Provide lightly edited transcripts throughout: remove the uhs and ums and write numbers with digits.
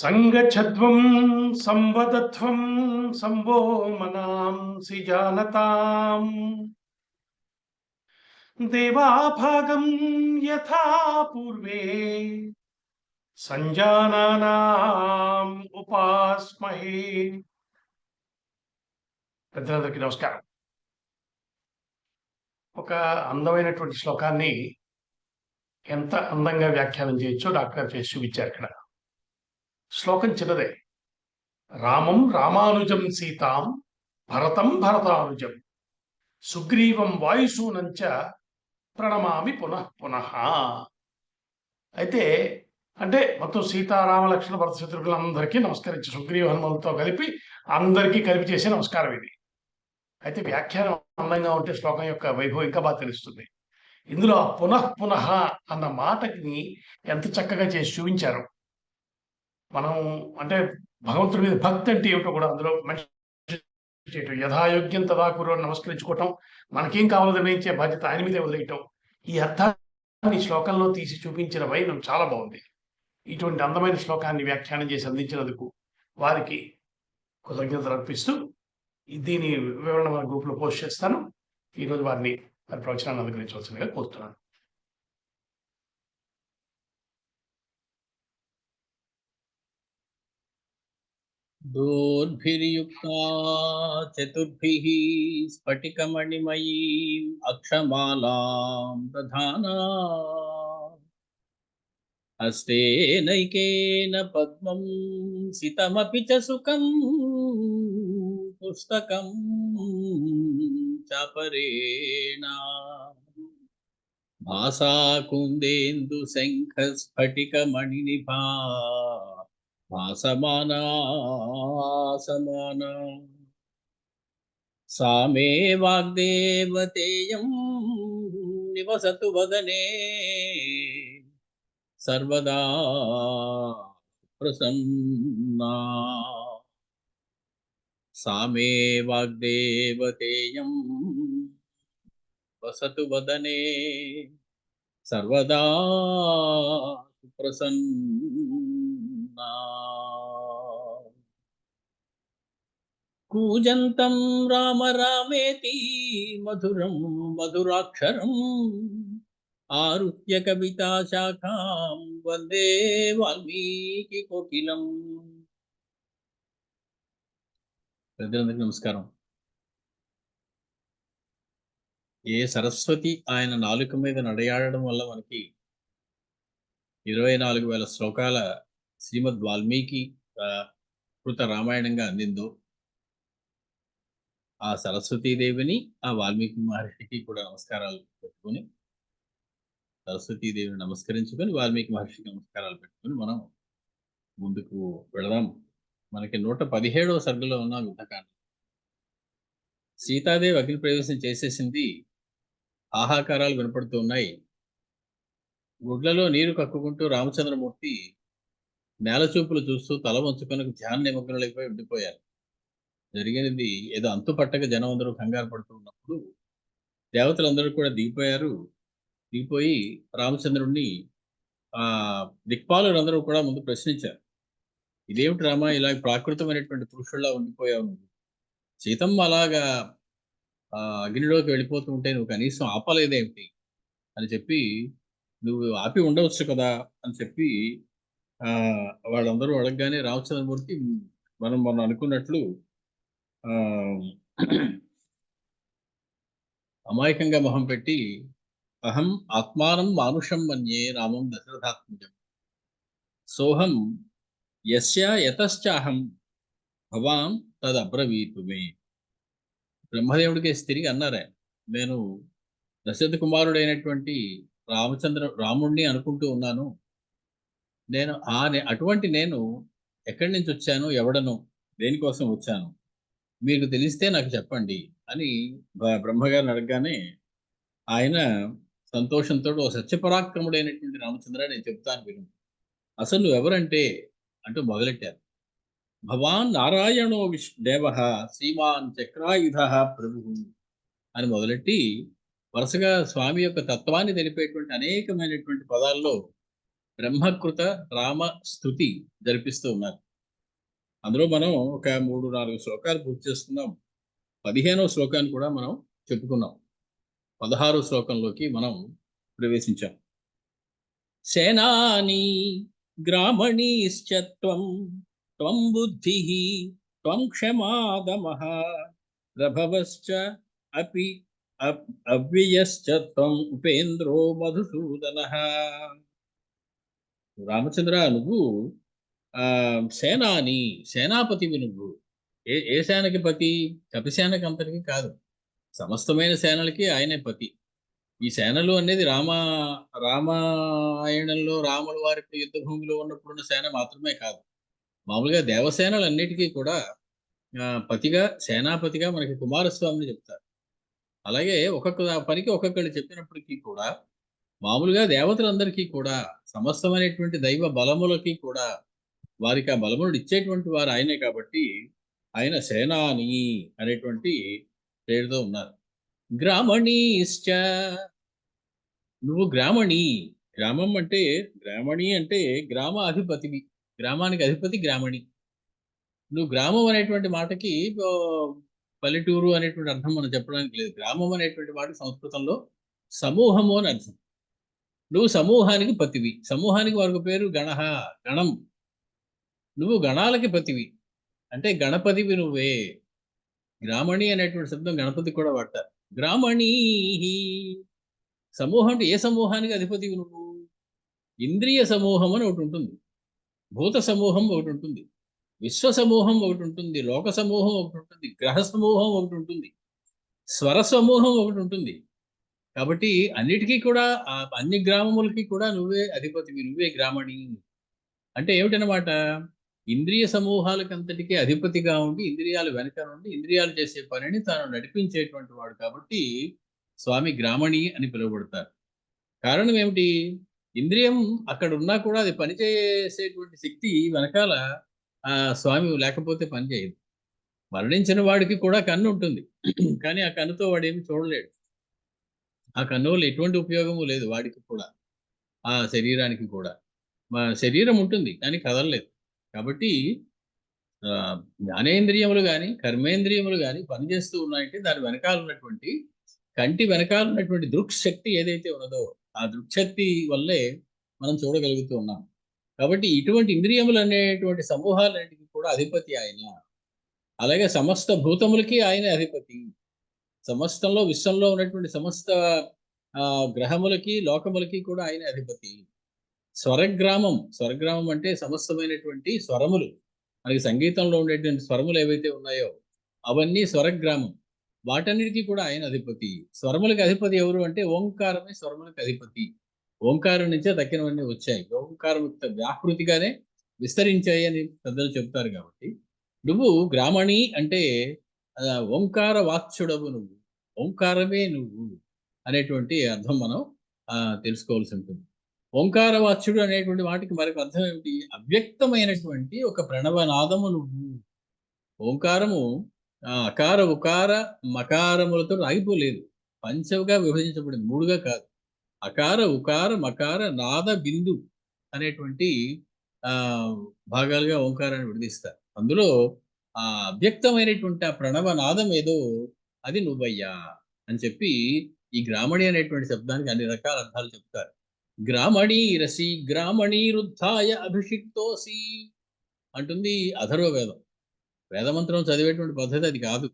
సంగచ్ఛద్వం సంవదధ్వం సంభో మనాంసి జానతాం దేవాభాగం యథా పూర్వే సంజానానాం ఉపాస్మహే. పెద్దలందరికీ నమస్కారం. ఒక అందమైనటువంటి శ్లోకాన్ని ఎంత అందంగా వ్యాఖ్యానం చేయొచ్చో డాక్టర్ గారు చేసి చూపించారు. ఇక్కడ శ్లోకం చిన్నదే. రామం రామానుజం సీతాం భరతం భరతానుజం సుగ్రీవం వాయుసూనంచ ప్రణమామి పునః పునః. అయితే అంటే మొత్తం సీతారామ లక్ష్మణ భరత శత్రుఘ్నులందరికీ నమస్కరించి సుగ్రీవ హనుమలతో కలిపి అందరికీ కలిపి చేసే నమస్కారం ఇది. అయితే వ్యాఖ్యానం అందంగా ఉంటే శ్లోకం యొక్క వైభవం ఇంకా బాగా తెలుస్తుంది. ఇందులో పునః పునః అన్న మాటని ఎంత చక్కగా చేసి చూపించారు. మనం అంటే భగవంతుడి మీద భక్తి అంటే ఏమిటో కూడా అందులో మంచి యథాయోగ్యం తదాకురు అని నమస్కరించుకోవటం, మనకేం కావాలో నిర్ణయించే బాధ్యత ఆయన మీదే వదిలేయటం, ఈ అర్థాన్ని శ్లోకంలో తీసి చూపించిన వైనం చాలా బాగుంది. ఇటువంటి అందమైన శ్లోకాన్ని వ్యాఖ్యానం చేసి అందించినందుకు వారికి కృతజ్ఞతలు అర్పిస్తూ దీని వివరణ మన గ్రూప్లో పోస్ట్ చేస్తాను. ఈరోజు వారిని వారి ప్రవచనాన్ని అనుగ్రహించవలసిందిగా కోరుతున్నాను. दोर्भिर्युक्ता चतुर्भिः स्फटिकमणिमयीम् अक्षमालां दधाना हस्तेनैकेन पद्मं सितमपि च सुखं पुस्तकं चापरेण भासा कुन्देन्दुशङ्खस्फटिकमणिनिभा भासमाना समाना सा मे वाग्देवतेयं निवसतु वदने सर्वदा प्रसन्ना. सा मे वाग्देवतेयं वसतु वदने सर्वदा प्रसन्ना. कूजन्तं राम रामेति मधुरं मधुराक्षरम् आरुह्य कविता शाखां वन्दे वाल्मीकि कोकिलम्. పెద్దలందరికీ నమస్కారం. ఏ సరస్వతి ఆయన నాలుక మీద నడయాడడం వల్ల మనకి 24,000 శ్లోకాల శ్రీమద్ వాల్మీకి కృత రామాయణంగా అందిందో, ఆ సరస్వతీదేవిని ఆ వాల్మీకి మహర్షికి కూడా నమస్కారాలు పెట్టుకొని, సరస్వతీదేవిని నమస్కరించుకొని వాల్మీకి మహర్షికి నమస్కారాలు పెట్టుకొని మనం ముందుకు వెళదాం. మనకి 117వ సర్గలో ఉన్న యుద్ధకాండ. సీతాదేవి అగ్ని ప్రవేశం చేసేసింది. ఆహాకారాలు వినపడుతూ ఉన్నాయి. గుడ్లలో నీరు కక్కుకుంటూ రామచంద్రమూర్తి నేల చూపులు చూస్తూ తల వంచుకొని ధ్యాన నిమగ్నులైపోయి ఉండిపోయారు. జరిగినది ఏదో అంతు పట్టక జనం అందరూ కంగారు పడుతూ ఉన్నప్పుడు దేవతలందరూ కూడా దిగిపోయారు. దిగిపోయి రామచంద్రుణ్ణి దిక్పాలులందరూ కూడా ముందు ప్రశ్నించారు. ఇదేమిటి రామ, ఇలా ప్రాకృతమైనటువంటి పురుషుల్లా ఉండిపోయావు, నువ్వు సీతమ్మ అలాగా అగ్నిలోకి వెళ్ళిపోతూ ఉంటే నువ్వు కనీసం ఆపలేదేమిటి అని చెప్పి, నువ్వు ఆపి ఉండవచ్చు కదా అని చెప్పి వాళ్ళందరూ అడగగానే రామచంద్రమూర్తి మనం అనుకున్నట్లు అమాయకంగా మొహం పెట్టి, అహం ఆత్మానం మానుషం మన్యే రామం దశరథాత్మజం సోహం యస్య యతశ్చాహం భవాం తదబ్రవీతు మే. బ్రహ్మదేవుడికి తిరిగి అన్నారే, నేను దశరథ కుమారుడైనటువంటి రాముణ్ణి అనుకుంటూ ఉన్నాను. నేను అటువంటి నేను ఎక్కడి నుంచి వచ్చాను, ఎవడను, దేనికోసం వచ్చాను, మీకు తెలిస్తే నాకు చెప్పండి అని బ్రహ్మగారిని అడగగానే ఆయన సంతోషంతో, ఓ సత్యపరాక్రముడైనటువంటి రామచంద్ర, నేను చెప్తాను విను, అసలు నువ్వు ఎవరంటే అంటూ మొదలెట్టారు. భవాన్ నారాయణో దేవ శ్రీమాన్ చక్రాయుధ ప్రభు అని మొదలెట్టి వరుసగా స్వామి యొక్క తత్వాన్ని తెలిపేటువంటి అనేకమైనటువంటి పదాల్లో బ్రహ్మకృత రామ స్తుతి జరిపిస్తూ ఉన్నారు. అందులో మనం ఒక 3-4 శ్లోకాలు పూర్తి చేసుకున్నాం. 15వ శ్లోకాన్ని కూడా మనం చెప్పుకున్నాం. 16వ శ్లోకంలోకి మనం ప్రవేశించాం. సేనాని గ్రామణీశ్చ త్వం త్వం బుద్ధిః త్వం క్షమాదమః ప్రభవశ్చ అపి అవ్యయశ్చ త్వం ఉపేంద్రో మధుసూదనః. రామచంద్ర, నువ్వు సేనాని, సేనాపతివి నువ్వు. ఏ సేనకి పతి? కపిసేనకి అంతటికి కాదు, సమస్తమైన సేనలకి ఆయనే పతి. ఈ సేనలు అనేది రామాయణంలో రాముల వారి యుద్ధ భూమిలో ఉన్నప్పుడున్న సేన మాత్రమే కాదు, మామూలుగా దేవసేనలన్నిటికీ కూడా పతిగా, సేనాపతిగా మనకి కుమారస్వామిని చెప్తారు. అలాగే ఒక్కొక్క పనికి ఒక్కొక్కళ్ళు చెప్పినప్పటికీ కూడా మామూలుగా దేవతలందరికీ కూడా సమస్తమైనటువంటి దైవ బలములకి కూడా వారికి ఆ బలములు ఇచ్చేటువంటి వారు ఆయనే కాబట్టి ఆయన సేనాని అనేటువంటి పేరుతో ఉన్నారు. గ్రామణీశ్చ, నువ్వు గ్రామణి. గ్రామణి అంటే గ్రామ అధిపతివి. గ్రామానికి అధిపతి గ్రామణి. నువ్వు గ్రామం అనేటువంటి మాటకి పల్లెటూరు అనేటువంటి అర్థం మనం చెప్పడానికి లేదు. గ్రామం అనేటువంటి మాటకి సంస్కృతంలో సమూహము అని అర్థం. నువ్వు సమూహానికి పతివి. సమూహానికి వారికి పేరు గణః, గణం. నువ్వు గణాలకి పతివి అంటే గణపతివి నువ్వే. గ్రామణి అనేటువంటి శబ్దం గణపతి కూడా వాడతారు. గ్రామణీ సమూహం అంటే ఏ సమూహానికి అధిపతివి నువ్వు? ఇంద్రియ సమూహం అని ఒకటి ఉంటుంది, భూత సమూహం ఒకటి ఉంటుంది, విశ్వ సమూహం ఒకటి ఉంటుంది, లోక సమూహం ఒకటి ఉంటుంది, గ్రహ సమూహం ఒకటి ఉంటుంది, స్వర సమూహం ఒకటి ఉంటుంది. కాబట్టి అన్నిటికీ కూడా అన్ని గ్రామములకి కూడా నువ్వే అధిపతివి, నువ్వే గ్రామణి. అంటే ఏమిటనమాట? ఇంద్రియ సమూహాలకంతటికీ అధిపతిగా ఉండి ఇంద్రియాలు వెనక నుండి ఇంద్రియాలు చేసే పనిని తాను నడిపించేటువంటి వాడు కాబట్టి స్వామి గ్రామణి అని పిలువబడతారు. కారణం ఏమిటి? ఇంద్రియం అక్కడ ఉన్నా కూడా అది పనిచేసేటువంటి శక్తి వెనకాల స్వామి లేకపోతే పని చేయదు. మరణించిన వాడికి కూడా కన్ను ఉంటుంది, కానీ ఆ కన్నుతో వాడు ఏమి చూడలేడు. ఆ కన్ను వల్ల ఎటువంటి ఉపయోగము లేదు వాడికి కూడా, ఆ శరీరానికి కూడా. శరీరం ఉంటుంది కానీ కదలలేదు. కాబట్టి జ్ఞానేంద్రియములు కానీ కర్మేంద్రియములు కానీ పనిచేస్తూ ఉన్నాయంటే దాని వెనకాల ఉన్నటువంటి, కంటి వెనకాల ఉన్నటువంటి దృక్శక్తి ఏదైతే ఉన్నదో ఆ దృక్శక్తి వల్లే మనం చూడగలుగుతూ ఉన్నాం. కాబట్టి ఇటువంటి ఇంద్రియములు అనేటువంటి సమూహాలన్నిటికీ కూడా అధిపతి ఆయన. అలాగే సమస్త భూతములకి ఆయన అధిపతి. సమస్తంలో విశ్వంలో ఉన్నటువంటి సమస్త గ్రహములకి లోకములకి కూడా ఆయన అధిపతి. స్వరగ్రామం అంటే సమస్తమైనటువంటి స్వరములు, మనకి సంగీతంలో ఉండేటువంటి స్వరములు ఏవైతే ఉన్నాయో అవన్నీ స్వరగ్రామం. వాటన్నిటికీ కూడా ఆయన అధిపతి. స్వరములకు అధిపతి ఎవరు అంటే ఓంకారమే స్వరములకు అధిపతి. ఓంకారం నుంచే దక్కినవన్నీ వచ్చాయి. ఓంకారం వ్యాకృతిగానే విస్తరించాయి అని పెద్దలు చెప్తారు. కాబట్టి నువ్వు గ్రామణి అంటే ఓంకార వాచ్యుడవు నువ్వు, ఓంకారమే నువ్వు అనేటువంటి అర్థం మనం తెలుసుకోవాల్సి ఉంటుంది. ఓంకారవాచ్యుడు అనేటువంటి వాటికి మరొక అర్థం ఏమిటి? అవ్యక్తమైనటువంటి ఒక ప్రణవనాదము నువ్వు. ఓంకారము అకార ఉకార మకారములతో ఆగిపోలేదు, పంచవుగా విభజించబడింది, మూడుగా కాదు. అకార ఉకార మకార నాద బిందు అనేటువంటి భాగాలుగా ఓంకారాన్ని విడదీస్తారు. అందులో ఆ అవ్యక్తమైనటువంటి ఆ ప్రణవనాదం ఏదో అది నువ్వయ్యా అని చెప్పి ఈ గ్రామణి అనేటువంటి శబ్దానికి అన్ని రకాల అర్థాలు చెప్తారు. గ్రామణీ రసి గ్రామణీరుద్ధాయ అభిషిక్తోసి అంటుంది అథర్వ వేదం. వేదమంత్రం చదివేటువంటి పద్ధతి అది కాదు,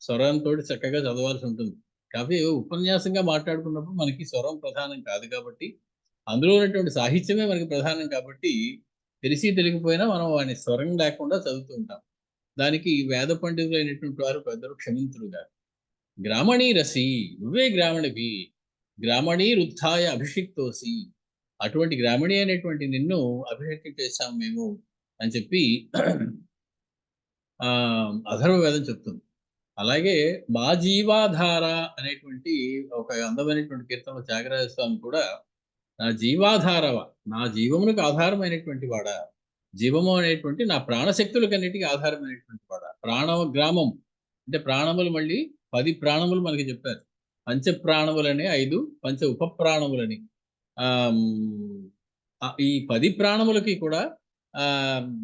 స్వరంతో చక్కగా చదవాల్సి ఉంటుంది. కాబట్టి ఉపన్యాసంగా మాట్లాడుకున్నప్పుడు మనకి స్వరం ప్రధానం కాదు కాబట్టి, అందులో ఉన్నటువంటి సాహిత్యమే మనకి ప్రధానం కాబట్టి తెలిసి తెలియకపోయినా మనం వాడిని స్వరం లేకుండా చదువుతూ ఉంటాం. దానికి వేద పండితులైనటువంటి వారు పెద్దలు క్షమింతులుగా. గ్రామణీ రసి, నువ్వే గ్రామణివి, గ్రామణీ రుద్ధాయ అభిషిక్తోసి, అటువంటి గ్రామణి అనేటువంటి నిన్ను అభిషేకం చేశాం మేము అని చెప్పి అథర్వ వేదం చెప్తుంది. అలాగే మా జీవాధార అనేటువంటి ఒక అందమైనటువంటి కీర్తనలో త్యాగరాజ స్వామి కూడా నా జీవాధారవ, నా జీవములకు ఆధారమైనటువంటి వాడా, జీవము అనేటువంటి నా ప్రాణశక్తులకన్నిటికీ ఆధారమైనటువంటి వాడా. గ్రామం అంటే ప్రాణములు మళ్ళీ 10 ప్రాణములు మనకి చెప్పారు. పంచ ప్రాణములని 5, పంచ ఉప ప్రాణములని ఈ 10 ప్రాణములకి కూడా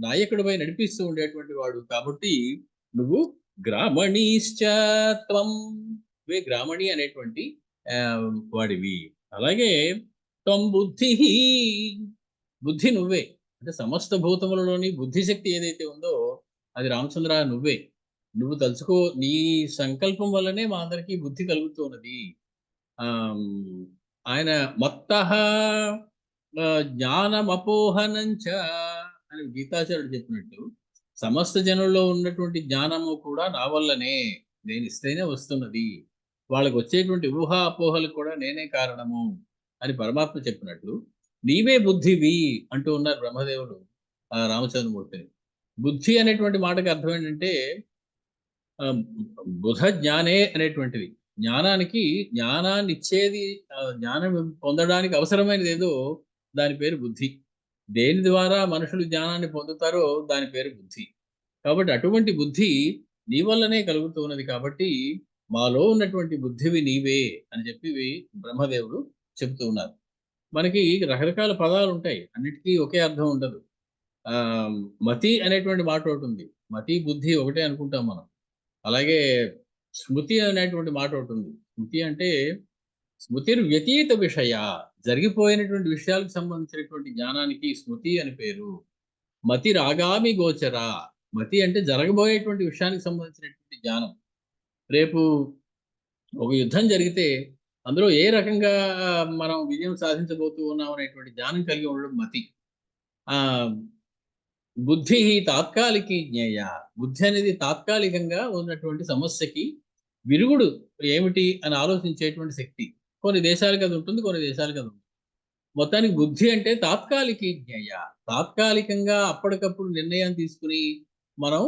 నాయకుడిపై నడిపిస్తూ ఉండేటువంటి వాడు కాబట్టి నువ్వు గ్రామణీశ్చ త్వం, నువ్వే గ్రామణి అనేటువంటి వాడివి. అలాగే త్వం బుద్ధి, బుద్ధి నువ్వే. అంటే సమస్త భూతములలోని బుద్ధిశక్తి ఏదైతే ఉందో అది రామచంద్ర నువ్వే. నువ్వు తలుచుకో, నీ సంకల్పం వల్లనే మా అందరికీ బుద్ధి కలుగుతూ ఉన్నది. ఆహ్, ఆయన మత్తః జ్ఞానమపోహనంచ అని గీతాచార్యుడు చెప్పినట్టు, సమస్త జనుల్లో ఉన్నటువంటి జ్ఞానము కూడా నా వల్లనే, నేనిస్తేనే వస్తున్నది. వాళ్ళకొచ్చేటువంటి ఊహా అపోహలకు కూడా నేనే కారణము అని పరమాత్మ చెప్పినట్లు, నీవే బుద్ధివి అంటూ ఉన్నారు బ్రహ్మదేవుడు రామచంద్రమూర్తిని. బుద్ధి అనేటువంటి మాటకి అర్థం ఏంటంటే బుధ జ్ఞానే అనేటువంటిది. జ్ఞానానికి జ్ఞానాన్నిచ్చేది, జ్ఞానం పొందడానికి అవసరమైనదేదో దాని పేరు బుద్ధి. దేని ద్వారా మనుషులు జ్ఞానాన్ని పొందుతారో దాని పేరు బుద్ధి. కాబట్టి అటువంటి బుద్ధి నీ వల్లనే కలుగుతూ ఉన్నది కాబట్టి, మాలో ఉన్నటువంటి బుద్ధివి నీవే అని చెప్పి బ్రహ్మదేవుడు చెబుతూ ఉన్నారు. మనకి రకరకాల పదాలుంటాయి. అన్నిటికీ ఒకే అర్థం ఉండదు. ఆహ్, మతి అనేటువంటి మాట ఒకటుంది. మతి, బుద్ధి ఒకటే అనుకుంటాం మనం. అలాగే స్మృతి అనేటువంటి మాట ఒకటుంది. స్మృతి అంటే స్మృతిర్వ్యతీత విషయ, జరిగిపోయినటువంటి విషయాలకు సంబంధించినటువంటి జ్ఞానానికి స్మృతి అని పేరు. మతిరాగామి గోచర, మతి అంటే జరగబోయేటువంటి విషయానికి సంబంధించినటువంటి జ్ఞానం. రేపు ఒక యుద్ధం జరిగితే అందులో ఏ రకంగా మనం విజయం సాధించబోతూ ఉన్నాం అనేటువంటి జ్ఞానం కలిగి ఉండడం మతి. ఆహ్, బుద్ధి తాత్కాలికి జ్ఞేయ, బుద్ధి అనేది తాత్కాలికంగా ఉన్నటువంటి సమస్యకి విరుగుడు ఏమిటి అని ఆలోచించేటువంటి శక్తి. కొన్ని దేశాలకు అది ఉంటుంది, కొన్ని దేశాలకు అది ఉండదు. మొత్తానికి బుద్ధి అంటే తాత్కాలికి జ్ఞేయ, తాత్కాలికంగా అప్పటికప్పుడు నిర్ణయం తీసుకుని మనం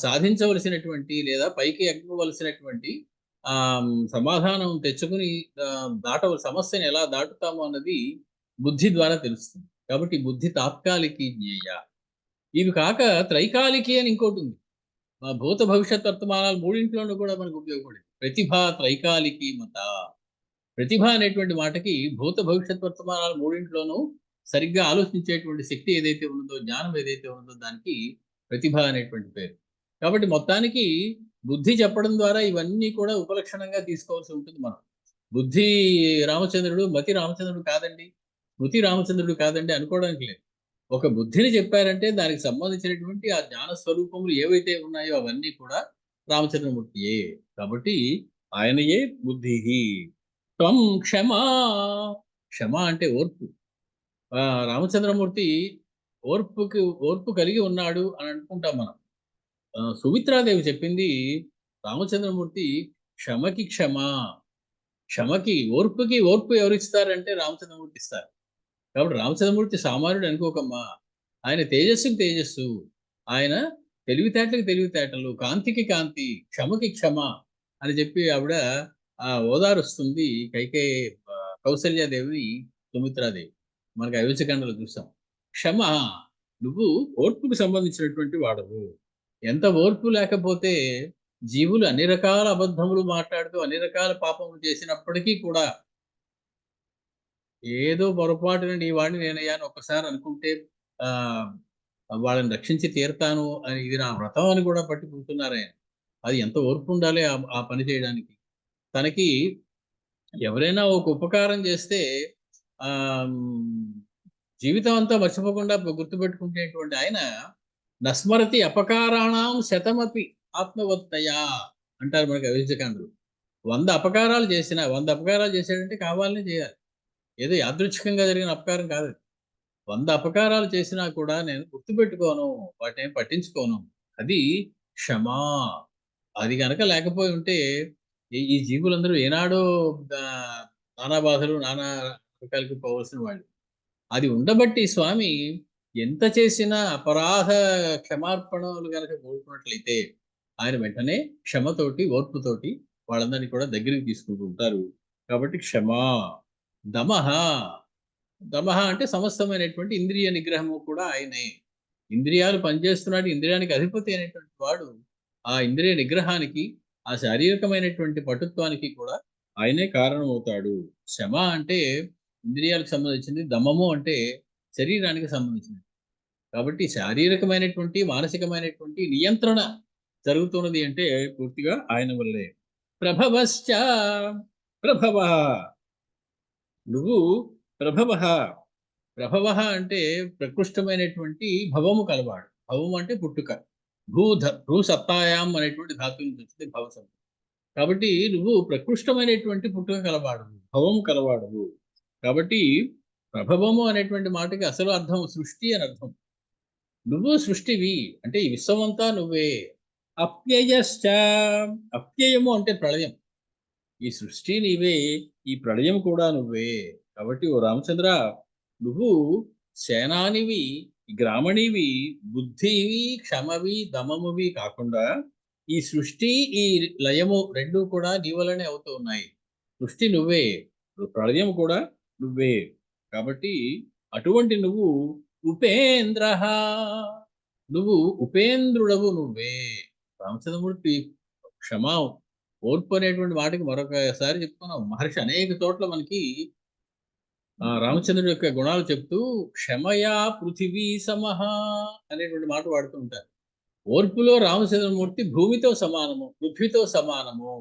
సాధించవలసినటువంటి లేదా పైకి ఎక్కవలసినటువంటి సమాధానం తెచ్చుకుని సమస్యను ఎలా దాటుతాము అన్నది బుద్ధి ద్వారా తెలుస్తుంది. కాబట్టి బుద్ధి తాత్కాలికి జ్ఞేయ. ఇవి కాక త్రైకాలికి అని ఇంకోటుంది. భూత భవిష్యత్ వర్తమానాలు మూడింట్లోనూ కూడా మనకు ఉపయోగపడేది. ప్రతిభ త్రైకాలికి మత. ప్రతిభ అనేటువంటి మాటకి భూత భవిష్యత్ వర్తమానాలు మూడింట్లోనూ సరిగ్గా ఆలోచించేటువంటి శక్తి ఏదైతే ఉన్నదో, జ్ఞానం ఏదైతే ఉన్నదో దానికి ప్రతిభ అనేటువంటి పేరు. కాబట్టి మొత్తానికి బుద్ధి చెప్పడం ద్వారా ఇవన్నీ కూడా ఉపలక్షణంగా తీసుకోవాల్సి ఉంటుంది మనం. బుద్ధి రామచంద్రుడు, మతి రామచంద్రుడు కాదండి, స్మృతి రామచంద్రుడు కాదండి అనుకోవడానికి లేదు. ఒక బుద్ధిని చెప్పారంటే దానికి సంబంధించినటువంటి ఆ జ్ఞాన స్వరూపములు ఏవైతే ఉన్నాయో అవన్నీ కూడా రామచంద్రమూర్తియే. కాబట్టి ఆయనయే బుద్ధిహి. త్వం క్షమా, క్షమ అంటే ఓర్పు. రామచంద్రమూర్తి ఓర్పు కలిగి ఉన్నాడు అని అనుకుంటాం మనం. సుమిత్రాదేవి చెప్పింది రామచంద్రమూర్తి క్షమకి క్షమ, క్షమకి ఓర్పుకి ఓర్పు ఎవరిస్తారంటే రామచంద్రమూర్తి ఇస్తారు. కాబట్టి రామచంద్రమూర్తి సామాన్యుడు అనుకోకమ్మా. ఆయన తేజస్సుకి తేజస్సు, ఆయన తెలివితేటలకి తెలివితేటలు, కాంతికి కాంతి, క్షమకి క్షమ అని చెప్పి ఆవిడ ఓదారుస్తుంది కౌసల్యాదేవిని, సుమిత్రాదేవి. మనకు అయోధ్యకాండలో చూసాం. క్షమ, నువ్వు ఓర్పుకు సంబంధించినటువంటి వాడవు. ఎంత ఓర్పు లేకపోతే జీవులు అన్ని రకాల అబద్ధములు మాట్లాడుతూ అన్ని రకాల పాపములు చేసినప్పటికీ కూడా ఏదో పొరపాటున నీ వాడిని నేనయ్యా అని ఒక్కసారి అనుకుంటే వాళ్ళని రక్షించి తీరతాను అని, ఇది నా వ్రతం అని కూడా పట్టి కూర్చున్నారాయన. అది ఎంత ఓర్పు ఉండాలి ఆ పని చేయడానికి. తనకి ఎవరైనా ఒక ఉపకారం చేస్తే జీవితం అంతా మర్చిపోకుండా గుర్తుపెట్టుకునేటువంటి ఆయన నస్మరతి అపకారాణం శతమపి ఆత్మవత్తయా అంటారు మనకి అవిద్యకాండలు. 100 అపకారాలు చేసినా, 100 అపకారాలు చేశాడంటే కావాలనే చేయాలి. ఏదో యాదృచ్ఛికంగా జరిగిన అపకారం కాదు. 100 అపకారాలు చేసినా కూడా నేను గుర్తుపెట్టుకోను, వాటిని పట్టించుకోను. అది క్షమా. అది గనక లేకపోయి ఉంటే ఈ జీవులందరూ ఏనాడో నానా బాధలు, నానా రకాలకి పోవలసిన వాళ్ళు. అది ఉండబట్టి స్వామి ఎంత చేసినా అపరాధ క్షమార్పణలు గనక కోరుకున్నట్లయితే ఆయన వెంటనే క్షమతోటి, ఓర్పుతోటి వాళ్ళందరినీ కూడా దగ్గరికి తీసుకుంటూ ఉంటారు. కాబట్టి క్షమా. దమః, దమః అంటే సమస్తమైనటువంటి ఇంద్రియ నిగ్రహము కూడా ఆయనే. ఇంద్రియాలు పనిచేస్తున్నాడు, ఇంద్రియానికి అధిపతి అయినటువంటి వాడు ఆ ఇంద్రియ నిగ్రహానికి, ఆ శారీరకమైనటువంటి పటుత్వానికి కూడా ఆయనే కారణమవుతాడు. శమ అంటే ఇంద్రియాలకు సంబంధించింది, దమము అంటే శరీరానికి సంబంధించినది. కాబట్టి శారీరకమైనటువంటి మానసికమైనటువంటి నియంత్రణ జరుగుతున్నది అంటే పూర్తిగా ఆయన వల్లే. ప్రభవశ్చ ప్రభవ, నువ్వు ప్రభవ. ప్రభవ అంటే ప్రకృష్టమైనటువంటి భవము కలవాడు. భవము అంటే పుట్టుక. భూ సత్తాయాం అనేటువంటి ధాతువు నుంచి వచ్చింది భవ శబ్దం. కాబట్టి నువ్వు ప్రకృష్టమైనటువంటి పుట్టుక కలవాడవు, భవము కలవాడవు. కాబట్టి ప్రభవము అనేటువంటి మాటకి అసలు అర్థం సృష్టి అని అర్థం. నువ్వు సృష్టివి అంటే ఈ విశ్వమంతా నువ్వే. అప్యయశ్చ, అప్యయము అంటే ప్రళయం. ఈ సృష్టి నీవే, ఈ ప్రళయం కూడా నువ్వే. కాబట్టి ఓ రామచంద్ర, నువ్వు సేనానివి, గ్రామణివి, బుద్ధివి, క్షమవి, దమమువి కాకుండా ఈ సృష్టి, ఈ లయము రెండు కూడా నీ వల్లనే అవుతూ ఉన్నాయి. సృష్టి నువ్వే, ప్రళయం కూడా నువ్వే. కాబట్టి అటువంటి నువ్వు ఉపేంద్ర, నువ్వు ఉపేంద్రుడవు నువ్వే. రామచంద్రమూర్తి క్షమా, ఓర్పు అనేటువంటి మాటకి మరొకసారి చెప్పుకున్నాం. మహర్షి అనేక చోట్ల మనకి రామచంద్రుడి యొక్క గుణాలు చెప్తూ క్షమయా పృథివీ సమహ అనేటువంటి మాట వాడుతూ ఉంటారు. ఓర్పులో రామచంద్రమూర్తి భూమితో సమానము, పృథ్వీతో సమానము.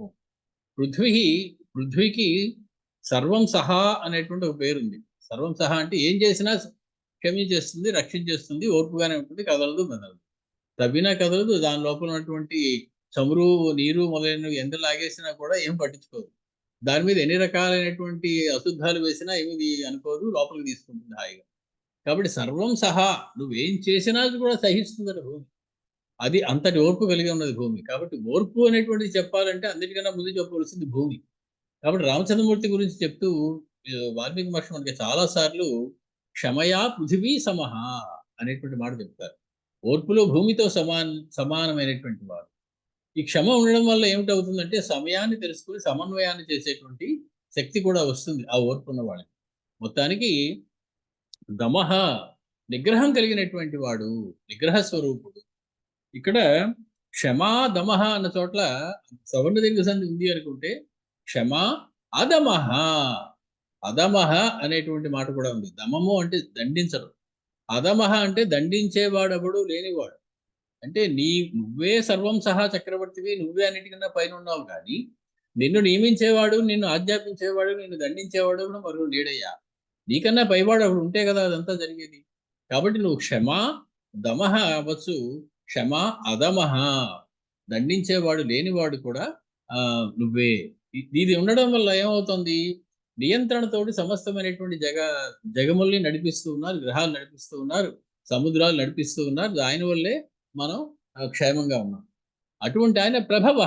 పృథ్వీకి సర్వం సహా అనేటువంటి ఒక పేరుంది. సర్వం సహా అంటే ఏం చేసినా క్షమించేస్తుంది, రక్షించేస్తుంది, ఓర్పుగానే ఉంటుంది, కదలదు మెదలదు. తవ్వినా కదలదు, దాని లోపల ఉన్నటువంటి చమురు, నీరు మొదలైనవి ఎంత లాగేసినా కూడా ఏం పట్టించుకోదు. దాని మీద ఎన్ని రకాలైనటువంటి అశుద్ధాలు వేసినా ఏమి అనుకోదు, లోపలికి తీసుకుంటుంది హాయిగా. కాబట్టి సర్వం సహా నువ్వేం చేసినా కూడా సహిస్తుందట భూమి. అది అంతటి ఓర్పు కలిగి ఉన్నది భూమి. కాబట్టి ఓర్పు అనేటువంటిది చెప్పాలంటే అన్నిటికన్నా ముందు చెప్పవలసింది భూమి. కాబట్టి రామచంద్రమూర్తి గురించి చెప్తూ వాల్మీకి మహర్షి మనకి చాలా సార్లు క్షమయా పృథివీ సమహ అనేటువంటి మాట చెప్తారు. ఓర్పులో భూమితో సమానమైనటువంటి వారు. ఈ క్షమ ఉండడం వల్ల ఏమిటవుతుందంటే సమయాన్ని తెలుసుకుని సమన్వయాన్ని చేసేటువంటి శక్తి కూడా వస్తుంది ఆ ఓర్పు ఉన్న వాళ్ళకి. మొత్తానికి దమహ, నిగ్రహం కలిగినటువంటి వాడు, నిగ్రహ స్వరూపుడు. ఇక్కడ క్షమా దమహ అన్న చోట్ల సవర్ణ దీర్ఘ సంధి ఉంది అనుకుంటే క్షమా అదమహ, అదమహ అనేటువంటి మాట కూడా ఉంది. దమము అంటే దండించడం, అదమహ అంటే దండించేవాడెవడు లేనివాడు. అంటే నువ్వే సర్వం సహా చక్రవర్తివి, నువ్వే అన్నిటికన్నా పైన ఉన్నావు. కానీ నిన్ను నియమించేవాడు, నిన్ను ఆజ్ఞాపించేవాడు, నిన్ను దండించేవాడు కూడా మరో లేడయ్యా. నీకన్నా పైవాడు అప్పుడు ఉంటే కదా అదంతా జరిగేది. కాబట్టి నువ్వు క్షమా దమహ అవ్వచ్చు, క్షమా అదమహ, దండించేవాడు లేనివాడు కూడా నువ్వే. ఇది ఉండడం వల్ల ఏమవుతుంది, నియంత్రణతోటి సమస్తమైనటువంటి జగముల్ని నడిపిస్తూ ఉన్నారు, గ్రహాలు నడిపిస్తూ ఉన్నారు, సముద్రాలు నడిపిస్తూ ఉన్నారు. ఆయన వల్లే మనం క్షేమంగా ఉన్నాం. అటువంటి ఆయన ప్రభవ,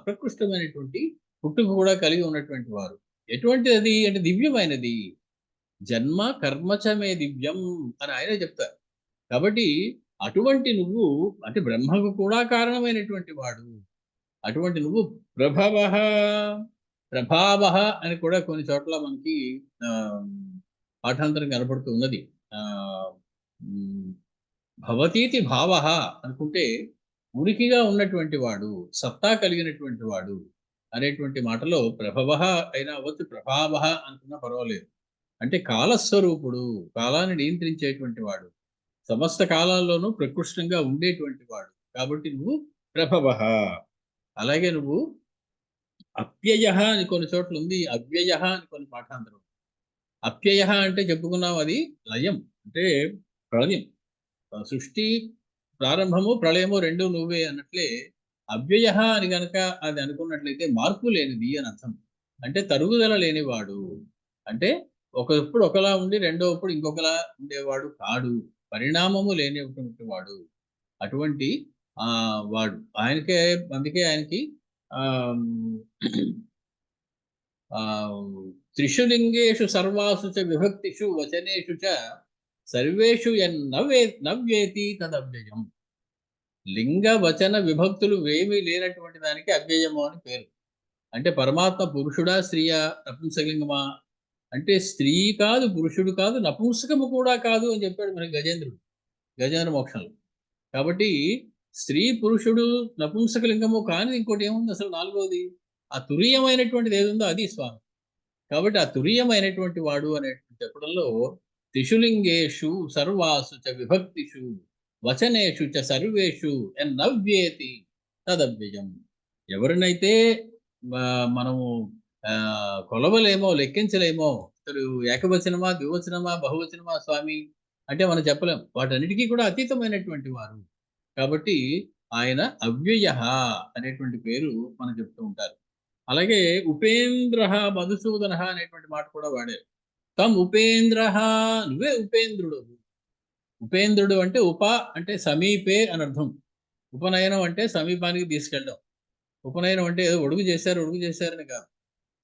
ప్రకృష్టమైనటువంటి పుట్టుక కూడా కలిగి ఉన్నటువంటి వారు. ఎటువంటిది అది అంటే దివ్యమైనది. జన్మ కర్మచమే దివ్యం అని ఆయనే చెప్తారు. కాబట్టి అటువంటి నువ్వు అంటే బ్రహ్మకు కూడా కారణమైనటువంటి వాడు. అటువంటి నువ్వు ప్రభవ, ప్రభావ అని కూడా కొన్ని చోట్ల మనకి పాఠాంతరం కనపడుతూ ఉన్నది. భవతీతి భావ అనుకుంటే ఉనికిగా ఉన్నటువంటి వాడు, సత్తా కలిగినటువంటి వాడు అనేటువంటి మాటలో ప్రభవ అయినా అవ్వచ్చు, ప్రభావ అనుకున్నా పర్వాలేదు. అంటే కాలస్వరూపుడు, కాలాన్ని నియంత్రించేటువంటి వాడు, సమస్త కాలాల్లోనూ ప్రకృష్టంగా ఉండేటువంటి వాడు. కాబట్టి నువ్వు ప్రభవ. అలాగే నువ్వు అప్యయ అని కొన్ని చోట్ల ఉంది, అవ్యయ అని కొన్ని పాఠాంతరం. అప్యయ అంటే చెప్పుకున్నాం, అది లయం అంటే ప్రళయం. సృష్టి ప్రారంభము ప్రళయము రెండు నువ్వే అన్నట్లే అవ్యయ అని కనుక అది అనుకున్నట్లయితే మార్పు లేనిది అని అర్థం. అంటే తరుగుదల లేనివాడు, అంటే ఒకప్పుడు ఒకలా ఉండి రెండోప్పుడు ఇంకొకలా ఉండేవాడు కాడు, పరిణామము లేనిటువంటి వాడు. అటువంటి వాడు ఆయనకే, అందుకే ఆయనకి త్రిషు లింగేషు సర్వాసు చ విభక్తిషు వచనేషు చ సర్వేషు నవ్యేతి తదవ్యయం. లింగ వచన విభక్తులు ఏమీ లేనటువంటి దానికి అవ్యయము అని పేరు. అంటే పరమాత్మ పురుషుడా, స్త్రీయా, నపుంసకలింగమా అంటే స్త్రీ కాదు, పురుషుడు కాదు, నపుంసకము కూడా కాదు అని చెప్పాడు మనకి గజేంద్ర మోక్షంలో. కాబట్టి స్త్రీ పురుషుడు నపుంసకలింగము కానీ ఇంకోటి ఏముంది అసలు నాలుగవది, ఆ తురీయమైనటువంటిది ఏది ఉందో అది స్వామి. కాబట్టి ఆ తురీయమైనటువంటి వాడు అనేటువంటి చెప్పడంలో త్రిషులింగేషు సర్వాసు చ విభక్తిషు వచనేషు చ సర్వేషు ఎన్నవ్యేతి తదవ్యయం. ఎవరినైతే మనము కొలవలేమో, లెక్కించలేమో, అసలు ఏకవచనమా, ద్వివచనమా, బహువచనమా స్వామి అంటే మనం చెప్పలేం. వాటన్నిటికీ కూడా అతీతమైనటువంటి వారు. కాబట్టి ఆయన అవ్యయ అనేటువంటి పేరు మనం చెప్తూ ఉంటారు. అలాగే ఉపేంద్ర మధుసూదన అనేటువంటి మాట కూడా వాడారు. తం ఉపేంద్ర, నువ్వే ఉపేంద్రుడు. ఉపేంద్రుడు అంటే ఉప అంటే సమీపే అని అర్థం. ఉపనయనం అంటే సమీపానికి తీసుకెళ్ళడం. ఉపనయనం అంటే ఏదో ఒడుగు చేశారని కాదు.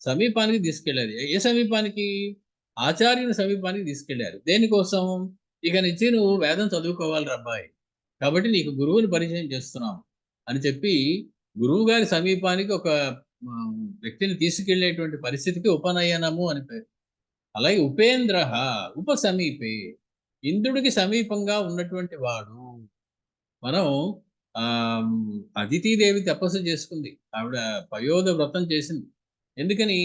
సమీపానికి తీసుకెళ్లారు. ఏ సమీపానికి? ఆచార్యుని సమీపానికి తీసుకెళ్లారు. దేనికోసం? ఇక నుంచి నువ్వు వేదం చదువుకోవాలి అబ్బాయి, కాబట్టి నీకు గురువుని పరిచయం చేస్తున్నాం అని చెప్పి గురువు గారి సమీపానికి ఒక వ్యక్తిని తీసుకెళ్లేటువంటి పరిస్థితికి ఉపనయనము అని పేరు. అలాగే ఉపేంద్ర ఉప సమీపే, ఇంద్రుడికి సమీపంగా ఉన్నటువంటి వాడు. మనం ఆ అదితిదేవి తపస్సు చేసుకుంది. ఆవిడ పయోధ వ్రతం చేసింది. ఎందుకని?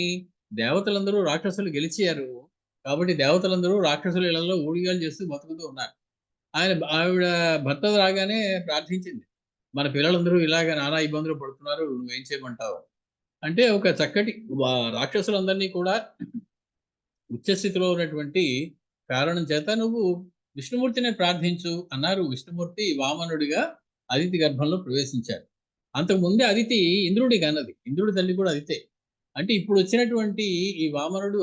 దేవతలందరూ రాక్షసులు గెలిచారు కాబట్టి దేవతలందరూ రాక్షసుల ఇళ్లలో ఊడిగాలు చేస్తూ బతుకుతూ ఉన్నారు. ఆవిడ భర్త రాగానే ప్రార్థించింది, మన పిల్లలందరూ ఇలాగ నానా ఇబ్బందులు పడుతున్నారు, నువ్వేం చేయమంటావు అంటే, ఒక చక్కటి రాక్షసులందరినీ కూడా ఉచ్చస్థితిలో ఉన్నటువంటి కారణం చేత నువ్వు విష్ణుమూర్తినే ప్రార్థించు అన్నారు. విష్ణుమూర్తి వామనుడిగా అదితి గర్భంలో ప్రవేశించాడు. అంతకుముందే అదితి ఇంద్రుడికి అన్నది. ఇంద్రుడి తల్లి కూడా అదితే. అంటే ఇప్పుడు వచ్చినటువంటి ఈ వామనుడు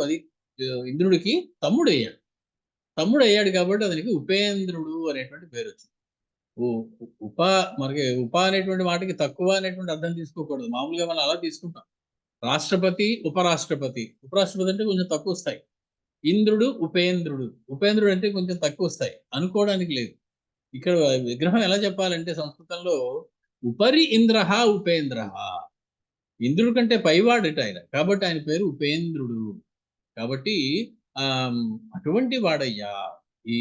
ఇంద్రుడికి తమ్ముడయ్యాడు కాబట్టి అతనికి ఉపేంద్రుడు అనేటువంటి పేరు వచ్చింది. ఉప మనకి ఉప అనేటువంటి వాటికి తక్కువ అనేటువంటి అర్థం తీసుకోకూడదు. మామూలుగా మనం అలా తీసుకుంటాం. రాష్ట్రపతి, ఉపరాష్ట్రపతి. ఉపరాష్ట్రపతి అంటే కొంచెం తక్కువ స్థాయి. ఇంద్రుడు, ఉపేంద్రుడు అంటే కొంచెం తక్కువ స్థాయి అనుకోవడానికి లేదు. ఇక్కడ విగ్రహం ఎలా చెప్పాలంటే సంస్కృతంలో ఉపరి ఇంద్ర ఉపేంద్ర, ఇంద్రుడి కంటే పైవాడట ఆయన, కాబట్టి ఆయన పేరు ఉపేంద్రుడు. కాబట్టి అటువంటి వాడయ్యా ఈ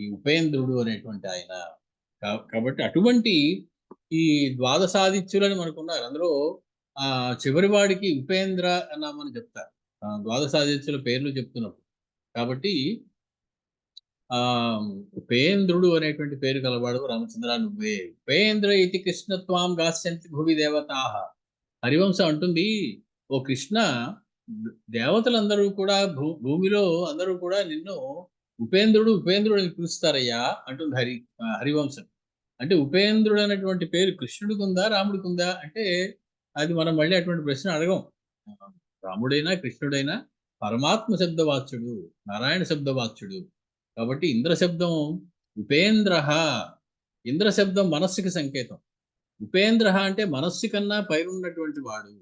ఈ ఉపేంద్రుడు అనేటువంటి ఆయన. కాబట్టి అటువంటి ఈ ద్వాదశాదిత్యులని మనకున్నారు. అందులో చివరి వాడికి ఉపేంద్ర అన్నామని చెప్తారు ద్వాదశాదిత్యుల పేర్లు చెప్తున్నప్పుడు. కాబట్టి ఉపేంద్రుడు అనేటువంటి పేరు కలవాడు రామచంద్ర నువ్వే. ఉపేంద్ర ఇది కృష్ణత్వాం గాస్యంతి భువి దేవతా. హరివంశం అంటుంది, ఓ కృష్ణ, దేవతలందరూ కూడా భూమిలో అందరూ కూడా నిన్ను ఉపేంద్రుడు అని పిలుస్తారయ్యా అంటుంది హరివంశం. అంటే ఉపేంద్రుడు అనేటువంటి పేరు కృష్ణుడికి ఉందా, రాముడికి ఉందా అంటే అది మనం మళ్ళీ అటువంటి ప్రశ్న అడగం. రాముడైనా కృష్ణుడైనా పరమాత్మ శబ్దవాచ్యుడు, నారాయణ శబ్దవాచ్యుడు. కాబట్టి ఇంద్ర శబ్దం ఉపేంద్ర, ఇంద్ర శబ్దం మనస్సుకి సంకేతం. ఉపేంద్ర అంటే మనస్సు కన్నా పైరున్నటువంటి వాడు,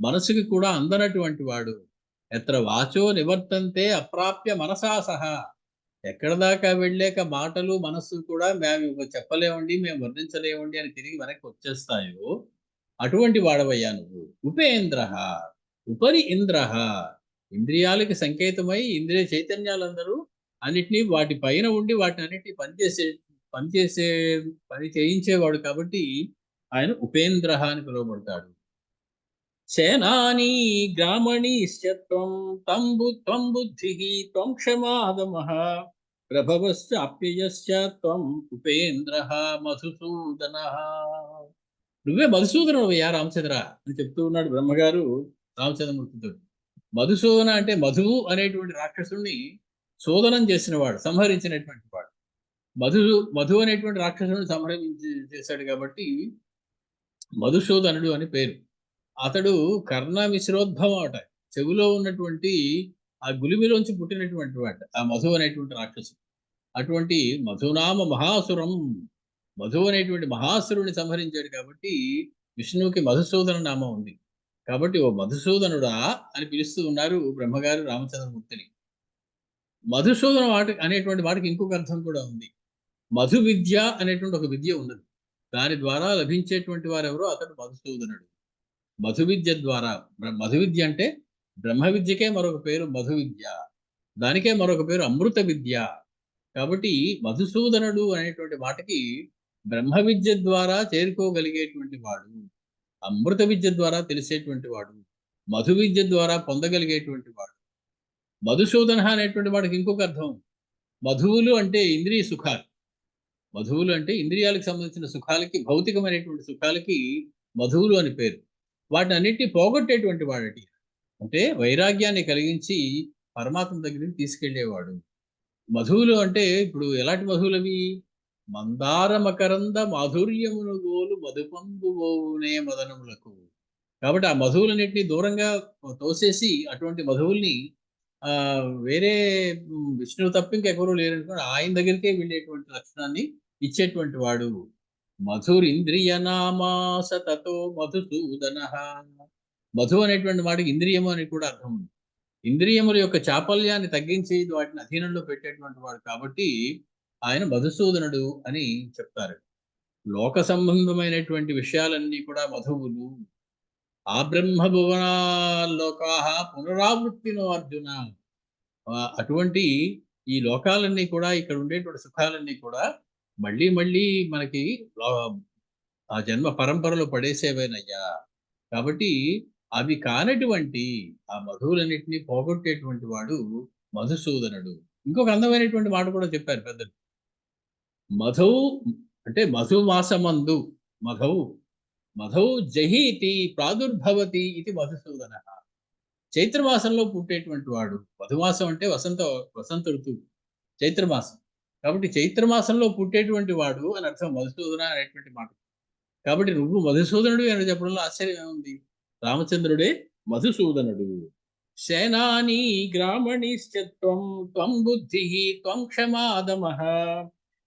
మనస్సుకి కూడా అందనటువంటి వాడు. ఎత్ర వాచో నివర్తంతే అప్రాప్య మనసా సహా, ఎక్కడ దాకా వెళ్ళాక మాటలు మనస్సు కూడా మేము చెప్పలేమండి, మేము వర్ణించలేమండి అని తిరిగి వెనక్కి వచ్చేస్తాయో అటువంటి వాడవయ్యా నువ్వు. ఉపేంద్ర ఉపరి ఇంద్ర, ఇంద్రియాలకి సంకేతమై ఇంద్రియ చైతన్యాలందరూ అన్నిటినీ వాటి పైన ఉండి వాటిని అన్నిటినీ పని చేయించేవాడు కాబట్టి ఆయన ఉపేంద్ర అని పిలువబడతాడు. సేనానీ గ్రామణీశ్చత్వం త్వం బుద్ధిః త్వం క్షమాదమః ప్రభవశ్చ అప్యయశ్చ త్వం ఉపేంద్రః మధుసూదనః. నువ్వే మధుసూదనుడయ్యా రామచంద్ర అని చెప్తూ ఉన్నాడు బ్రహ్మగారు రామచంద్రమూర్తితో. మధుసూదన అంటే మధువు అనేటువంటి రాక్షసుని శోధనం చేసినవాడు, సంహరించినటువంటి వాడు. మధు అనేటువంటి రాక్షసుని చేశాడు కాబట్టి మధుసూదనుడు అని పేరు. అతడు కర్ణ మిశ్రోద్భవం అట, చెవిలో ఉన్నటువంటి ఆ గులిమిలోంచి పుట్టినటువంటి వాడు ఆ మధు అనేటువంటి రాక్షసుడు. అటువంటి మధునామ మహాసురం, మధు అనేటువంటి మహాసురుని సంహరించాడు కాబట్టి విష్ణువుకి మధుసూదన నామం ఉంది. కాబట్టి ఓ మధుసూదనుడా అని పిలుస్తూ ఉన్నారు బ్రహ్మగారు రామచంద్రమూర్తిని. మధుసూదన అనేటువంటి వాటికి ఇంకొక అర్థం కూడా ఉంది. మధు విద్య అనేటువంటి ఒక విద్య ఉన్నది, దాని ద్వారా లభించేటువంటి వారెవరో అతడు మధుసూదనుడు. మధు విద్య ద్వారా, మధు విద్య అంటే బ్రహ్మ విద్యకే మరొక పేరు మధు విద్య, దానికే మరొక పేరు అమృత విద్య. కాబట్టి మధుసూదనుడు అనేటువంటి మాటకి బ్రహ్మ విద్య ద్వారా చేరుకోగలిగేటువంటి వాడు, అమృత విద్య ద్వారా తెలిసేటువంటి వాడు, మధు విద్య ద్వారా పొందగలిగేటువంటి వాడు. మధుసూదన అనేటువంటి వాడికి ఇంకొక అర్థం, మధువులు అంటే ఇంద్రియ సుఖాలు. మధువులు అంటే ఇంద్రియాలకు సంబంధించిన సుఖాలకి, భౌతికమైనటువంటి సుఖాలకి మధువులు అని పేరు. వాటిని అన్నిటిని పోగొట్టేటువంటి వాడటి. అంటే వైరాగ్యాన్ని కలిగించి పరమాత్మ దగ్గరికి తీసుకెళ్లేవాడు. మధువులు అంటే ఇప్పుడు ఎలాంటి మధువులవి? మందార మకరంద మాధుర్యమును గోలు మధుపంబువోనే మదనములకు. కాబట్టి ఆ మధువులన్నిటిని దూరంగా తోసేసి అటువంటి మధువుల్ని వేరే విష్ణువు తప్ప ఇంకెవరూ లేరనుకోండి, ఆయన దగ్గరికే వెళ్ళేటువంటి లక్షణాన్ని ఇచ్చేటువంటి వాడు. మధురింద్రియ నామా సతతో మధుసూదన. మధు అనేటువంటి మాటకి ఇంద్రియము అని కూడా అర్థం ఉంది. ఇంద్రియముల యొక్క చాపల్యాన్ని తగ్గించి వాటిని అధీనంలో పెట్టేటువంటి వాడు కాబట్టి ఆయన మధుసూదనుడు అని చెప్తారు. లోక సంబంధమైనటువంటి విషయాలన్నీ కూడా మధువులు. ఆ బ్రహ్మ భువనాల్లోకాహ పునరావృత్తినో అర్జున. అటువంటి ఈ లోకాలన్నీ కూడా, ఇక్కడ ఉండేటువంటి సుఖాలన్నీ కూడా మళ్ళీ మళ్ళీ మనకి ఆ జన్మ పరంపరలో పడేసేవేనయ్యా. కాబట్టి అవి కానటువంటి ఆ మధువులన్నింటినీ పోగొట్టేటువంటి వాడు మధుసూదనుడు. ఇంకొక అందమైనటువంటి మాట కూడా చెప్పారు పెద్దలు. మధు అంటే మధుమాసమందు మధౌ మధౌ జహీతి ప్రాదుర్భవతి ఇది మధుసూదన. చైత్రమాసంలో పుట్టేటువంటి వాడు. మధుమాసం అంటే వసంత ఋతువు, చైత్రమాసం. కాబట్టి చైత్రమాసంలో పుట్టేటువంటి వాడు అని అర్థం మధుసూదన అనేటువంటి మాట. కాబట్టి నువ్వు మధుసూదనుడు అని చెప్పడంలో ఆశ్చర్యం ఉంది. రామచంద్రుడే మధుసూదనుడు. సేనాని గ్రామణిశ్చత్వం త్వం బుద్ధి త్వం క్షమాదమః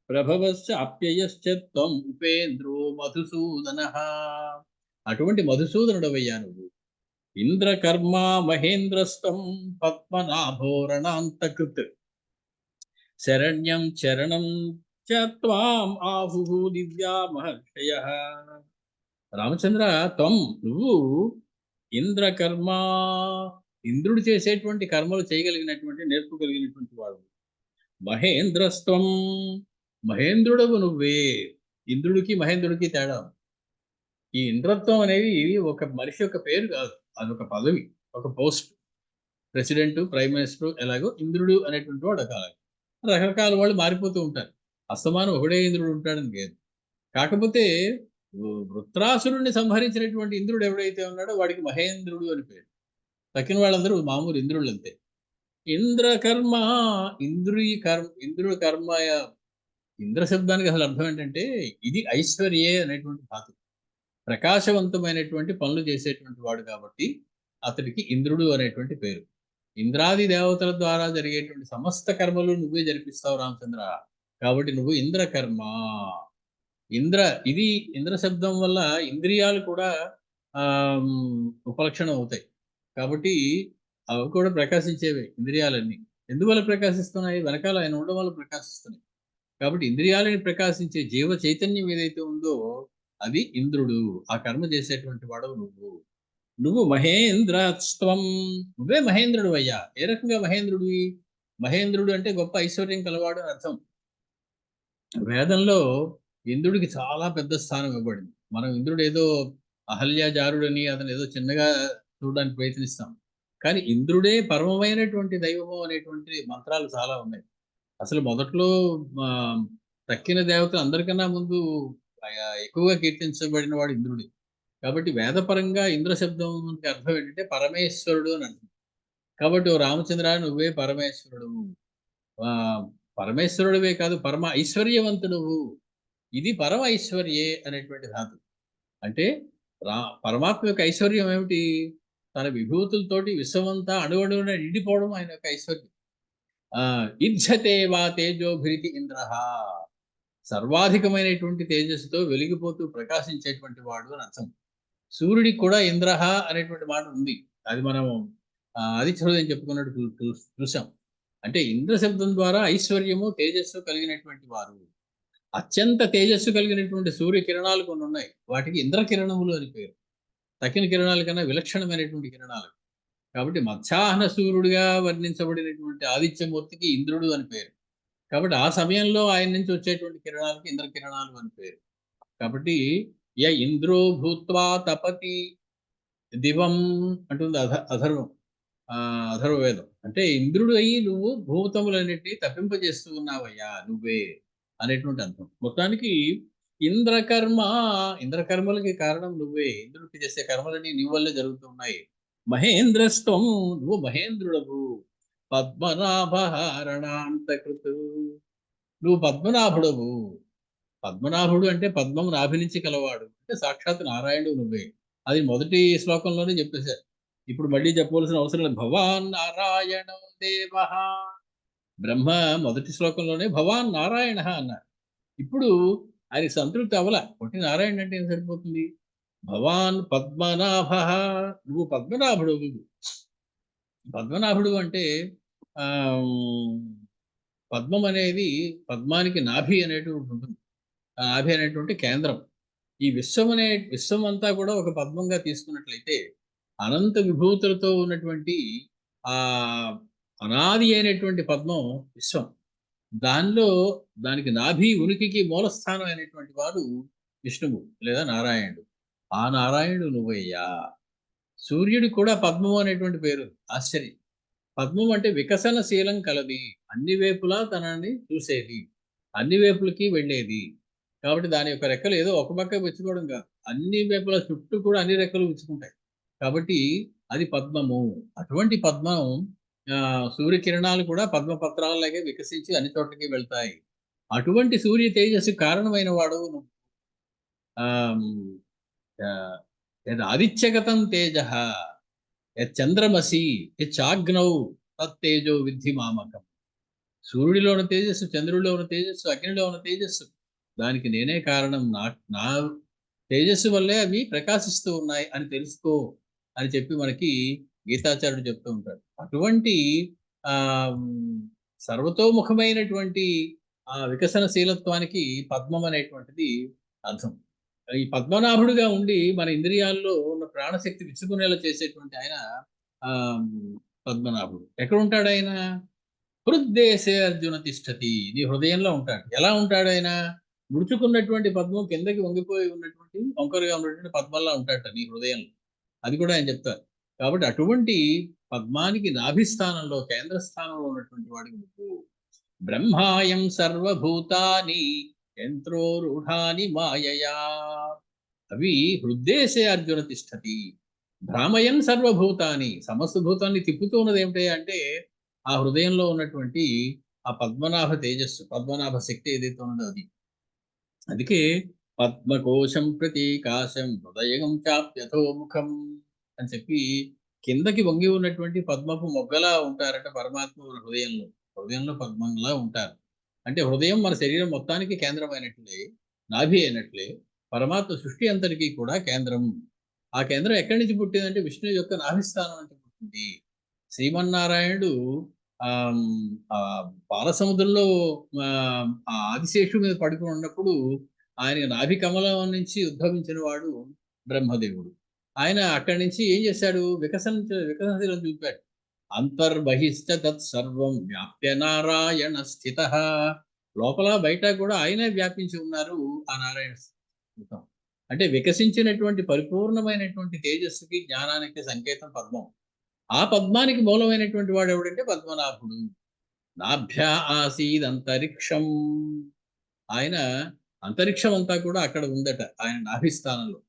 ప్రభవశ్చాప్యయశ్చత్వం ఉపేంద్రో మధుసూదన. అటువంటి మధుసూదనుడవయ్యా నువ్వు. ఇంద్రకర్మ మహేంద్రస్తం పద్మనాభోరణాంతకృత్ శరణ్యం చరణం చ త్వాం ఆహుః దివ్యా మహర్షయః. రామచంద్ర, త్వం నువ్వు ఇంద్రకర్మ, ఇంద్రుడు చేసేటువంటి కర్మలు చేయగలిగినటువంటి నేర్పు కలిగినటువంటి వాడు. మహేంద్రస్త్వం, మహేంద్రుడవు నువ్వే. ఇంద్రుడికి మహేంద్రుడికి తేడా. ఈ ఇంద్రత్వం అనేది ఒక మనిషి యొక్క పేరు కాదు, అదొక పదవి, ఒక పోస్ట్. ప్రెసిడెంట్, ప్రైమ్ మినిస్టర్ ఎలాగో ఇంద్రుడు అనేటువంటి వాడు రకరకాల వాళ్ళు మారిపోతూ ఉంటారు. అస్తమానం ఒకడే ఇంద్రుడు ఉంటాడని లేదు. కాకపోతే వృత్రాసురుణ్ణి సంహరించినటువంటి ఇంద్రుడు ఎవడైతే ఉన్నాడో వాడికి మహేంద్రుడు అని పేరు. తక్కిన వాళ్ళందరూ మామూలు ఇంద్రుడు అంతే. ఇంద్రకర్మ, ఇంద్రుడి కర్మ. ఇంద్ర శబ్దానికి అసలు అర్థం ఏంటంటే ఇది ఐశ్వర్యే అనేటువంటి ధాతు. ప్రకాశవంతమైనటువంటి పనులు చేసేటువంటి వాడు కాబట్టి అతడికి ఇంద్రుడు అనేటువంటి పేరు. ఇంద్రాది దేవతల ద్వారా జరిగేటువంటి సమస్త కర్మలు నువ్వే జరిపిస్తావు రామచంద్ర. కాబట్టి నువ్వు ఇంద్రకర్మ. ఇది ఇంద్ర శబ్దం వల్ల ఇంద్రియాలు కూడా ఉపలక్షణం అవుతాయి. కాబట్టి అవి కూడా ప్రకాశించేవే ఇంద్రియాలన్నీ. ఎందువల్ల ప్రకాశిస్తున్నాయి? వెనకాల ఆయన ఉండడం వల్ల ప్రకాశిస్తున్నాయి. కాబట్టి ఇంద్రియాలని ప్రకాశించే జీవ చైతన్యం ఏదైతే ఉందో అది ఇంద్రుడు. ఆ కర్మ చేసేటువంటి వాడవు నువ్వు మహేంద్రస్త్వం, నువ్వే మహేంద్రుడు అయ్యా. ఏ రకంగా మహేంద్రుడివి? మహేంద్రుడు అంటే గొప్ప ఐశ్వర్యం కలవాడు అని అర్థం. వేదంలో ఇంద్రుడికి చాలా పెద్ద స్థానం ఇవ్వబడింది. మనం ఇంద్రుడు ఏదో అహల్యాజారుడని అతను ఏదో చిన్నగా చూడడానికి ప్రయత్నిస్తాం. కానీ ఇంద్రుడే పరమమైనటువంటి దైవము అనేటువంటి మంత్రాలు చాలా ఉన్నాయి. అసలు మొదట్లో తక్కిన దేవతలు అందరికన్నా ముందు ఎక్కువగా కీర్తించబడిన వాడు ఇంద్రుడి. కాబట్టి వేదపరంగా ఇంద్ర శబ్దం అర్థం ఏంటంటే పరమేశ్వరుడు అని అర్థం. కాబట్టి ఓ రామచంద్ర, నువ్వే పరమేశ్వరుడు. పరమేశ్వరుడివే కాదు, పరమ ఐశ్వర్యవంతుడు. ఇది పరమ ఐశ్వర్యే అనేటువంటి ధాతు. అంటే పరమాత్మ యొక్క ఐశ్వర్యం ఏమిటి? తన విభూతులతోటి విశ్వమంతా అణువణువున నిండిపోవడం ఆయన యొక్క ఐశ్వర్యం. ఇజ్జతే వా తేజోభిరితి ఇంద్ర, సర్వాధికమైనటువంటి తేజస్సుతో వెలిగిపోతూ ప్రకాశించేటువంటి వాడు అని అర్థం. సూర్యుడికి కూడా ఇంద్రహ అనేటువంటి మాట ఉంది. అది మనం ఆదిత్య హృదయం చెప్పుకున్నట్టు చూసాం. అంటే ఇంద్ర శబ్దం ద్వారా ఐశ్వర్యము, తేజస్సు కలిగినటువంటి వారు. అత్యంత తేజస్సు కలిగినటువంటి సూర్య కిరణాలు కొన్ని ఉన్నాయి, వాటికి ఇంద్రకిరణములు అని పేరు. తక్కిన కిరణాల కన్నా విలక్షణమైనటువంటి కిరణాలు. కాబట్టి మధ్యాహ్న సూర్యుడిగా వర్ణించబడినటువంటి ఆదిత్యమూర్తికి ఇంద్రుడు అని పేరు. కాబట్టి ఆ సమయంలో ఆయన నుంచి వచ్చేటువంటి కిరణాలకి ఇంద్రకిరణాలు అని పేరు. కాబట్టి ఇంద్రో భూత్వా తపతి దివం అంటుంది అధర్వం. అథర్వవేదం. అంటే ఇంద్రుడు అయ్యి నువ్వు భూతములన్నిటిని తప్పింపజేస్తూ ఉన్నావయ్యా నువ్వే అనేటువంటి అర్థం. మొత్తానికి ఇంద్రకర్మ, ఇంద్రకర్మలకి కారణం నువ్వే. ఇంద్రుడికి చేసే కర్మలన్నీ నీ వల్లే జరుగుతున్నాయి. మహేంద్రస్త్వం, నువ్వు మహేంద్రుడవు. పద్మనాభహారణాంతకృతు, నువ్వు పద్మనాభుడవు. పద్మనాభుడు అంటే పద్మం నాభి నుంచి కలవాడు, అంటే సాక్షాత్ నారాయణుడు నువ్వే. అది మొదటి శ్లోకంలోనే చెప్పేశారు. ఇప్పుడు మళ్ళీ చెప్పవలసిన అవసరం లేదు. భవాన్ నారాయణో దేవ, బ్రహ్మ మొదటి శ్లోకంలోనే భవాన్ నారాయణ అన్నారు. ఇప్పుడు ఆయనకి సంతృప్తి అవల. ఒకటి నారాయణ అంటే ఏం సరిపోతుంది? భవాన్ పద్మనాభ, నువ్వు పద్మనాభుడు. పద్మనాభుడు అంటే ఆ పద్మం అనేది, పద్మానికి నాభి అనేటువంటి ఉంటుంది. ఆ నాభి అనేటువంటి కేంద్రం. ఈ విశ్వం అంతా కూడా ఒక పద్మంగా తీసుకున్నట్లయితే అనంత విభూతులతో ఉన్నటువంటి ఆ అనాది అయినటువంటి పద్మం విశ్వం. దానిలో దానికి నాభి ఉనికికి మూలస్థానం అయినటువంటి వాడు విష్ణువు లేదా నారాయణుడు. ఆ నారాయణుడు నువ్వయ్యా. సూర్యుడు కూడా పద్మం అనేటువంటి పేరు. ఆశ్చర్యం. పద్మం అంటే వికసనశీలం కలది, అన్ని వైపులా తనని చూసేది, అన్ని వైపులకి వెళ్ళేది. కాబట్టి దాని యొక్క రెక్కలు ఏదో ఒక పక్క విచ్చుకోవడం కాదు, అన్ని వైపుల చుట్టూ కూడా అన్ని రెక్కలు విచ్చుకుంటాయి. కాబట్టి అది పద్మము. అటువంటి పద్మం సూర్యకిరణాలు కూడా పద్మపత్రాలలాగే వికసించి అన్ని చోట్లకి వెళ్తాయి. అటువంటి సూర్య తేజస్సు కారణమైన వాడు నువ్వు. ఆమ్, ఆ, ఆదిత్యగతం తేజ చంద్రమసి చాగ్నౌ తత్తేజో విద్ధి మామకం. సూర్యుడిలో ఉన్న తేజస్సు, చంద్రుడిలో ఉన్న తేజస్సు, అగ్నిలో ఉన్న తేజస్సు, దానికి నేనే కారణం. నా తేజస్సు వల్లే అవి ప్రకాశిస్తూ ఉన్నాయి అని తెలుసుకో అని చెప్పి మనకి గీతాచార్యుడు చెప్తూ ఉంటాడు. అటువంటి ఆ సర్వతోముఖమైనటువంటి ఆ వికసనశీలత్వానికి పద్మం అనేటువంటిది అర్థం. ఈ పద్మనాభుడిగా ఉండి మన ఇంద్రియాల్లో ఉన్న ప్రాణశక్తి విచ్చుకునేలా చేసేటువంటి ఆయన ఆ పద్మనాభుడు. ఎక్కడ ఉంటాడు ఆయన? హృద్దేశే అర్జున తిష్టతి, నీ హృదయంలో ఉంటాడు. ఎలా ఉంటాడు ఆయన? ముడుచుకున్నటువంటి పద్మం కిందకి వంగిపోయి ఉన్నటువంటి వంకరగా ఉన్నటువంటి పద్మంలా ఉంటాడట నీ హృదయంలో. అది కూడా ఆయన చెప్తారు. కాబట్టి అటువంటి పద్మానికి నాభిస్థానంలో, కేంద్ర స్థానంలో ఉన్నటువంటి వాడికి నువ్వు. బ్రహ్మాయం సర్వభూతాని యంత్రోరూఢాని మాయయా, అవి హృద్దేశే అర్జున తిష్టతి. భ్రామయన్ సర్వభూతాని, సమస్త భూతాన్ని తిప్పుతూ ఉన్నది ఏమిటి అంటే ఆ హృదయంలో ఉన్నటువంటి ఆ పద్మనాభ తేజస్సు, పద్మనాభ శక్తి ఏదైతే ఉన్నదో అది. అందుకే పద్మకోశం ప్రతీకాశం హృదయం చాప్యథోముఖం అని చెప్పి కిందకి వంగి ఉన్నటువంటి పద్మపు మొగ్గలా ఉంటారట పరమాత్మ హృదయంలో. హృదయంలో పద్మంలా ఉంటారు. అంటే హృదయం మన శరీరం మొత్తానికి కేంద్రమైనట్లే, నాభి అయినట్లే పరమాత్మ సృష్టి అంతటికీ కూడా కేంద్రం. ఆ కేంద్రం ఎక్కడి నుంచి పుట్టిందంటే విష్ణు యొక్క నాభిస్థానం నుంచి పుట్టింది. శ్రీమన్నారాయణుడు ఆ పాలసముద్రంలో ఆ ఆదిశేషు మీద పడుకుని ఉన్నప్పుడు ఆయన నాభి కమలం నుంచి ఉద్భవించిన వాడు బ్రహ్మదేవుడు. ఆయన అక్కడి నుంచి ఏం చేశాడు? వికసనశీలం చూపాడు. అంతర్బహిష్ట తత్సర్వం వ్యాప్య నారాయణ స్థిత, లోపల బయట కూడా ఆయనే వ్యాపించి ఉన్నారు ఆ నారాయణ. అంటే వికసించినటువంటి పరిపూర్ణమైనటువంటి తేజస్సుకి, జ్ఞానానికి సంకేతం పద్మం. ఆ పద్మానికి మూలమైనటువంటి వాడు ఎవడంటే పద్మనాభుడు. నాభ్య ఆసీద్ అంతరిక్షం, ఆయన అంతరిక్షం అంతా కూడా అక్కడ ఉందట ఆయన నాభిస్థానంలో.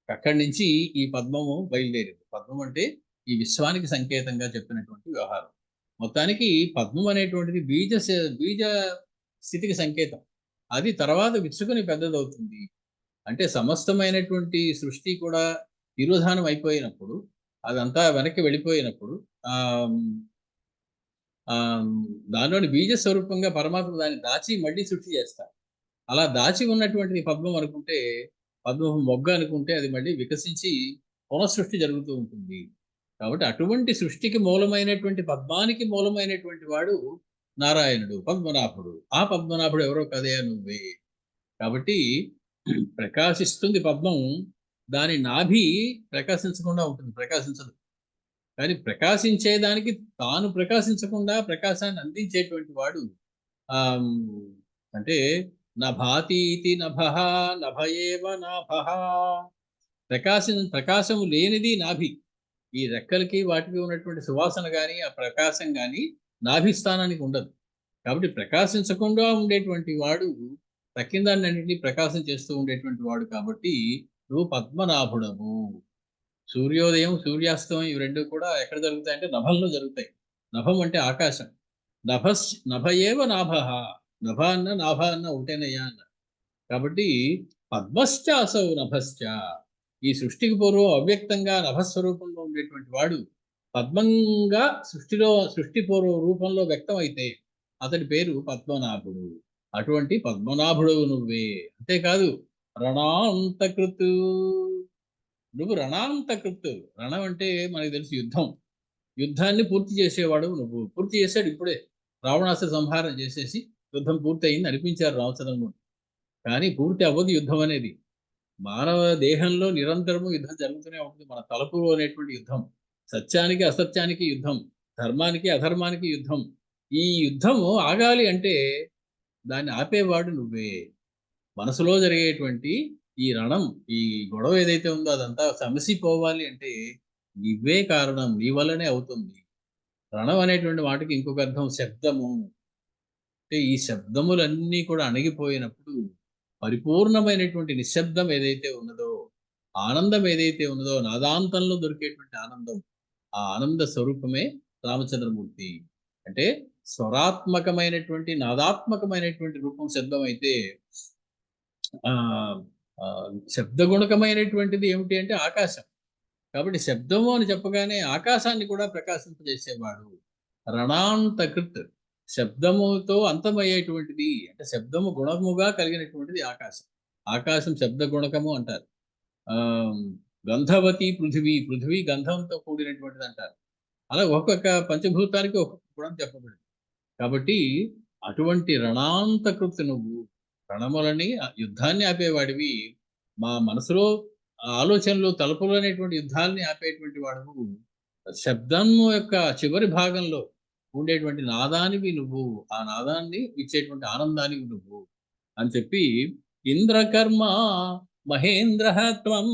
అక్కడి నుంచి ఈ పద్మము బయలుదేరింది. పద్మం అంటే ఈ విశ్వానికి సంకేతంగా చెప్పినటువంటి వ్యవహారం. మొత్తానికి పద్మం అనేటువంటిది బీజ స్థితికి సంకేతం. అది తర్వాత విచ్చుకుని పెద్దదవుతుంది. అంటే సమస్తమైనటువంటి సృష్టి కూడా తిరోధానం అయిపోయినప్పుడు, అదంతా వెనక్కి వెళ్ళిపోయినప్పుడు దానిలోని బీజ స్వరూపంగా పరమాత్మ దాన్ని దాచి మళ్ళీ సృష్టి చేస్తారు. అలా దాచి ఉన్నటువంటి పద్మం అనుకుంటే, పద్మం మొగ్గ అనుకుంటే అది మళ్ళీ వికసించి పునఃసృష్టి జరుగుతూ ఉంటుంది. కాబట్టి అటువంటి సృష్టికి మూలమైనటువంటి పద్మానికి మూలమైనటువంటి వాడు నారాయణుడు, పద్మనాభుడు. ఆ పద్మనాభుడు ఎవరో కదయా నువ్వే. కాబట్టి ప్రకాశిస్తుంది పద్మం, దాని నాభి ప్రకాశించకుండా ఉంటుంది, ప్రకాశించదు. కానీ ప్రకాశించేదానికి తాను ప్రకాశించకుండా ప్రకాశాన్ని అందించేటువంటి వాడు అంటే నభాతీతి నభః నభయేవ నాభః. ప్రకాశము లేనిది నాభి, ఈ రెక్కలకి వాటికి ఉన్నటువంటి సువాసన కానీ ఆ ప్రకాశం కానీ నాభిస్థానానికి ఉండదు. కాబట్టి ప్రకాశించకుండా ఉండేటువంటి వాడు తక్కిన దాన్నింటినీ ప్రకాశం చేస్తూ ఉండేటువంటి వాడు కాబట్టి నువ్వు పద్మనాభుడవు. సూర్యోదయం సూర్యాస్తమయం ఇవి రెండు కూడా ఎక్కడ జరుగుతాయంటే నభంలో జరుగుతాయి. నభం అంటే ఆకాశం. నభయేవ నాభః. నభ అన్న నాభ అన్న ఒకటేనయ్యా అన్న. కాబట్టి పద్మశ్చ అసౌ నభశ్చ. ఈ సృష్టికి పూర్వం అవ్యక్తంగా నభస్వరూపంలో ఉండేటువంటి వాడు పద్మంగా సృష్టి పూర్వ రూపంలో వ్యక్తం అయితే అతడి పేరు పద్మనాభుడు. అటువంటి పద్మనాభుడు నువ్వే. అంతేకాదు రణాంతకృతు. నువ్వు రణాంతకృతు. రణం అంటే మనకు తెలుసు యుద్ధం. యుద్ధాన్ని పూర్తి చేసేవాడు నువ్వు. పూర్తి చేశాడు ఇప్పుడే. రావణాసుర సంహారం చేసేసి యుద్ధం పూర్తి అయింది అనిపించారు రామచంద్రమూర్తి. కానీ పూర్తి అవ్వదు యుద్ధం అనేది. మానవ దేహంలో నిరంతరము యుద్ధం జరుగుతూనే ఉంటుంది. మన తలపులో అనేటువంటి యుద్ధం. సత్యానికి అసత్యానికి యుద్ధం, ధర్మానికి అధర్మానికి యుద్ధం. ఈ యుద్ధము ఆగాలి అంటే దాన్ని ఆపేవాడు నువ్వే. మనసులో జరిగేటువంటి ఈ రణం, ఈ గొడవ ఏదైతే ఉందో అదంతా సమసిపోవాలి అంటే నువ్వే కారణం, నీ వల్లనే అవుతుంది. రణం అనేటువంటి మాటకి ఇంకొక అర్థం శబ్దము. అంటే ఈ శబ్దములన్నీ కూడా అణగిపోయినప్పుడు పరిపూర్ణమైనటువంటి నిశ్శబ్దం ఏదైతే ఉన్నదో, ఆనందం ఏదైతే ఉన్నదో, నాదాంతంలో దొరికేటువంటి ఆనందం, ఆ ఆనంద స్వరూపమే రామచంద్రమూర్తి. అంటే స్వరాత్మకమైనటువంటి నాదాత్మకమైనటువంటి రూపం శబ్దం అయితే ఆ శబ్దగుణకమైనటువంటిది ఏమిటి అంటే ఆకాశం. కాబట్టి శబ్దము అని చెప్పగానే ఆకాశాన్ని కూడా ప్రకాశింపజేసేవాడు. రణాంతకృత్. శబ్దముతో అంతమయ్యేటువంటిది అంటే శబ్దము గుణముగా కలిగినటువంటిది ఆకాశం. ఆకాశం శబ్ద గుణకము అంటారు. ఆ గంధవతి పృథివీ. పృథివీ గంధంతో కూడినటువంటిది అంటారు. అలా ఒక్కొక్క పంచభూతానికి ఒక్కొక్క గుణం చెప్పబడింది. కాబట్టి అటువంటి రణాంతకృత్ నువ్వు. రణములని యుద్ధాన్ని ఆపేవాడివి. మా మనసులో ఆలోచనలు తలుపులు అనేటువంటి యుద్ధాలని ఆపేటువంటి వాడు. శబ్దం యొక్క చివరి భాగంలో ఉండేటువంటి నాదానివి నువ్వు. ఆ నాదాన్ని ఇచ్చేటువంటి ఆనందానివి నువ్వు అని చెప్పి ఇంద్రకర్మ మహేంద్ర త్వం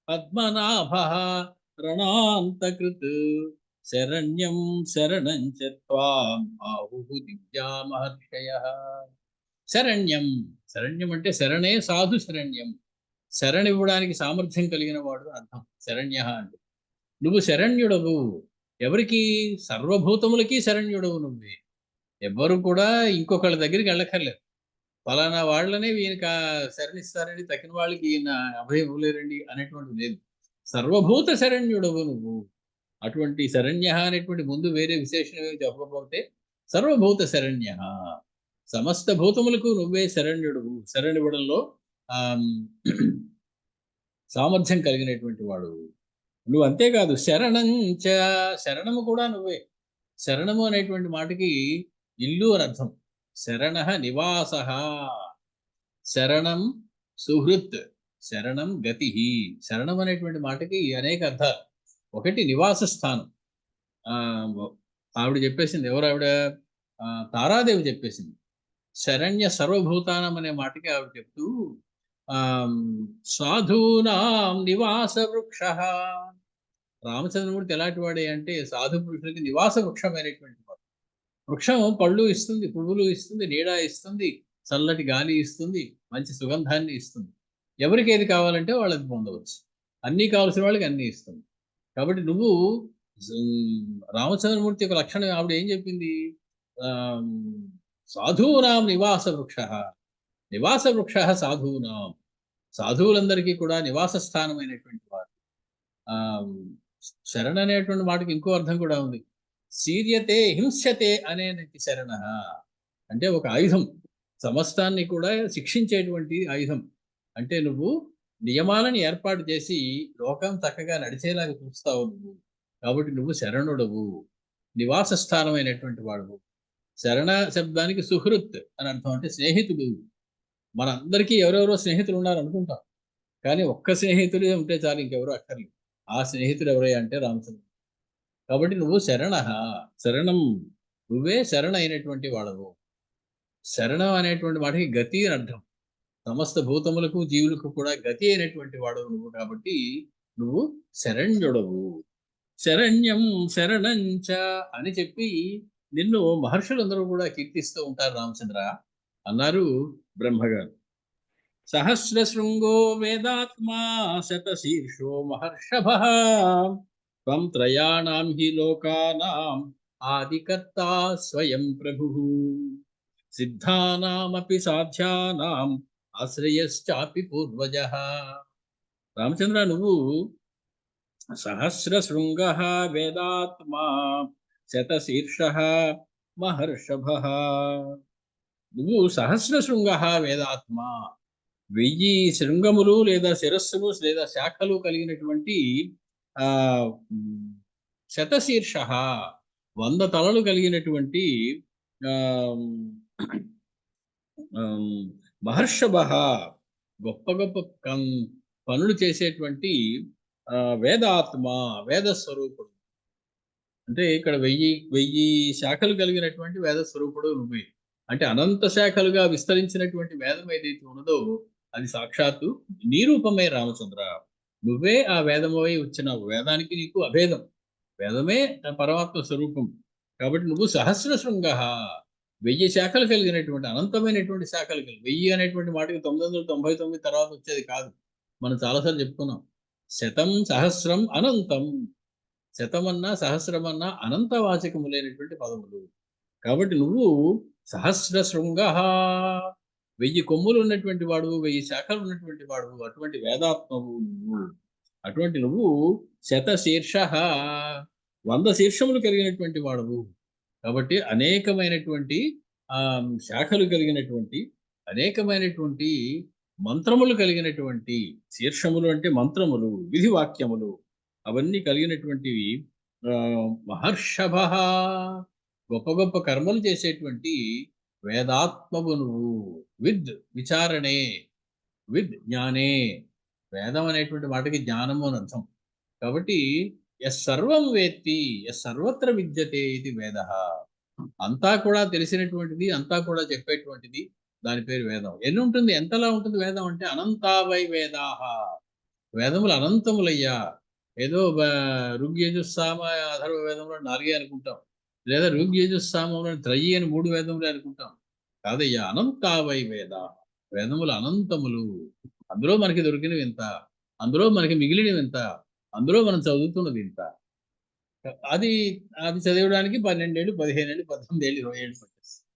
పద్మనాభ రణాంతకృత్ శరణ్యం శరణం చ త్వాం ఆహుః దివ్యా మహర్షయః. శరణ్యం. శరణ్యం అంటే శరణే సాధు శరణ్యం. శరణివ్వడానికి సామర్థ్యం కలిగిన వాడు అర్థం శరణ్య అంటే. నువ్వు శరణ్యుడవు. ఎవరికి? సర్వభూతములకి శరణ్యుడవు నువ్వే. ఎవ్వరు కూడా ఇంకొకళ్ళ దగ్గరికి వెళ్ళక్కర్లేదు. ఫలానా వాళ్ళనే ఈయనకి శరణిస్తారని తక్కిన వాళ్ళకి ఈయన అభయం ఇవ్వలేరండి అనేటువంటి లేదు. సర్వభూత శరణ్యుడవు నువ్వు. అటువంటి శరణ్య అనేటువంటి ముందు వేరే విశేషణం చెప్పకపోతే సర్వభూత శరణ్య. సమస్త భూతములకు నువ్వే శరణ్యుడువు. శరణివ్వడంలో సామర్థ్యం కలిగినటువంటి వాడు నువ్వు. అంతేకాదు శరణంచ. శరణము కూడా నువ్వే. శరణము అనేటువంటి మాటకి ఇల్లు అని అర్థం. శరణ నివాస. శరణం సుహృత్. శరణం గతి. శరణం అనేటువంటి మాటకి అనేక అర్థాలు. ఒకటి నివాస స్థానం. ఆవిడ చెప్పేసింది. ఎవరు ఆవిడ? తారాదేవి చెప్పేసింది. శరణ్య సర్వభూతానం అనే మాటకి ఆవిడ చెప్తూ సాధూనాం నివాస వృక్ష. రామచంద్రమూర్తి ఎలాంటి వాడే అంటే సాధు పురుషులకి నివాస వృక్షమైనటువంటి వాడు. వృక్షం పళ్ళు ఇస్తుంది, పువ్వులు ఇస్తుంది, నీడ ఇస్తుంది, చల్లటి గాలి ఇస్తుంది, మంచి సుగంధాన్ని ఇస్తుంది. ఎవరికి ఏది కావాలంటే వాళ్ళకి పొందవచ్చు. అన్నీ కావాల్సిన వాళ్ళకి అన్నీ ఇస్తుంది. కాబట్టి నువ్వు రామచంద్రమూర్తి యొక్క లక్షణం ఆవిడ ఏం చెప్పింది? సాధూనాం నివాస వృక్ష. నివాస వృక్ష సాధూనాం. సాధువులందరికీ కూడా నివాస స్థానమైనటువంటి వారు. శరణ అనేటువంటి మాటకి ఇంకో అర్థం కూడా ఉంది. శీర్యతే హింస్యతే అనే శరణ అంటే ఒక ఆయుధం. సమస్తాన్ని కూడా శిక్షించేటువంటి ఆయుధం. అంటే నువ్వు నియమాలను ఏర్పాటు చేసి లోకం చక్కగా నడిచేలాగా చూస్తావు నువ్వు. కాబట్టి నువ్వు శరణుడవు, నివాస స్థానమైనటువంటి వాడు. శరణ శబ్దానికి సుహృత్ అని అర్థం. అంటే స్నేహితుడు. మనందరికీ ఎవరెవరో స్నేహితులు ఉన్నారు అనుకుంటాం. కానీ ఒక్క స్నేహితుడే ఉంటే చాలు, ఇంకెవరో అక్కర్లేదు. ఆ స్నేహితుడు ఎవరయ్యా అంటే రామచంద్రుడు. కాబట్టి నువ్వు శరణ. శరణం. నువ్వే శరణ అయినటువంటి వాడవు. శరణం అనేటువంటి వాటికి గతి అని అర్థం. సమస్త భూతములకు జీవులకు కూడా గతి అయినటువంటి వాడవు నువ్వు. కాబట్టి నువ్వు శరణ్యుడవు. శరణ్యం శరణంచ అని చెప్పి నిన్ను మహర్షులందరూ కూడా కీర్తిస్తూ ఉంటారు రామచంద్ర అన్నారు బ్రహ్మగారు. సహస్ర శృంగో వేదాత్మా శతశీర్షో మహర్షభ త్వం త్రయాణం హి లోకానాం ఆదికర్తా స్వయం ప్రభు సిద్ధానామపి సాధ్యానాం ఆశ్రయశ్చాపి పూర్వజః. రామచంద్ర, నువ్వు సహస్ర శృంగ వేదాత్మా శతశీర్ష మహర్షభ. నువ్వు సహస్ర శృంగ వేదాత్మ, 1000 శృంగములు లేదా శిరస్సులు లేదా శాఖలు కలిగినటువంటి ఆ శతశీర్ష 100 తలలు కలిగినటువంటి ఆ మహర్షభ గొప్ప గొప్ప పనులు చేసేటువంటి వేదాత్మ, వేద స్వరూపుడు. అంటే ఇక్కడ 1000 శాఖలు కలిగినటువంటి వేద స్వరూపుడు నువ్వే. అంటే అనంత శాఖలుగా విస్తరించినటువంటి వేదం ఏదైతే ఉన్నదో అది సాక్షాత్తు నీ రూపమే రామచంద్ర. నువ్వే ఆ వేదమై వచ్చినావు. వేదానికి నీకు అభేదం. వేదమే పరమాత్మ స్వరూపం. కాబట్టి నువ్వు సహస్ర శృంగ, 1000 శాఖలు కలిగినటువంటి అనంతమైనటువంటి శాఖలు కలిగి. 1000 అనేటువంటి మాటకి 999 తర్వాత వచ్చేది కాదు. మనం చాలాసార్లు చెప్పుకున్నాం. శతం సహస్రం అనంతం. శతమన్నా సహస్రమన్నా అనంతవాచకములైనటువంటి పదములు. కాబట్టి నువ్వు సహస్ర శృంగ, 1000 కొమ్ములు ఉన్నటువంటి వాడు, 1000 శాఖలు ఉన్నటువంటి వాడు, అటువంటి వేదాత్మవు నువ్వు. అటువంటి నువ్వు శతశీర్ష, 100 శీర్షములు కలిగినటువంటి వాడువు. కాబట్టి అనేకమైనటువంటి శాఖలు కలిగినటువంటి, అనేకమైనటువంటి మంత్రములు కలిగినటువంటి, శీర్షములు అంటే మంత్రములు, విధివాక్యములు, అవన్నీ కలిగినటువంటివి మహర్షభ, గొప్ప గొప్ప కర్మలు చేసేటువంటి వేదాత్మవు నువ్వు. విద్ విచారణే, విద్ జ్ఞానే. వేదం అనేటువంటి మాటకి జ్ఞానము అని అర్థం. కాబట్టి సర్వం వేత్తి సర్వత్ర విద్యతే ఇది వేద. అంతా కూడా తెలిసినటువంటిది, అంతా కూడా చెప్పేటువంటిది, దాని పేరు వేదం. ఎన్ని ఉంటుంది, ఎంతలా ఉంటుంది వేదం అంటే అనంతావై వేదాహ. వేదములు అనంతములయ్యా. ఏదో ఋగ్యజుస్సామ అథర్వ వేదంలో 4 అనుకుంటాం, లేదా ఋగ్యజుస్సామంలో త్రయి అని 3 వేదములు అనుకుంటాం. కాదయ్యా, అనంతావై వేద. వేదములు అనంతములు. అందులో మనకి దొరికినవి ఇంత, అందులో మనకి మిగిలినవి ఇంత, అందులో మనం చదువుతున్నది ఇంత. అది అది చదవడానికి 12 ఏళ్ళు, 15 ఏళ్ళు, 18 ఏళ్ళు, 20 ఏళ్ళు పట్టేస్తుంది.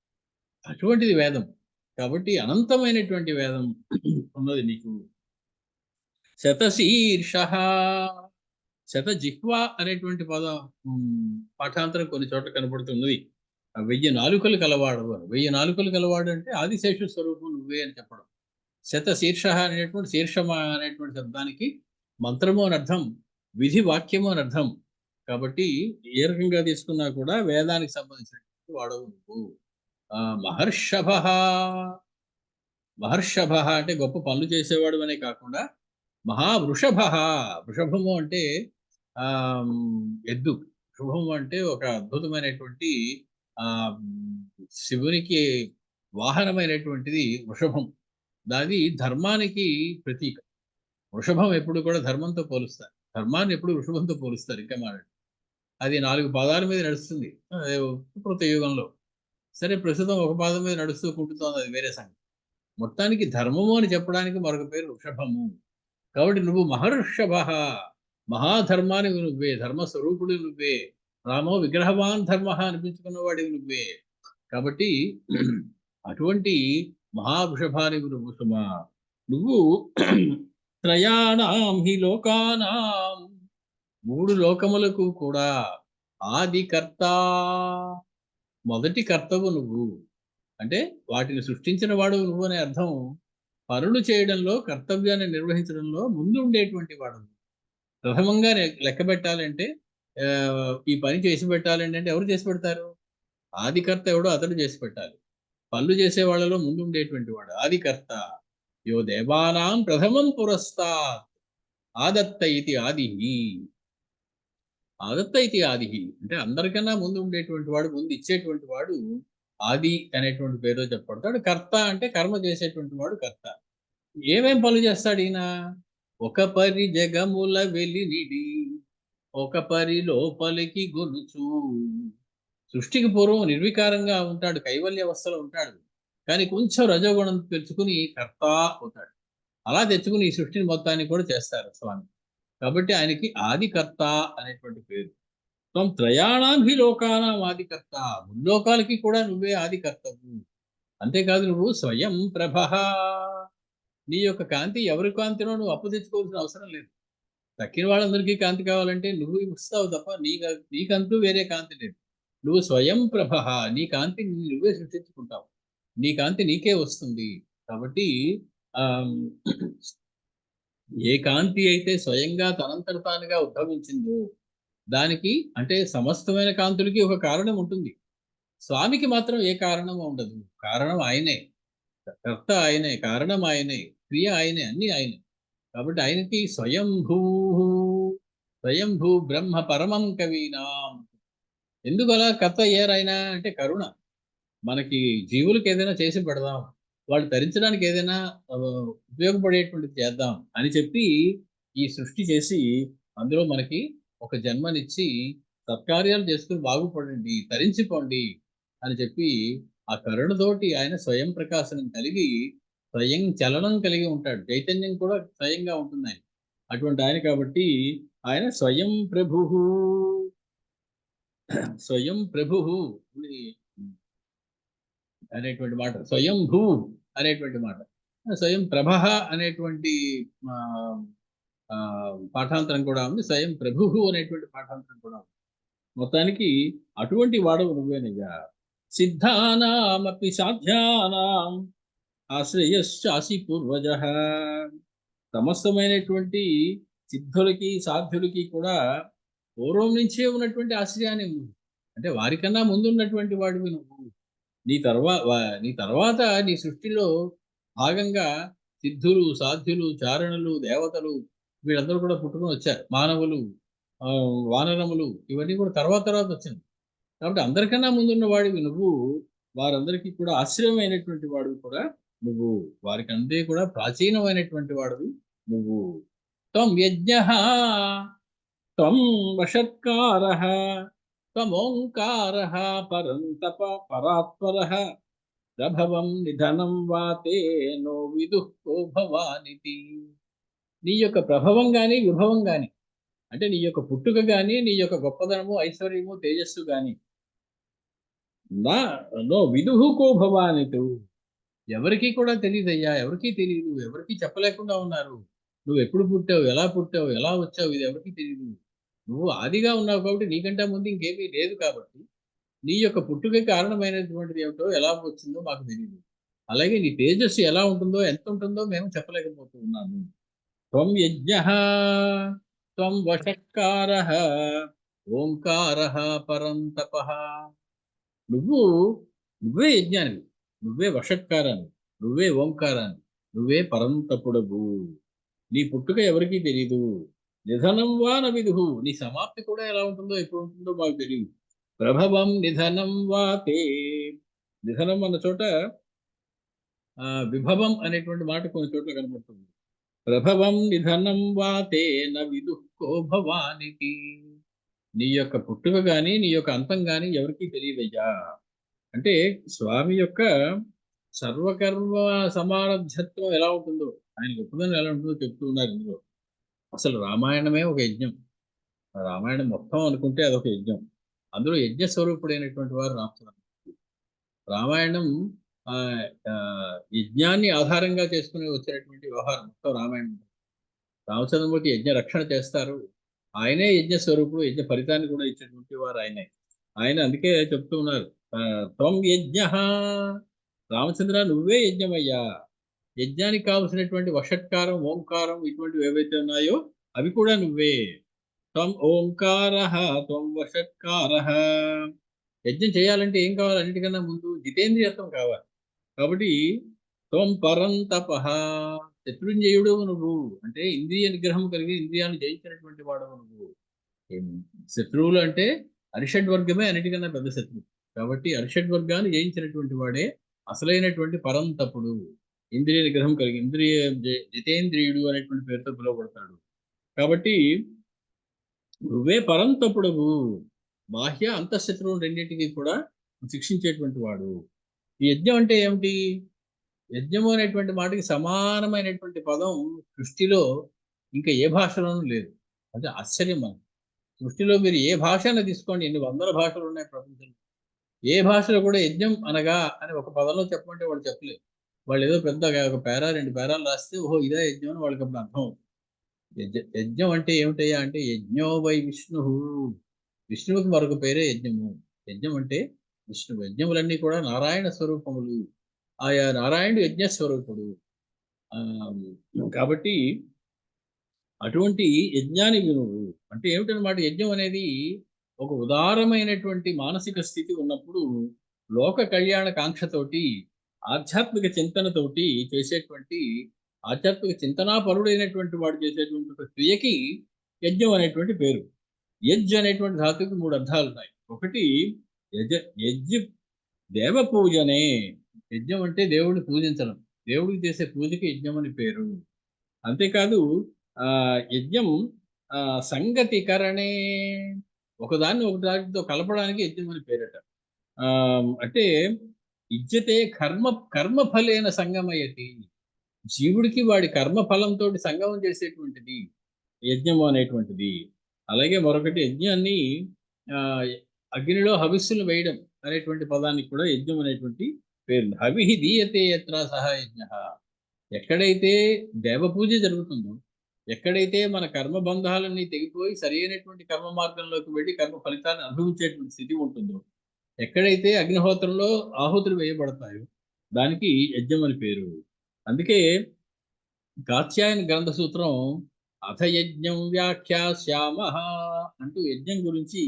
అటువంటిది వేదం. కాబట్టి అనంతమైనటువంటి వేదం ఉన్నది నీకు. శతశీర్ష, శతజిహ్వ అనేటువంటి పదం పాఠాంతరం కొన్ని చోట్ల కనపడుతున్నది. 1000 నాలుకలు కలవాడు అని. 1000 నాలుకలు కలవాడు అంటే ఆదిశేష స్వరూపం నువ్వే అని చెప్పడం. శతశీర్ష అనేటువంటి, శీర్షమ అనేటువంటి శబ్దానికి మంత్రము అని అర్థం, విధి వాక్యము అని అర్థం. కాబట్టి ఏ రకంగా తీసుకున్నా కూడా వేదానికి సంబంధించినటువంటి వాడవు నువ్వు. మహర్షభ, మహర్షభ అంటే గొప్ప పనులు చేసేవాడు అనే కాకుండా మహావృషభ. వృషభము అంటే ఎద్దు. వృషభము అంటే ఒక అద్భుతమైనటువంటి శివునికి వాహనమైనటువంటిది వృషభం. దాది ధర్మానికి ప్రతీక. వృషభం ఎప్పుడు కూడా ధర్మంతో పోలుస్తారు. ధర్మాన్ని ఎప్పుడు వృషభంతో పోలుస్తారు. ఇంకా మాట్లాడు, అది 4 పాదాల మీద నడుస్తుంది కృత యుగంలో. సరే, ప్రస్తుతం ఒక పాదం మీద నడుస్తూ కుంటుతోంది, అది వేరే సంగతి. మొత్తానికి ధర్మము అని చెప్పడానికి మరొక పేరు వృషభము. కాబట్టి నువ్వు మహర్షభ, మహాధర్మానికి నువ్వే, ధర్మస్వరూపుడు నువ్వే. రామో విగ్రహవాన్ ధర్మ అనిపించుకున్నవాడివి నువ్వే. కాబట్టి అటువంటి మహావృషభానికి నువ్వు సుమా. నువ్వు త్రయాణం హి లోకానాం, 3 లోకములకు కూడా ఆదికర్త, మొదటి కర్తవు నువ్వు. అంటే వాటిని సృష్టించిన వాడు నువ్వు అనే అర్థం. పనులు చేయడంలో, కర్తవ్యాన్ని నిర్వహించడంలో ముందు ఉండేటువంటి వాడు. ప్రథమంగా లెక్క పెట్టాలంటే, ఈ పని చేసి పెట్టాలంటే అంటే ఎవరు చేసి పెడతారు? ఆదికర్త ఎవడో అతడు చేసి పెట్టాలి. పనులు చేసే వాళ్ళలో ముందు ఉండేటువంటి వాడు ఆదికర్త. యో దేవానాం ప్రథమం పురస్తాత్ ఆదత్త ఇది ఆదిహి. ఆదత్త ఇది ఆదిహి అంటే అందరికన్నా ముందు ఉండేటువంటి వాడు, ముందు ఇచ్చేటువంటి వాడు ఆది అనేటువంటి పేరుతో చెప్పబడతాడు. కర్త అంటే కర్మ చేసేటువంటి వాడు కర్త. ఏమేం పనులు చేస్తాడు ఈయన? ఒక పరి జగముల వెలినిడి, ఒక పరి లోపలికి గొలుచు. సృష్టికి పూర్వం నిర్వికారంగా ఉంటాడు, కైవల్య అవస్థలో ఉంటాడు. కానీ కొంచెం రజోగుణం తెచ్చుకుని కర్త అవుతాడు. అలా తెచ్చుకుని ఈ సృష్టిని మొత్తాన్ని కూడా చేస్తారు స్వామి. కాబట్టి ఆయనకి ఆదికర్త అనేటువంటి పేరు. త్వం త్రయాణాంహి లోకానాం ఆదికర్త. ముల్లోకాలకి కూడా నువ్వే ఆదికర్తవు. అంతేకాదు నువ్వు స్వయం ప్రభః. నీ యొక్క కాంతి ఎవరి కాంతినో నువ్వు అప్పు తెచ్చుకోవాల్సిన అవసరం లేదు. తక్కిన వాళ్ళందరికీ కాంతి కావాలంటే నువ్వు ఇస్తావు తప్ప నీకంటూ వేరే కాంతి లేదు. నువ్వు స్వయం ప్రభః. నీ కాంతి నువ్వే సృష్టించుకుంటావు. నీ కాంతి నీకే వస్తుంది. కాబట్టి ఆమ్, ఏ కాంతి అయితే స్వయంగా తనంతట తానుగా ఉద్భవించిందో దానికి, అంటే సమస్తమైన కాంతులకి ఒక కారణం ఉంటుంది. స్వామికి మాత్రం ఏ కారణం ఉండదు. కారణం ఆయనే, కర్త ఆయనే, కారణం ఆయనే, క్రియ ఆయనే, అన్ని ఆయనే. కాబట్టి ఆయనకి స్వయంభూ బ్రహ్మ పరమం కవీనాం. ఎందుకు అలా కర్త అయ్యారు ఆయన అంటే కరుణ. మనకి జీవులకు ఏదైనా చేసి పెడదాం, వాళ్ళు తరించడానికి ఏదైనా ఆ, ఉపయోగపడేటువంటిది చేద్దాం అని చెప్పి ఈ సృష్టి చేసి అందులో మనకి ఒక జన్మనిచ్చి సత్కార్యాలు చేసుకుని బాగుపడండి, తరించిపోండి అని చెప్పి ఆ కరుణతోటి ఆయన స్వయం ప్రకాశనం కలిగి స్వయం చలనం కలిగి ఉంటాడు. చైతన్యం కూడా స్వయంగా ఉంటుంది ఆయన. అటువంటి ఆయన కాబట్టి ఆయన స్వయం ప్రభు. స్వయం ప్రభు అనేటువంటి మాట, స్వయంభూ అనేటువంటి మాట, స్వయం ప్రభ అనేటువంటి ఆ, ఆ, పాఠాంతరం కూడా ఉంది, స్వయం ప్రభు అనేటువంటి పాఠాంతరం కూడా ఉంది. మొత్తానికి అటువంటి వాడవు నువ్వేనయ్యా. సిద్ధానామపి సాధ్యానాం ఆశ్రయశ్చాసి పూర్వజ. సమస్తమైనటువంటి సిద్ధులకి సాధ్యులకి కూడా పూర్వం నుంచే ఉన్నటువంటి ఆశ్రయాన్ని ఉంది. అంటే వారికన్నా ముందున్నటువంటి వాడివి నువ్వు. నీ తర్వాత నీ సృష్టిలో భాగంగా సిద్ధులు, సాధ్యులు, చారణులు, దేవతలు వీళ్ళందరూ కూడా పుట్టుకొని వచ్చారు. మానవులు, ఆ, వానరములు, ఇవన్నీ కూడా తర్వాత తర్వాత వచ్చింది. కాబట్టి అందరికన్నా ముందున్న వాడివి నువ్వు. వారందరికీ కూడా ఆశ్రయమైనటువంటి వాడివి కూడా నువ్వు. వారికి అందే కూడా ప్రాచీనమైనటువంటి వాడివి నువ్వు. త్వం యజ్ఞః త్వం వషట్కారః త్వమోంకారః పరంతప పరాత్పరః ప్రభవం నిధనం వాతే నో విదుః కో భవానితి. నీ యొక్క ప్రభవం గాని విభవం గాని, అంటే నీ యొక్క పుట్టుక గాని, నీ యొక్క గొప్పదనము, ఐశ్వర్యము, తేజస్సు గాని నా నో విదుః కో భవానితు. ఎవరికీ కూడా తెలియదయ్యా, ఎవరికీ తెలియదు, ఎవరికీ చెప్పలేకుండా ఉన్నారు. నువ్వు ఎప్పుడు పుట్టావు, ఎలా వచ్చావు, ఇది ఎవరికీ తెలియదు. నువ్వు ఆదిగా ఉన్నావు కాబట్టి నీకంటే ముందు ఇంకేమీ లేదు కాబట్టి నీ యొక్క పుట్టుకకి కారణమైనటువంటిది ఏమిటో, ఎలా వచ్చిందో మాకు తెలియదు. అలాగే నీ తేజస్సు ఎలా ఉంటుందో, ఎంత ఉంటుందో మేము చెప్పలేకపోతూ ఉన్నాము. త్వం యజ్ఞః త్వం వషట్కారః ఓంకారః పరంతపః. నువ్వు నువ్వే యజ్ఞానివి, నువ్వే వషట్కారాన్ని, నువ్వే ఓంకారాన్ని, నువ్వే పరంతపుడవు. నీ పుట్టుక ఎవరికీ తెలియదు. నిధనం వా న విదుః. నీ సమాప్తి కూడా ఎలా ఉంటుందో, ఎప్పుడు ఉంటుందో మాకు తెలియదు. ప్రభవం నిధనం వా తే. నిధనం అన్న చోట విభవం అనేటువంటి మాట కొన్ని చోట్ల కనబడుతుంది. ప్రభవం నిధనం వా తే న విదుః కో భవానికి. నీ యొక్క పుట్టుక గాని, నీ యొక్క అంతం గాని ఎవరికీ తెలియదయ్యా. అంటే స్వామి యొక్క సర్వకర్మ సమారబ్ధత్వం ఎలా ఉంటుందో, ఆయన గొప్పదనం ఎలా ఉంటుందో చెప్తూ ఉన్నారు ఇందులో. అసలు రామాయణమే ఒక యజ్ఞం. రామాయణం మొత్తం అనుకుంటే అదొక యజ్ఞం. అందులో యజ్ఞ స్వరూపుడైనటువంటి వారు రామచంద్ర. రామాయణం ఆ ఆ, యజ్ఞాన్ని ఆధారంగా చేసుకుని వచ్చినటువంటి వ్యవహారం మొత్తం రామాయణం. రామచంద్రమూర్తి యజ్ఞ రక్షణ చేస్తారు. ఆయనే యజ్ఞ స్వరూపుడు, యజ్ఞ ఫలితాన్ని కూడా ఇచ్చేటువంటి వారు ఆయనే. ఆయన అందుకే చెప్తూ ఉన్నారు, త్వం యజ్ఞ. రామచంద్ర నువ్వే యజ్ఞమయ్యా. యజ్ఞానికి కావలసినటువంటి వషట్కారం, ఓంకారం, ఇటువంటివి ఏవైతే ఉన్నాయో అవి కూడా నువ్వే. త్వం ఓంకారః త్వం వషట్కారః. యజ్ఞం చేయాలంటే ఏం కావాలి? అన్నిటికన్నా ముందు జితేంద్రియత్వం కావాలి. కాబట్టి త్వం పరంతపః. శత్రుంజయుడు నువ్వు, అంటే ఇంద్రియ నిగ్రహం కలిగి ఇంద్రియాన్ని జయించినటువంటి వాడవు నువ్వు. శత్రువులు అంటే అరిషడ్ వర్గమే అన్నిటికన్నా పెద్ద శత్రువు. కాబట్టి అరిషడ్ వర్గాన్ని జయించినటువంటి వాడే అసలైనటువంటి పరంతపుడు. ఇంద్రియ నిగ్రహం కలిగి జితేంద్రియుడు అనేటువంటి పేరుతో పిలువబడతాడు. కాబట్టి నువ్వే పరంతపుడవు, బాహ్య అంతఃశత్రువులు రెండింటికి కూడా శిక్షించేటువంటి వాడు. ఈ యజ్ఞం అంటే ఏమిటి? యజ్ఞము అనేటువంటి మాటకి సమానమైనటువంటి పదం సృష్టిలో ఇంకా ఏ భాషలోనూ లేదు. అంటే ఆశ్చర్యం మనకి. సృష్టిలో మీరు ఏ భాషను తీసుకోండి, ఎన్ని వందల భాషలు ఉన్నాయి ప్రపంచంలో. ఏ భాషలో కూడా యజ్ఞం అనగా అని ఒక పదంలో చెప్పమంటే వాళ్ళు చెప్పలేరు. వాళ్ళు ఏదో పెద్దగా ఒక పేరా, 2 పేరాలు రాస్తే ఓహో! ఇదా యజ్ఞం అని వాళ్ళకప్పుడు అర్థం అవుతుంది. యజ్ఞం అంటే ఏమిటయ్యా అంటే యజ్ఞో వై విష్ణుః. విష్ణువుకి మరొక పేరే యజ్ఞము. యజ్ఞం అంటే విష్ణువు. యజ్ఞములన్నీ కూడా నారాయణ స్వరూపములు. ఆయా నారాయణుడు యజ్ఞ స్వరూపుడు. కాబట్టి అటువంటి యజ్ఞానికి నువ్వు అంటే ఏమిటనమాట యజ్ఞం అనేది ఒక ఉదారమైనటువంటి మానసిక స్థితి ఉన్నప్పుడు లోక కళ్యాణ కాంక్షతోటి ఆధ్యాత్మిక చింతనతోటి చేసేటువంటి ఆధ్యాత్మిక చింతనాపరుడైనటువంటి వాడు చేసేటువంటి ఒక క్రియకి యజ్ఞం అనేటువంటి పేరు. యజ్ అనేటువంటి ధాతువుకి 3 అర్థాలు ఉన్నాయి. ఒకటి యజ యజ్జ దేవ పూజనే. యజ్ఞం అంటే దేవుడిని పూజించడం. దేవుడికి చేసే పూజకి యజ్ఞం అని పేరు. అంతేకాదు యజ్ఞం సంగతికరణే, ఒకదాన్ని ఒకదానితో కలపడానికి యజ్ఞం అని పేరట. అంటే ఇజ్జతే కర్మఫలేన సంగమయతి. జీవుడికి వాడి కర్మ ఫలంతోటి సంగమం చేసేటువంటిది యజ్ఞము అనేటువంటిది. అలాగే మరొకటి యజ్ఞాన్ని ఆహ్, అగ్నిలో హవిస్సులు వేయడం అనేటువంటి పదానికి కూడా యజ్ఞం అనేటువంటి పేరు. హవిః దీయతే యత్ర సహ యజ్ఞః. ఎక్కడైతే దేవపూజ జరుగుతుందో, ఎక్కడైతే మన కర్మ బంధాలన్నీ తెగిపోయి సరైనటువంటి కర్మ మార్గంలోకి వెళ్ళి కర్మ ఫలితాన్ని అనుభవించేటువంటి స్థితి ఉంటుందో, ఎక్కడైతే అగ్నిహోత్రంలో ఆహుతులు వేయబడతాయో, దానికి యజ్ఞం అని పేరు. అందుకే కాత్యాయన గ్రంథ సూత్రం అథ యజ్ఞం వ్యాఖ్యాస్యామః అంటూ యజ్ఞం గురించి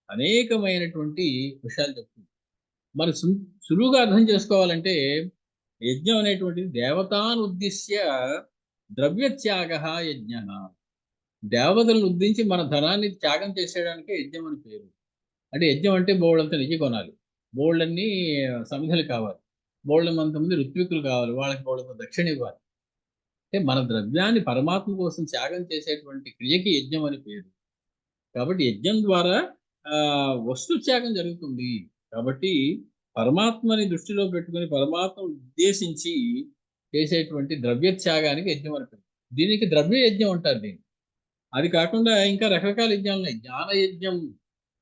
అనేకమైనటువంటి విషయాలు చెప్తుంది. మరి సులువుగా అర్థం చేసుకోవాలంటే యజ్ఞం అనేటువంటిది దేవతానుద్దిశ్య ద్రవ్యత్యాగ యజ్ఞ. దేవతలను ఉద్దించి మన ధనాన్ని త్యాగం చేసేయడానికే యజ్ఞం అని పేరు. అంటే యజ్ఞం అంటే బోళ్ళంత నెయ్యి కొనాలి, బోళ్ళన్ని సమిధలు కావాలి, బోళ్ళమంతమంది ఋత్వికులు కావాలి, వాళ్ళకి బోళ్ళంత దక్షిణ ఇవ్వాలి. అంటే మన ద్రవ్యాన్ని పరమాత్మ కోసం త్యాగం చేసేటువంటి క్రియకి యజ్ఞం అని పేరు. కాబట్టి యజ్ఞం ద్వారా వస్తు త్యాగం జరుగుతుంది. కాబట్టి పరమాత్మని దృష్టిలో పెట్టుకొని పరమాత్మను ఉద్దేశించి చేసేటువంటి ద్రవ్య త్యాగానికి యజ్ఞం అని పేరు. దీనికి ద్రవ్య యజ్ఞం అంటారు దీన్ని. అది కాకుండా ఇంకా రకరకాల యజ్ఞాలు ఉన్నాయి. జ్ఞాన యజ్ఞం,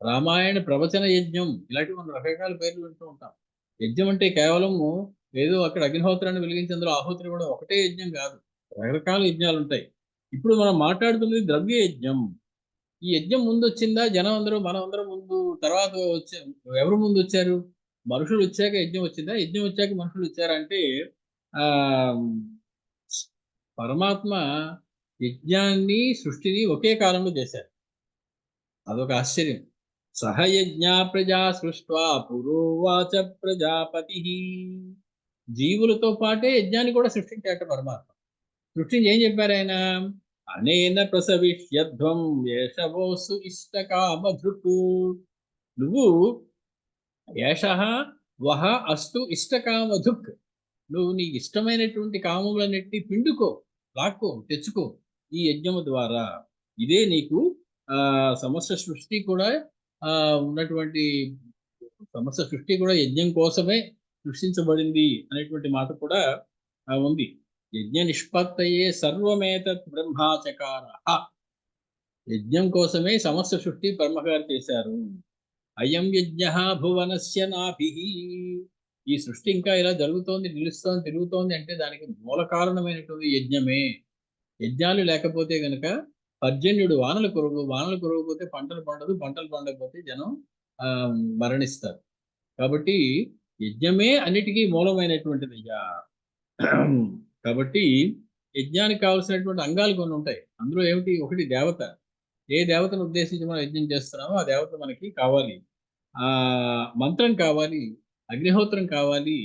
రామాయణ ప్రవచన యజ్ఞం, ఇలాంటివి మనం రకరకాల పేర్లు వింటూ ఉంటాం. యజ్ఞం అంటే కేవలము ఏదో అక్కడ అగ్నిహోత్రాన్ని వెలిగించి అందులో ఆహుతి కూడా ఒకటే యజ్ఞం కాదు. రకరకాల యజ్ఞాలు ఉంటాయి. ఇప్పుడు మనం మాట్లాడుతున్నది ద్రవ్య యజ్ఞం. ఈ యజ్ఞం ముందొచ్చిందా? జనం అందరూ మనం అందరం ముందు తర్వాత వచ్చా ఎవరు ముందొచ్చారు? మనుషులు వచ్చాక యజ్ఞం వచ్చిందా? యజ్ఞం వచ్చాక మనుషులు వచ్చారా? అంటే ఆహ్, పరమాత్మ యజ్ఞాన్ని, సృష్టిని ఒకే కాలంలో చేశారు. అదొక ఆశ్చర్యం. సహ యజ్ఞా ప్రజా సృష్ట్వా పురోవాచ ప్రజాపతిః. జీవులతో పాటే యజ్ఞాన్ని కూడా సృష్టించాట పరమాత్మ. సృష్టించి ఏం చెప్పారాయన? అనేన ప్రసవిష్యధ్వం ఏషవోసు ఇష్టకామధృక్. నువ్వు ఏషః వహ అస్తు ఇష్టకామధుక్. నువ్వు నీకు ఇష్టమైనటువంటి కామములన్నిటిని పిండుకో, లాక్కో, తెచ్చుకో ఈ యజ్ఞము ద్వారా. ఇదే నీకు సమస్త సృష్టి కూడా ఉన్నటువంటి సమస్త సృష్టి కూడా యజ్ఞం కోసమే సృష్టించబడింది అనేటువంటి మాట కూడా ఉంది. యజ్ఞ నిష్పత్తయే సర్వమేతత్ బ్రహ్మాచకార. యజ్ఞం కోసమే సమస్త సృష్టి బ్రహ్మగారు చేశారు. అయం యజ్ఞ భువనస్య నాభిః. ఈ సృష్టి ఇంకా ఇలా జరుగుతోంది, నిలుస్తోంది, తిరుగుతోంది అంటే దానికి మూల కారణమైనటువంటి యజ్ఞమే. యజ్ఞాలు లేకపోతే గనక పర్జన్యుడు వానలు కురవు, వానలు కురవకపోతే పంటలు పండదు, పంటలు పండకపోతే జనం మరణిస్తారు. కాబట్టి యజ్ఞమే అన్నిటికీ మూలమైనటువంటిదయ్యా. కాబట్టి యజ్ఞానికి కావాల్సినటువంటి అంగాలు కొన్ని ఉంటాయి. అందులో ఏమిటి? ఒకటి దేవత. ఏ దేవతను ఉద్దేశించి మనం యజ్ఞం చేస్తున్నామో ఆ దేవత మనకి కావాలి. మంత్రం కావాలి, అగ్నిహోత్రం కావాలి,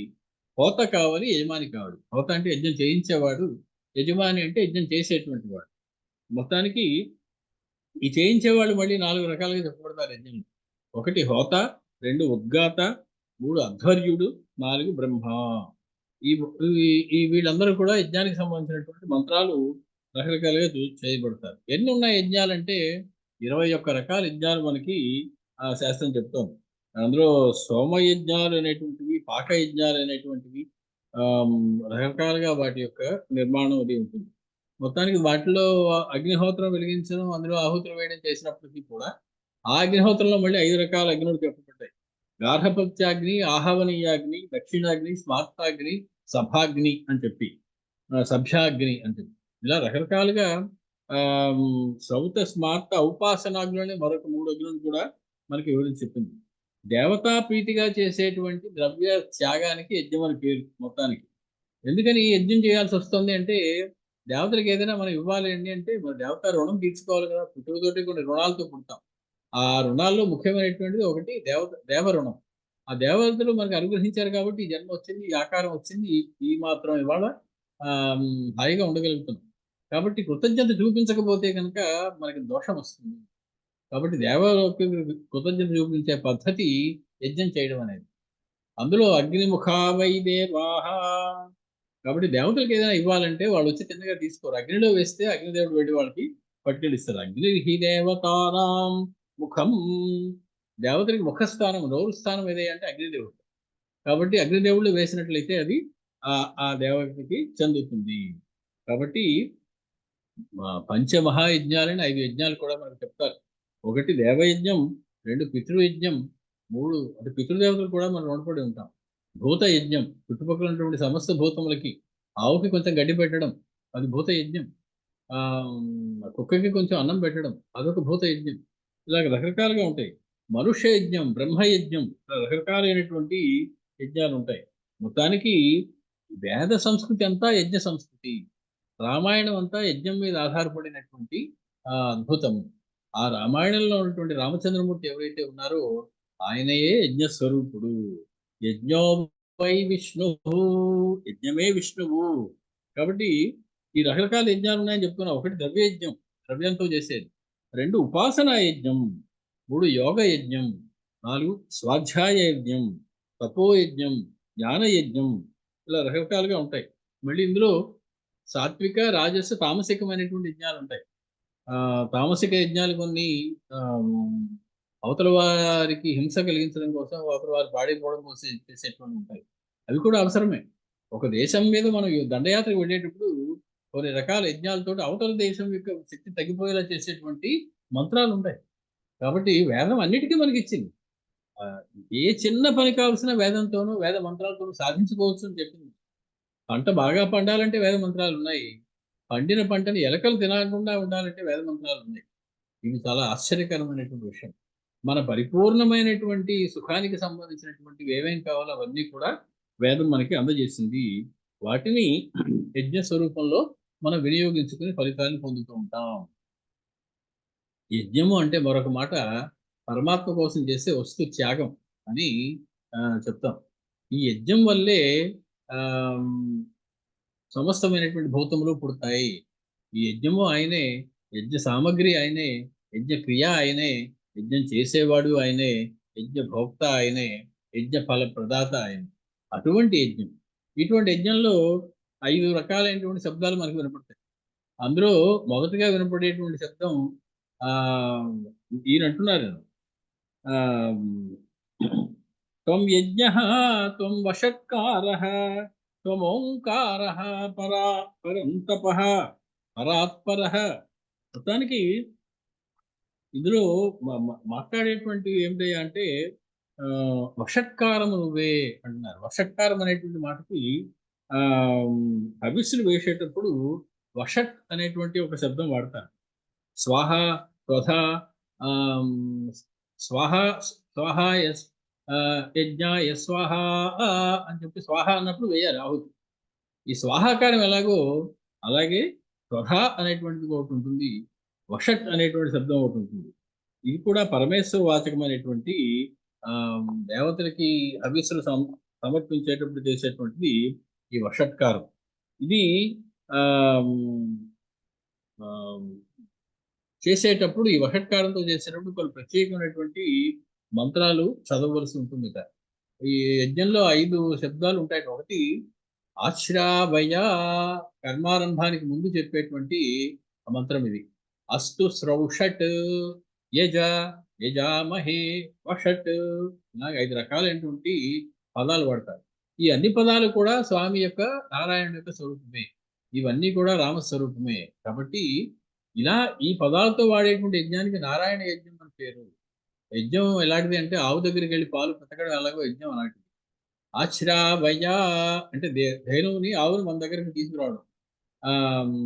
హోత కావాలి, యజమాని కావాలి. హోత అంటే యజ్ఞం చేయించేవాడు, యజమాని అంటే యజ్ఞం చేసేటువంటి వాడు. మొత్తానికి ఈ చేయించేవాళ్ళు మళ్ళీ 4 రకాలుగా చెప్పబడతారు యజ్ఞంలో. 1 హోత, 2 ఉద్గాత, 3 అధ్వర్యుడు, 4 బ్రహ్మ. ఈ ఈ ఈ వీళ్ళందరూ కూడా యజ్ఞానికి సంబంధించినటువంటి మంత్రాలు రకరకాలుగా చేయబడతారు. ఎన్ని ఉన్నాయి యజ్ఞాలంటే 21 రకాల యజ్ఞాలు మనకి ఆ శాస్త్రం చెప్తోంది. అందులో సోమయజ్ఞాలు అనేటువంటివి, పాక యజ్ఞాలు అనేటువంటివి, ఆమ్, రకరకాలుగా వాటి యొక్క నిర్మాణం అది ఉంటుంది. మొత్తానికి వాటిలో అగ్నిహోత్రం వెలిగించడం, అందులో ఆహుతులు వేయడం చేసినప్పటికీ కూడా ఆ అగ్నిహోత్రంలో మళ్ళీ 5 రకాల అగ్నులు చెప్పబడ్డాయి. గార్హపత్యాగ్ని, ఆహవనీయాగ్ని, దక్షిణాగ్ని, స్మార్తాగ్ని, సభాగ్ని అని చెప్పి, సభ్యాగ్ని అని చెప్పి, ఇలా రకరకాలుగా శ్రౌత స్మార్త ఔపాసనాగ్ని మరొక 3 అగ్నులు కూడా మనకి వివరించి చెప్పింది. దేవతా ప్రీతిగా చేసేటువంటి ద్రవ్య త్యాగానికి యజ్ఞం అని పేరు మొత్తానికి. ఎందుకని ఈ యజ్ఞం చేయాల్సి వస్తుంది అంటే, దేవతలకు ఏదైనా మనం ఇవ్వాలి అండి అంటే మన దేవత రుణం తీర్చుకోవాలి కదా. పుట్టుకతోటి కొన్ని రుణాలతో పుడతాం. ఆ రుణాల్లో ముఖ్యమైనటువంటిది ఒకటి దేవ రుణం. ఆ దేవతలు మనకు అనుగ్రహించారు కాబట్టి ఈ జన్మ వచ్చింది, ఈ ఆకారం వచ్చింది, ఈ మాత్రం ఇవాళ హాయిగా ఉండగలుగుతున్నాం. కాబట్టి కృతజ్ఞత చూపించకపోతే కనుక మనకి దోషం వస్తుంది. కాబట్టి దేవతలకు కృతజ్ఞత చూపించే పద్ధతి యజ్ఞం చేయడం అనేది. అందులో అగ్నిముఖావై దేవాహ. కాబట్టి దేవతలకు ఏదైనా ఇవ్వాలంటే వాళ్ళు వచ్చి తిన్నగా తీసుకోరు. అగ్నిలో వేస్తే అగ్నిదేవుడు వెళ్ళి వాళ్ళకి పట్టుకెళ్ళి ఇస్తారు. అగ్ని దేవతానాం ముఖం. దేవతలకి ముఖస్థానం, నోరు స్థానం ఏదే అంటే అగ్నిదేవుడు. కాబట్టి అగ్నిదేవుళ్ళు వేసినట్లయితే అది ఆ ఆ దేవతకి చెందుతుంది. కాబట్టి పంచమహాయజ్ఞాలని 5 యజ్ఞాలు కూడా మనకు చెప్తారు. ఒకటి దేవయజ్ఞం, 2 పితృయజ్ఞం, 3 అంటే పితృదేవతలు కూడా మనం రుణపడి ఉంటాం. భూత యజ్ఞం, చుట్టుపక్కల ఉన్నటువంటి సమస్త భూతములకి, ఆవుకి కొంచెం గడ్డి పెట్టడం అది భూత యజ్ఞం. కుక్కకి కొంచెం అన్నం పెట్టడం అదొక భూత యజ్ఞం. ఇలాగ రకరకాలుగా ఉంటాయి. మనుష్య యజ్ఞం, బ్రహ్మయజ్ఞం, ఇలా రకరకాలైనటువంటి యజ్ఞాలు ఉంటాయి. మొత్తానికి వేద సంస్కృతి అంతా యజ్ఞ సంస్కృతి. రామాయణం అంతా యజ్ఞం మీద ఆధారపడినటువంటి అద్భుతం. ఆ రామాయణంలో ఉన్నటువంటి రామచంద్రమూర్తి ఎవరైతే ఉన్నారో ఆయనయే యజ్ఞ స్వరూపుడు. యజ్ఞో వై విష్ణు, యజ్ఞమే విష్ణువు. కాబట్టి ఈ రకరకాల యజ్ఞాలు ఉన్నాయని చెప్తున్నా. ఒకటి ద్రవ్యయజ్ఞం, ద్రవ్యంతో చేసేది. 2 ఉపాసనా యజ్ఞం, 3 యోగ యజ్ఞం, 4 స్వాధ్యాయ యజ్ఞం, తపో యజ్ఞం, జ్ఞాన యజ్ఞం, ఇలా రకరకాలుగా ఉంటాయి. మళ్ళీ ఇందులో సాత్విక, రాజస, తామసికమైనటువంటి యజ్ఞాలు ఉంటాయి. తామసిక యజ్ఞాలు కొన్ని అవతల వారికి హింస కలిగించడం కోసం, అవతల వారి పాడైపోవడం కోసం చేసేటువంటి ఉంటాయి. అవి కూడా అవసరమే. ఒక దేశం మీద మనం దండయాత్రకు వెళ్ళేటప్పుడు కొన్ని రకాల యజ్ఞాలతో అవతల దేశం యొక్క శక్తి తగ్గిపోయేలా చేసేటువంటి మంత్రాలు ఉంటాయి. కాబట్టి వేదం అన్నిటికీ మనకి ఇచ్చింది. ఏ చిన్న పని కావాల్సిన వేదంతోనూ వేద మంత్రాలతోనూ సాధించుకోవచ్చు అని చెప్పింది. పంట బాగా పండాలంటే వేద మంత్రాలు ఉన్నాయి. పండిన పంటని ఎలకలు తినకుండా ఉండాలంటే వేద మంత్రాలు ఉన్నాయి. ఇది చాలా ఆశ్చర్యకరమైనటువంటి విషయం. మన పరిపూర్ణమైనటువంటి సుఖానికి సంబంధించినటువంటివి ఏమేం కావాలో అవన్నీ కూడా వేదం మనకి అందజేసింది. వాటిని యజ్ఞ స్వరూపంలో మనం వినియోగించుకుని ఫలితాన్ని పొందుతూ ఉంటాం. యజ్ఞము అంటే మరొక మాట పరమాత్మ కోసం చేసే వస్తు త్యాగం అని చెప్తాం. ఈ యజ్ఞం వల్లే ఆ సమస్తమైనటువంటి భూతములు పుడతాయి. ఈ యజ్ఞము ఆయనే, యజ్ఞ సామగ్రి ఆయనే, యజ్ఞ క్రియ ఆయనే, యజ్ఞం చేసేవాడు ఆయనే, యజ్ఞ భోక్త ఆయనే, యజ్ఞ ఫల ప్రదాత ఆయనే. అటువంటి యజ్ఞం. ఇటువంటి యజ్ఞంలో 5 రకాలైనటువంటి శబ్దాలు మనకు వినపడతాయి. అందులో మొదటగా వినపడేటువంటి శబ్దం ఆ ఈయన అంటున్నారు, ఆ త్వం యజ్ఞః త్వం వషట్కారః త్వమోంకారః పరం తపః పరాత్పరః. మొత్తానికి ఇందులో మాట్లాడేటువంటి ఏమిటి అంటే వషట్కారము నువ్వే అంటున్నారు. వషట్కారం అనేటువంటి మాటకి హవిస్సులు వేసేటప్పుడు వషట్ అనేటువంటి ఒక శబ్దం వాడతారు. స్వాహ, స్వధ, స్వాహ, స్వాహ యజ్ఞాయ స్వాహ అని చెప్పి స్వాహ అన్నప్పుడు వేయాలి ఆహుతి. ఈ స్వాహాకారం ఎలాగో అలాగే స్వధ అనేటువంటిది ఒకటి ఉంటుంది, వషట్ అనేటువంటి శబ్దం ఒకటి ఉంటుంది. ఇది కూడా పరమేశ్వర వాచకమైనటువంటి దేవతలకి హవిస్సులు సమర్పించేటప్పుడు చేసేటువంటిది ఈ వషట్కారం. ఇది చేసేటప్పుడు ఈ వషట్కారంతో చేసేటప్పుడు కొన్ని ప్రత్యేకమైనటువంటి మంత్రాలు చదవవలసి ఉంటుంది. ఈ యజ్ఞంలో 5 శబ్దాలు ఉంటాయి. ఒకటి ఆశ్రావయ, కర్మారంభానికి ముందు చెప్పేటువంటి మంత్రం ఇది. అస్తు శ్రౌషట్ యజ, యజామహే, వషట్, ఇలాగ 5 రకాలైనటువంటి పదాలు వాడతారు. ఈ అన్ని పదాలు కూడా స్వామి యొక్క నారాయణుడి యొక్క స్వరూపమే. ఇవన్నీ కూడా రామస్వరూపమే. కాబట్టి ఇలా ఈ పదాలతో వాడేటువంటి యజ్ఞానికి నారాయణ యజ్ఞం అని పేరు. యజ్ఞం ఎలాంటిది అంటే ఆవు దగ్గరికి వెళ్ళి పాలు పితకడం ఎలాగో యజ్ఞం అలాంటిది. ఆశ్రావయ అంటే ధేనువుని ఆవుని మన దగ్గరికి తీసుకురావడం. ఆమ్,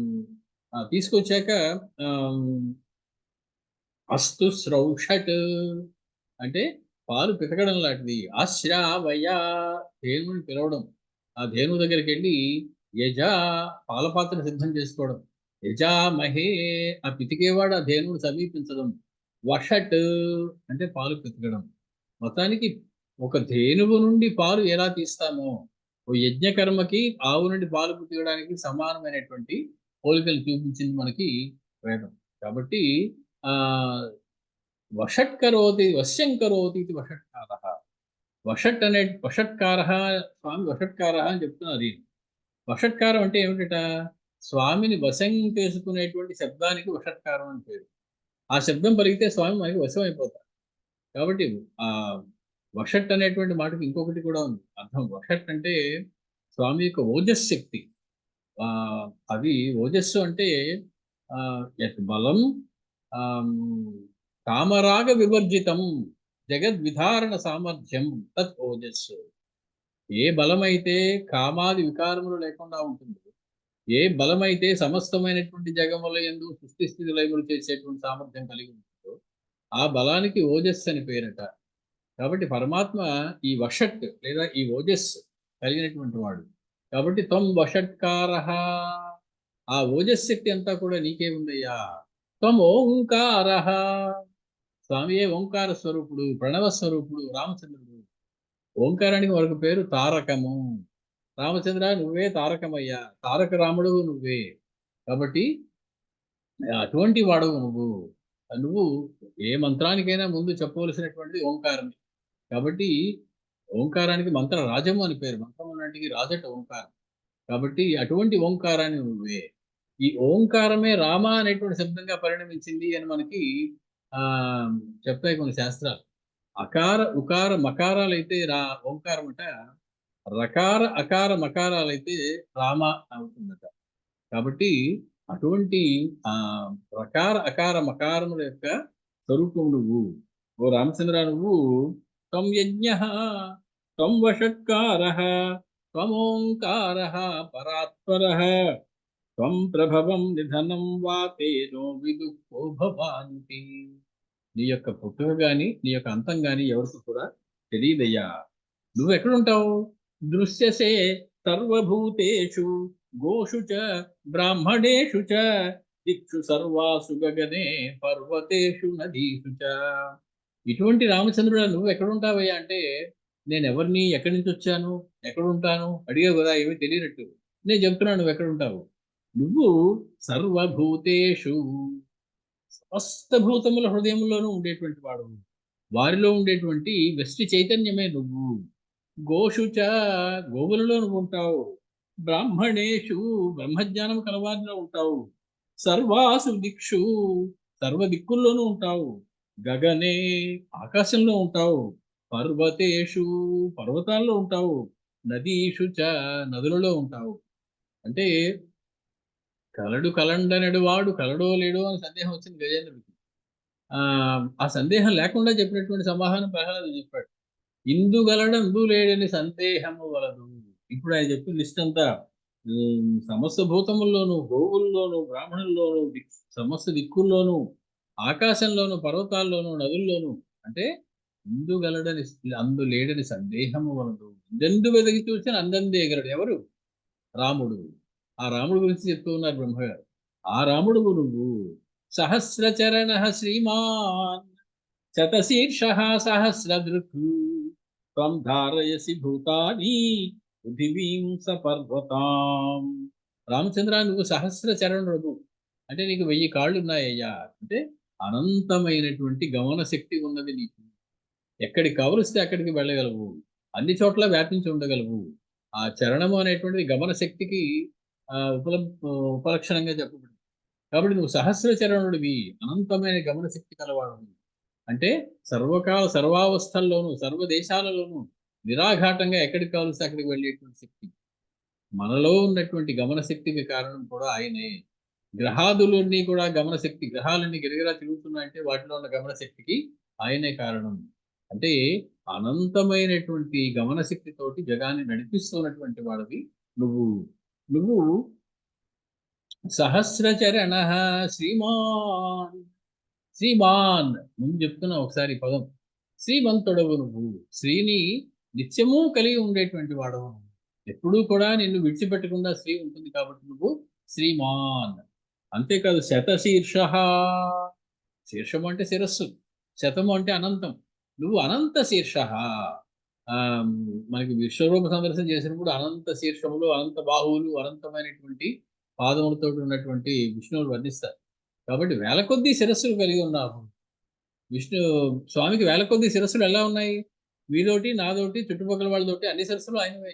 తీసుకొచ్చాక ఆమ్, అస్తు శ్రౌషట్ అంటే పాలు పితకడం లాంటిది. ఆశ్రావయ ధేనువుని పిలవడం. ఆ ధేనువు దగ్గరికి వెళ్ళి యజ పాల పాత్ర సిద్ధం చేసుకోవడం. యజామహే ఆ పితికేవాడు ఆ ధేనువుని సమీపించడం. వషట్ అంటే పాలు పితకడం. మొత్తానికి ఒక ధేనువు నుండి పాలు ఎలా తీస్తామో ఓ యజ్ఞకర్మకి ఆవు నుండి పాలు తీయడానికి సమానమైనటువంటి పోలికలు చూపించింది మనకి వేదం. కాబట్టి ఆ వషట్కరోతి వశ్యం కరోతి ఇది వషట్కార. వషట్కార స్వామి వషట్కార అని చెప్తున్నారు ఈయన. వషట్కారం అంటే ఏమిటట? స్వామిని వశం చేసుకునేటువంటి శబ్దానికి వషట్కారం అని పేరు. ఆ శబ్దం పలికితే స్వామి మనకి వశం అయిపోతారు. కాబట్టి ఆ వషట్ అనేటువంటి మాటకి ఇంకొకటి కూడా ఉంది అర్థం. వషట్ అంటే స్వామి యొక్క ఓజస్శక్తి. ఆ అది ఓజస్సు అంటే యత్ బలం ఆమ్, కామరాగ వివర్జితం జగద్విధారణ సామర్థ్యం తత్ ఓజస్సు. ఏ బలమైతే కామాది వికారములు లేకుండా ఉంటుందో, ఏ బలమైతే సమస్తమైనటువంటి జగముల యందు సృష్టి స్థితి లయములు చేసేటువంటి సామర్థ్యం కలిగి ఉంటుందో ఆ బలానికి ఓజస్సు అని పేరట. కాబట్టి పరమాత్మ ఈ వషట్ లేదా ఈ ఓజస్ కలిగినటువంటి వాడు. కాబట్టి త్వం వషట్కార, ఆ ఓజస్ శక్తి అంతా కూడా నీకే ఉందయ్యా. త్వం ఓంకార, స్వామియే ఓంకార స్వరూపుడు, ప్రణవ స్వరూపుడు రామచంద్రుడు. ఓంకారానికి మరొక పేరు తారకము. రామచంద్ర నువ్వే తారకమయ్యా, తారక రాముడు నువ్వే. కాబట్టి అటువంటి వాడవు నువ్వు. నువ్వు ఏ మంత్రానికైనా ముందు చెప్పవలసినటువంటిది ఓంకారమే. కాబట్టి ఓంకారానికి మంత్ర రాజము అని పేరు. మంత్రం అన్నింటికి రాజట ఓంకారం. కాబట్టి అటువంటి ఓంకారాన్ని నువ్వే. ఈ ఓంకారమే రామ అనేటువంటి శబ్దంగా పరిణమించింది అని మనకి ఆ చెప్తాయి కొన్ని శాస్త్రాలు. అకార ఉకార మకారాలైతే ఓంకారమట. రకార అకార మకారాలైతే రామ అవుతుందట. కాబట్టి అటువంటి ఆ రకార అకార మకారముల యొక్క స్వరూపం నువ్వు. ఓ రామచంద్ర నువ్వు త్వం యజ్ఞ, త్వం వషట్కార, త్వమోంకార పరాత్పర, త్వం ప్రభవం నిధనం వా తేనో విదుఃఖో భవాంతి. నీ యొక్క పుట్టుక గాని నీ యొక్క అంతం గాని ఎవరికి కూడా తెలియదయ్యా. నువ్వు ఎక్కడుంటావు? దృశ్యసే సర్వభూతేషు గోషు చ బ్రాహ్మణేషు చ దిక్షు సర్వాసు గగనే పర్వతేషు నదీషు చ. ఇటువంటి రామచంద్రుడు నువ్వు ఎక్కడుంటావయ్యా అంటే, నేను ఎవరిని, ఎక్కడి నుంచి వచ్చాను, ఎక్కడుంటాను అడిగావు కదా, ఏమీ తెలియనట్టు. నేను చెప్తున్నాను నువ్వు ఎక్కడుంటావు. నువ్వు సర్వభూతేషు సమస్త భూతముల హృదయంలోనూ ఉండేటువంటి వాడు. వారిలో ఉండేటువంటి వ్యష్టి చైతన్యమే నువ్వు. గోషుచ గోవులలో నువ్వు ఉంటావు. బ్రాహ్మణేషు బ్రహ్మజ్ఞానం కలవారిలో ఉంటావు. సర్వాసు దిక్షు సర్వ దిక్కుల్లోనూ ఉంటావు. గగనే ఆకాశంలో ఉంటావు. పర్వతేషు పర్వతాల్లో ఉంటావు. నదీషు చ నదులలో ఉంటావు. అంటే కలండనడు వాడు కలడో లేడో అని సందేహం వచ్చింది గజేంద్రుడికి. ఆ ఆ సందేహం లేకుండా చెప్పినటువంటి సమాధానం ప్రహ్లాదుడు చెప్పాడు. ఇందుగలడందు లేడని సందేహము వలదు. ఇప్పుడు ఆయన చెప్పిన లిస్ట్ అంతా సమస్త భూతముల్లోనూ, గోవుల్లోనూ, బ్రాహ్మణుల్లోనూ, సమస్త దిక్కుల్లోనూ, ఆకాశంలోనూ, పర్వతాల్లోనూ, నదుల్లోనూ. అంటే ఇందుగలడని అందు లేడని సందేహము వలదు. ఇందెందు వెతికి చూసిన అందందేగలడు ఎవరు? రాముడు. ఆ రాముడు గురించి చెప్తూ ఉన్నారు బ్రహ్మగారు. ఆ రాముడు నువ్వు. సహస్రచరణ శ్రీమాన్ శతశీర్ష సహస్రదృక్ త్వం ధారయసి భూతాని పృథివీం సపర్వతాం. రామచంద్ర నువ్వు సహస్ర చరణుడు. అంటే నీకు 1000 కాళ్ళు ఉన్నాయ్యా. అంటే అనంతమైనటువంటి గమన శక్తి ఉన్నది నీకు. ఎక్కడికి కవలిస్తే అక్కడికి వెళ్ళగలవు. అన్ని చోట్ల వ్యాపించి ఉండగలవు. ఆ చరణము అనేటువంటిది గమన శక్తికి ఉపలక్షణంగా చెప్పబడింది. కాబట్టి నువ్వు సహస్ర చరణుడివి, అనంతమైన గమన శక్తి కలవాడు. అంటే సర్వకాల సర్వావస్థల్లోనూ సర్వ దేశాలలోనూ నిరాఘాటంగా ఎక్కడికి కావలిస్తే అక్కడికి వెళ్ళేటువంటి శక్తి. మనలో ఉన్నటువంటి గమన శక్తికి కారణం కూడా ఆయనే. గ్రహాదులన్నీ కూడా గమన శక్తి, గ్రహాలన్నీ గిరగిరా తిరుగుతున్నాయంటే వాటిలో ఉన్న గమన శక్తికి ఆయనే కారణం. అంటే అనంతమైనటువంటి గమన శక్తితోటి జగాన్ని నడిపిస్తున్నటువంటి వాడివి నువ్వు. నువ్వు సహస్రచరణ శ్రీమాన్. శ్రీమాన్ ముందు చెప్తున్నా ఒకసారి ఈ పదం. శ్రీమంతుడవు నువ్వు. శ్రీని నిత్యము కలిగి ఉండేటువంటి వాడవు. ఎప్పుడూ కూడా నిన్ను విడిచిపెట్టకుండా శ్రీ ఉంటుంది కాబట్టి నువ్వు శ్రీమాన్. అంతేకాదు శతశీర్ష. శీర్షము అంటే శిరస్సు, శతము అంటే అనంతం. నువ్వు అనంత శీర్ష. మనకి విశ్వరూప సందర్శన చేసినప్పుడు అనంత శీర్షములు, అనంత బాహువులు, అనంతమైనటువంటి పాదములతో ఉన్నటువంటి విష్ణువులు వర్ణిస్తారు. కాబట్టి వేల కొద్దీ శిరస్సులు కలిగి ఉన్నావు. విష్ణు స్వామికి వేల కొద్దీ శిరస్సులు ఎలా ఉన్నాయి? మీదోటి, నాదోటి, చుట్టుపక్కల వాళ్ళతోటి అన్ని శిరస్సులు ఆయనవే.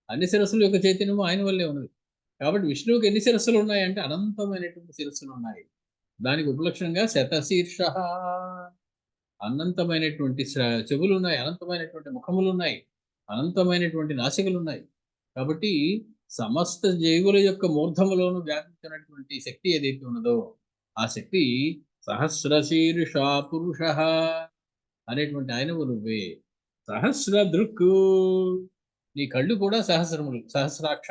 అన్ని శిరస్సుల యొక్క చైతన్యము ఆయన వల్లే ఉన్నది. కాబట్టి విష్ణువుకి ఎన్ని శిరస్సులు ఉన్నాయంటే అనంతమైనటువంటి శిరస్సులు ఉన్నాయి. దానికి ఉపలక్షణంగా శతశీర్ష. అనంతమైనటువంటి చెవులు ఉన్నాయి, అనంతమైనటువంటి ముఖములు ఉన్నాయి, అనంతమైనటువంటి నాసికలు ఉన్నాయి. కాబట్టి సమస్త జీవుల యొక్క మూర్ధములోను వ్యాపించినటువంటి శక్తి ఏదైతే ఉన్నదో ఆ శక్తి సహస్రశీర్ష పురుష అనేటువంటి ఆయనవు నువ్వే. సహస్ర దృక్కు. నీ కళ్ళు కూడా సహస్రములు, సహస్రాక్ష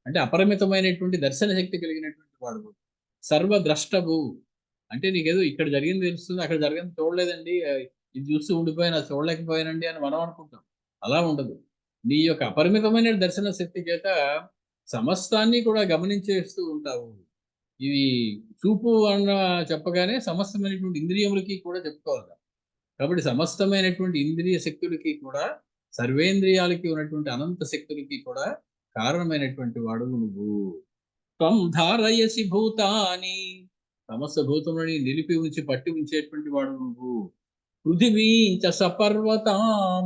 అంటే అపరిమితమైనటువంటి దర్శన శక్తి కలిగినటువంటి వాడు. సర్వద్రష్టవు అంటే నీకేదో ఇక్కడ జరిగింది తెలుస్తుంది, అక్కడ జరిగింది చూడలేదండి, ఇది చూస్తూ ఉండిపోయినా చూడలేకపోయానండి అని మనం అనుకుంటాం. అలా ఉండదు. నీ యొక్క అపరిమితమైన దర్శన శక్తి చేత సమస్తాన్ని కూడా గమనించేస్తూ ఉంటావు. ఇవి చూపు అన్న చెప్పగానే సమస్తమైనటువంటి ఇంద్రియములకి కూడా చెప్పుకోవాలి. కాబట్టి సమస్తమైనటువంటి ఇంద్రియ శక్తులకి కూడా, సర్వేంద్రియాలకి ఉన్నటువంటి అనంత శక్తులకి కూడా కారణమైనటువంటి వాడు నువ్వు. త్వం ధారయసి భూతాని. సమస్త భూతములని నిలిపి ఉంచి పట్టి ఉంచేటువంటి వాడు నువ్వు. పృథివీ చ సపర్వతాం.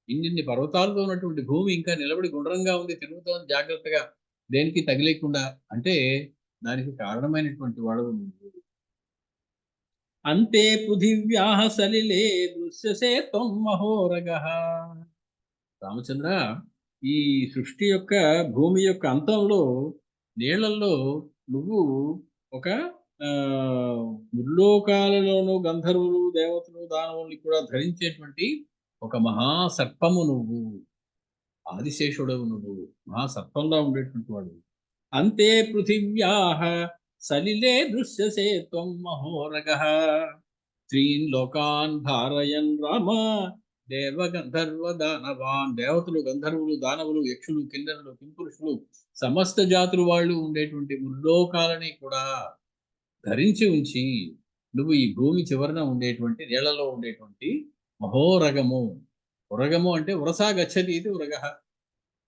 ఇన్నిన్ని పర్వతాలతో ఉన్నటువంటి భూమి ఇంకా నిలబడి గుండ్రంగా ఉంది, తిరుగుతోంది జాగ్రత్తగా, దేనికి తగిలేకుండా. అంటే దానికి కారణమైనటువంటి వాడు నువ్వు. అంతే పృథివ్యా సలిలే దృశ్యసే త్వం మహోరగః. రామచంద్ర, ఈ సృష్టి యొక్క భూమి యొక్క అంతంలో నీళ్లలో నువ్వు ఒక ముల్లోకాలలోను గంధర్వులు, దేవతలు, దానవుల్ని కూడా ధరించేటువంటి ఒక మహాసర్పము నువ్వు. ఆదిశేషుడవు నువ్వు, మహాసర్పంలా ఉండేటువంటి వాడు. అంతే పృథివ్యా సలిలే దృశ్యసే త్వం మహోరగః. త్రీన్ లోకాన్ ధారయన్ రామ దేవ గంధర్వ దానవాన్. దేవతలు, గంధర్వులు, దానవులు, యక్షులు, కిన్నరులు, కింపురుషులు, సమస్త జాతులు వాళ్ళు ఉండేటువంటి ముల్లోకాలని కూడా ధరించి ఉంచి నువ్వు ఈ భూమి చివరన ఉండేటువంటి నీళ్లలో ఉండేటువంటి మహోరగము. ఉరగము అంటే ఉరసా గచ్చతి ఇది ఉరగ.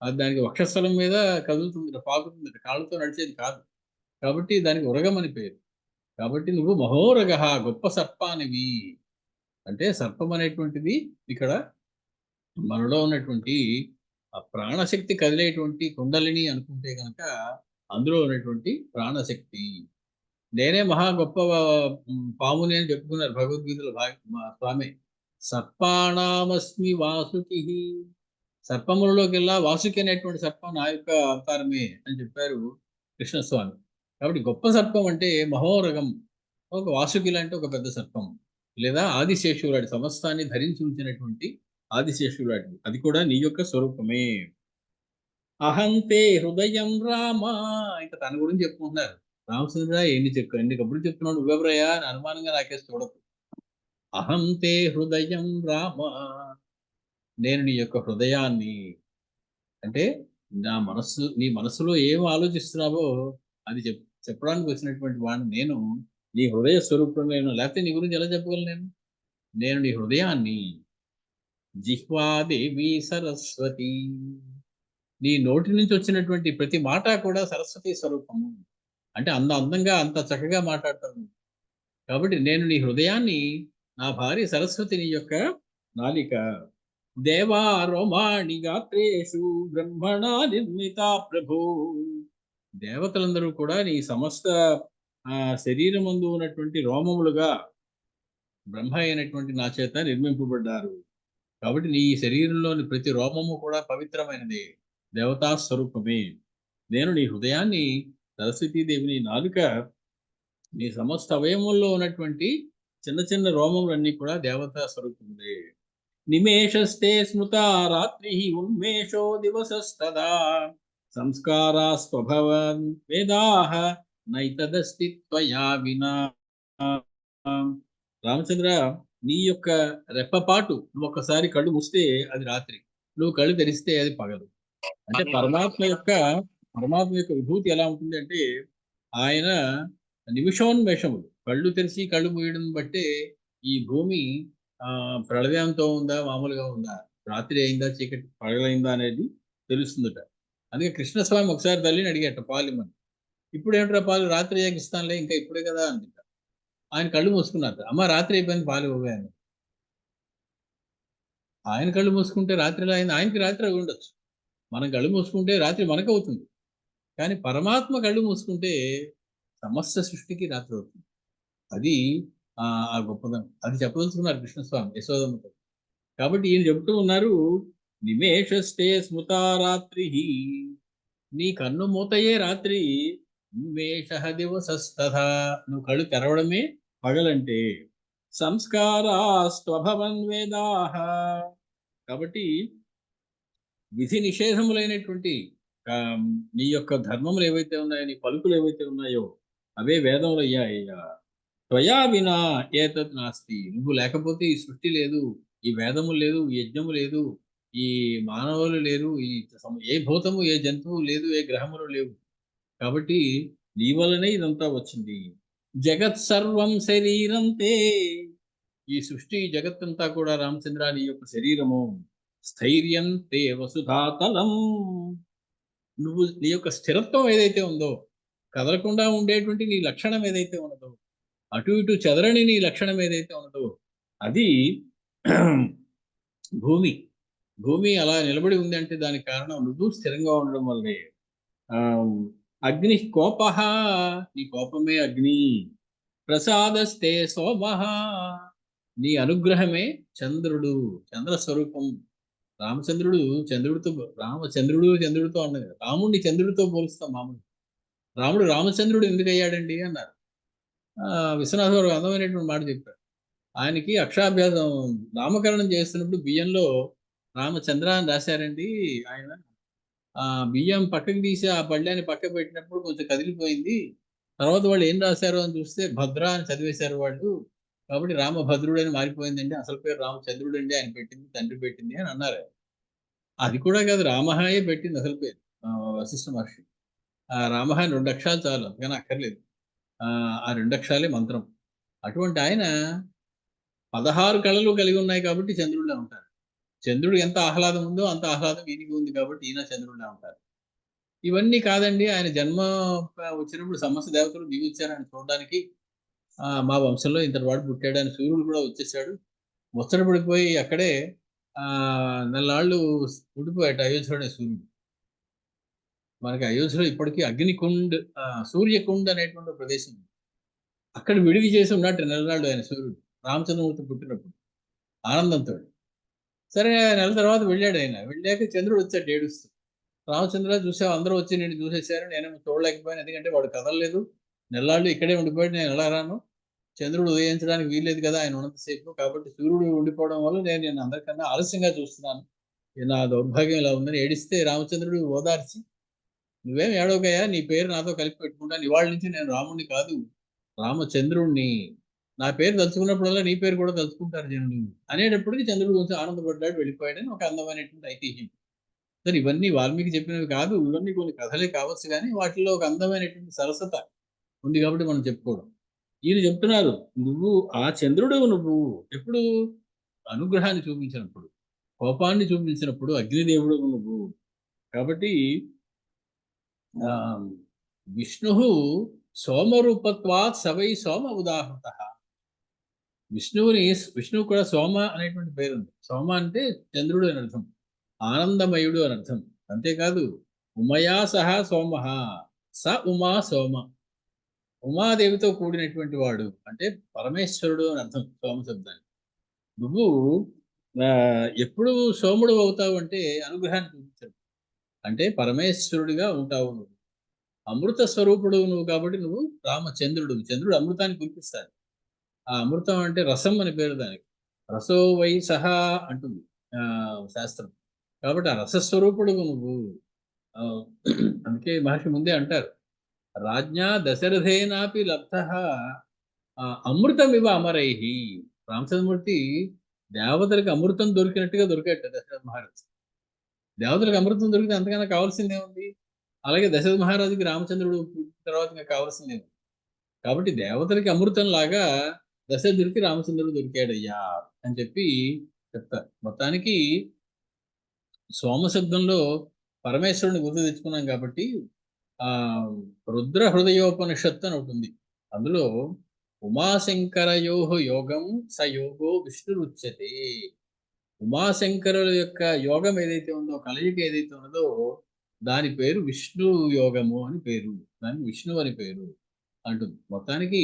అది దానికి వక్షస్థలం మీద కదులుతుంది, పాకుతుంది, కాళ్ళతో నడిచేది కాదు. కాబట్టి దానికి ఉరగం అని పేరు. కాబట్టి నువ్వు మహోరగ, గొప్ప సర్పానివి. అంటే సర్పం అనేటువంటిది ఇక్కడ మనలో ఉన్నటువంటి ఆ ప్రాణశక్తి కదిలేటువంటి కుండలిని అనుకుంటే కనుక అందులో ఉన్నటువంటి ప్రాణశక్తి. నేనే మహా గొప్ప పాముని అని చెప్పుకున్నారు భగవద్గీతలో స్వామి. సర్పాణామస్మి వాసుకి. సర్పములలోకెల్లా వాసుకి అనేటువంటి సర్పం నా యొక్క అవతారమే అని చెప్పారు కృష్ణస్వామి. కాబట్టి గొప్ప సర్పం అంటే మహోరగం. ఒక వాసుకి లాంటి ఒక పెద్ద సర్పం, లేదా ఆదిశేషువులాంటి సమస్తాన్ని ధరించి ఉంచినటువంటి ఆదిశేషువులాంటి, అది కూడా నీ యొక్క స్వరూపమే. అహంతే హృదయం రామ. ఇంకా తన గురించి చెప్పుకుంటున్నారు. రామచంద్ర ఎన్ని కబుర్లు చెప్తున్నాడు నువ్వెవరయ్యా అని అనుమానంగా నాకేసి చూడకు. అహంతే హృదయం రామ. నేను నీ యొక్క హృదయాన్ని. అంటే నీ మనస్సులో ఏం ఆలోచిస్తున్నావో అది చెప్పడానికి వచ్చినటువంటి వాడిని నేను. నీ హృదయ స్వరూపం నేను, లేకపోతే నీ గురించి ఎలా చెప్పగలను నేను? నేను నీ హృదయాన్ని. జిహ్వాదేవి సరస్వతి. నీ నోటి నుంచి వచ్చినటువంటి ప్రతి మాట కూడా సరస్వతి స్వరూపము. అంటే అందంగా అంత చక్కగా మాట్లాడతాను. కాబట్టి నేను నీ హృదయాన్ని. నా భార్య సరస్వతి నీ యొక్క నాలిక. దేవా రోమాణి గాత్రేషు బ్రహ్మణా నిర్మిత ప్రభు. దేవతలందరూ కూడా నీ సమస్త శరీరమందు ఉన్నటువంటి రోమములుగా బ్రహ్మ అయినటువంటి నా చేత నిర్మింపబడ్డారు. కాబట్టి నీ శరీరంలోని ప్రతి రోమము కూడా పవిత్రమైనది, దేవతా స్వరూపమే. నేను నీ హృదయాన్ని, సరస్వతీదేవి నీ నాలుక, నీ సమస్త అవయవంలో ఉన్నటువంటి చిన్న చిన్న రోమములన్నీ కూడా దేవతా స్వరూపములే. నిమేషస్తే స్మృత రాత్రి ఉన్మేషో దివసస్తదా సంస్కారాస్త్వభవన్ వేదాః నైతదస్తి త్వయా వినా. రామచంద్ర, నీ యొక్క రెప్పపాటు నువ్వు ఒక్కసారి కళ్ళు మూస్తే అది రాత్రి, నువ్వు కళ్ళు తెరిస్తే అది పగలు. అంటే పరమాత్మ యొక్క విభూతి ఎలా ఉంటుంది అంటే, ఆయన నిమిషోన్మేషములు, కళ్ళు తెరిచి కళ్ళు మూయడం బట్టే ఈ భూమి ప్రళయంతో ఉందా, మామూలుగా ఉందా, రాత్రి అయిందా, చీకటి పగలైందా అనేది తెలుస్తుందట. అందుకే కృష్ణస్వామి ఒకసారి తల్లిని అడిగట పాలిమని, ఇప్పుడు ఏమిట్రా పాలు, రాత్రి అయ్యాక ఇస్తానులే, ఇంకా ఇప్పుడే కదా అంది. ఆయన కళ్ళు మూసుకున్నారు. అమ్మ రాత్రి అయిపోయింది, పాలు ఇవ్వగాను. ఆయన కళ్ళు మూసుకుంటే రాత్రిలో అయింది, ఆయనకి రాత్రి అవి ఉండొచ్చు. మనం కళ్ళు మూసుకుంటే రాత్రి మనకు అవుతుంది. కానీ పరమాత్మ కళ్ళు మూసుకుంటే సమస్త సృష్టికి రాత్రి అవుతుంది. అది ఆ గొప్పదనం. అది చెప్పదలుచుకున్నారు కృష్ణస్వామి యశోదమ్మతో. కాబట్టి ఈయన చెబుతూ ఉన్నారు, నిమేషస్తే స్మృతా రాత్రి, నీ కన్ను మూతయే రాత్రి, ఉన్మేష దివసస్తథా, నువ్వు కళ్ళు తెరవడమే పగలంటే. సంస్కారాస్త్వభవన్ వేదాః, కాబట్టి విధి నిషేధములైనటువంటి నీ యొక్క ధర్మములు ఏవైతే ఉన్నాయో, నీ పలుకులు ఏవైతే ఉన్నాయో అవే వేదములు అయ్యాయ్యా. త్వయా వినా ఏతత్ నాస్తి, నువ్వు లేకపోతే ఈ సృష్టి లేదు, ఈ వేదము లేదు, ఈ యజ్ఞము లేదు, ఈ మానవులు లేరు, ఏ భూతము, ఏ జంతువు లేదు, ఏ గ్రహములు లేవు. కాబట్టి నీ వలనే ఇదంతా వచ్చింది. జగత్ సర్వం శరీరంతే, ఈ సృష్టి జగత్తంతా కూడా రామచంద్ర నీ యొక్క శరీరము. స్థైర్యం తే వసుధాతలం, నువ్వు నీ యొక్క స్థిరత్వం ఏదైతే ఉందో, కదలకుండా ఉండేటువంటి నీ లక్షణం ఏదైతే ఉన్నదో, అటు ఇటు చెదరని నీ లక్షణం ఏదైతే ఉన్నదో, అది భూమి. భూమి అలా నిలబడి ఉంది అంటే దానికి కారణం నువ్వు స్థిరంగా ఉండడం వల్లే. అగ్ని కోప, నీ కోపమే అగ్ని. ప్రసాదస్తే సోమ, నీ అనుగ్రహమే చంద్రుడు, చంద్ర స్వరూపం. రామచంద్రుడు చంద్రుడితో, చంద్రుడితో అన్నది, రాముడిని చంద్రుడితో పోలుస్తాం మామూలు. రాముడు రామచంద్రుడు ఎందుకు అయ్యాడండి అన్నారు. విశ్వనాథరావు అందమైనటువంటి మాట చెప్పారు. ఆయనకి అక్షరాభ్యాసం నామకరణం చేస్తున్నప్పుడు బియ్యంలో రామచంద్ర అని రాశారండి. ఆయన బియ్యం పక్కకి తీసి ఆ పళ్ళాన్ని పక్కకు పెట్టినప్పుడు కొంచెం కదిలిపోయింది. తర్వాత వాళ్ళు ఏం రాశారు అని చూస్తే భద్ర అని చదివేశారు వాళ్ళు. కాబట్టి రామభద్రుడు అని మారిపోయిందండి, అసలు పేరు రామచంద్రుడు అండి, ఆయన పెట్టింది, తండ్రి పెట్టింది అని అన్నారు. అది కూడా కాదు, రామహాయే పెట్టింది అసలు పేరు, వశిష్ఠ మహర్షి. రామహాయ 2 అక్షరాలు చాలు, అందుకని అక్కర్లేదు. ఆ 2 అక్షరాలే మంత్రం. అటువంటి ఆయన 16 కళలు కలిగి ఉన్నాయి కాబట్టి చంద్రుడిలా ఉంటారు. చంద్రుడు ఎంత ఆహ్లాదం ఉందో అంత ఆహ్లాదం ఈయనకి ఉంది కాబట్టి ఈయన చంద్రుడిలా ఉంటారు. ఇవన్నీ కాదండి, ఆయన జన్మ వచ్చినప్పుడు సమస్త దేవతలు దిగి వచ్చారు ఆయన చూడడానికి. మా వంశంలో ఇంతటి వాడు పుట్టాడు అని సూర్యుడు కూడా వచ్చేసాడు. ముచ్చట పడిపోయి అక్కడే నెలనాళ్ళు ఉండిపోయాట అయోధ్యలోనే సూర్యుడు. మనకి అయోధ్యలో ఇప్పటికీ అగ్నికుండ్, సూర్యకుండ్ అనేటువంటి ప్రదేశం, అక్కడ విడివి చేసి ఉన్నట్టు నెలనాళ్ళు ఆయన సూర్యుడు రామచంద్రమూర్తి పుట్టినప్పుడు ఆనందంతో. సరే నెల తర్వాత వెళ్ళాడు ఆయన. వెళ్ళాక చంద్రుడు వచ్చాడు ఏడుస్తూ. రామచంద్ర చూసావు, అందరూ వచ్చి నేను చూసేశారు, నేనేమో చూడలేకపోయాను, ఎందుకంటే వాడు కదలలేదు, నెలలాళ్ళు ఇక్కడే ఉండిపోయాడు, నేను ఎలా రాను, చంద్రుడు ఉదయించడానికి వీల్లేదు కదా ఆయన ఉన్నంతసేపు, కాబట్టి సూర్యుడు ఉండిపోవడం వల్ల నేను అందరికన్నా ఆలస్యంగా చూస్తున్నాను, నా దౌర్భాగ్యం ఇలా ఉందని ఏడిస్తే రామచంద్రుడు ఓదార్చి, నువ్వేం ఏడవకయ్యా, నీ పేరు నాతో కలిపి పెట్టుకుంటాను, ఇవాళ నుంచి నేను రాముడిని కాదు రామచంద్రుణ్ణి, నా పేరు తలుచుకున్నప్పుడల్లా నీ పేరు కూడా తలుచుకుంటారు జనులు అనేటప్పటికి చంద్రుడు కొంచెం ఆనందపడ్డాడు, వెళ్ళిపోయాడని ఒక అందమైనటువంటి ఐతిహ్యం. సరే ఇవన్నీ వాల్మీకి చెప్పినవి కాదు, ఇవన్నీ కొన్ని కథలే కావచ్చు, కానీ వాటిలో ఒక అందమైనటువంటి సరసత ఉంది కాబట్టి మనం చెప్పుకోవడం. ఈయన చెప్తున్నారు, నువ్వు ఆ చంద్రుడు, నువ్వు ఎప్పుడు అనుగ్రహాన్ని చూపించినప్పుడు, కోపాన్ని చూపించినప్పుడు అగ్నిదేవుడు నువ్వు. కాబట్టి విష్ణు సోమరూపత్వాత్ సవై సోమ ఉదాహృత. విష్ణువు కూడా సోమ అనేటువంటి పేరు ఉంది. సోమ అంటే చంద్రుడు అని అర్థం, ఆనందమయుడు అని అర్థం. అంతేకాదు ఉమయా సహ సోమ, స ఉమా సోమ, ఉమాదేవితో కూడినటువంటి వాడు అంటే పరమేశ్వరుడు అని అర్థం సోమ శబ్దానికి. నువ్వు ఎప్పుడు సోముడు అవుతావు అంటే అనుగ్రహాన్ని చూపించడు. అంటే పరమేశ్వరుడిగా ఉంటావు నువ్వు. అమృత స్వరూపుడు నువ్వు కాబట్టి నువ్వు రామచంద్రుడు. చంద్రుడు అమృతాన్ని కురిపిస్తాడు. ఆ అమృతం అంటే రసం అని పేరు దానికి. రసో వై సహా అంటుంది శాస్త్రం. కాబట్టి ఆ రసస్వరూపుడు నువ్వు. ఆహ్, అందుకే మహర్షి ముందే అంటారు. రాజ్ఞా దశరథేనాపి లబ్ధః అమృతమివ అమరైః. రామచంద్రమూర్తి దేవతలకు అమృతం దొరికినట్టుగా దొరికాడట దశరథ మహారాజు. దేవతలకు అమృతం దొరికితే అంతకన్నా కావాల్సిందేముంది? అలాగే దశరథ మహారాజుకి రామచంద్రుడు పుట్టిన తర్వాత ఇంకా కావాల్సిందేముంది? కాబట్టి దేవతలకి అమృతంలాగా దశరథుడికి రామచంద్రుడు దొరికాడయ్యా అని చెప్పి చెప్తారు. మొత్తానికి సోమ శబ్దంలో పరమేశ్వరుని గుర్తు తెచ్చుకున్నాం కాబట్టి రుద్ర హృదయోపనిషత్తు అని ఒకటి ఉంది. అందులో ఉమాశంకరయోహ యోగం స యోగో విష్ణురుచ్యతే. ఉమాశంకరుల యొక్క యోగం ఏదైతే ఉందో, కలయిక ఏదైతే ఉన్నదో దాని పేరు విష్ణు యోగము అని పేరు. దానికి విష్ణువు అని పేరు అంటుంది. మొత్తానికి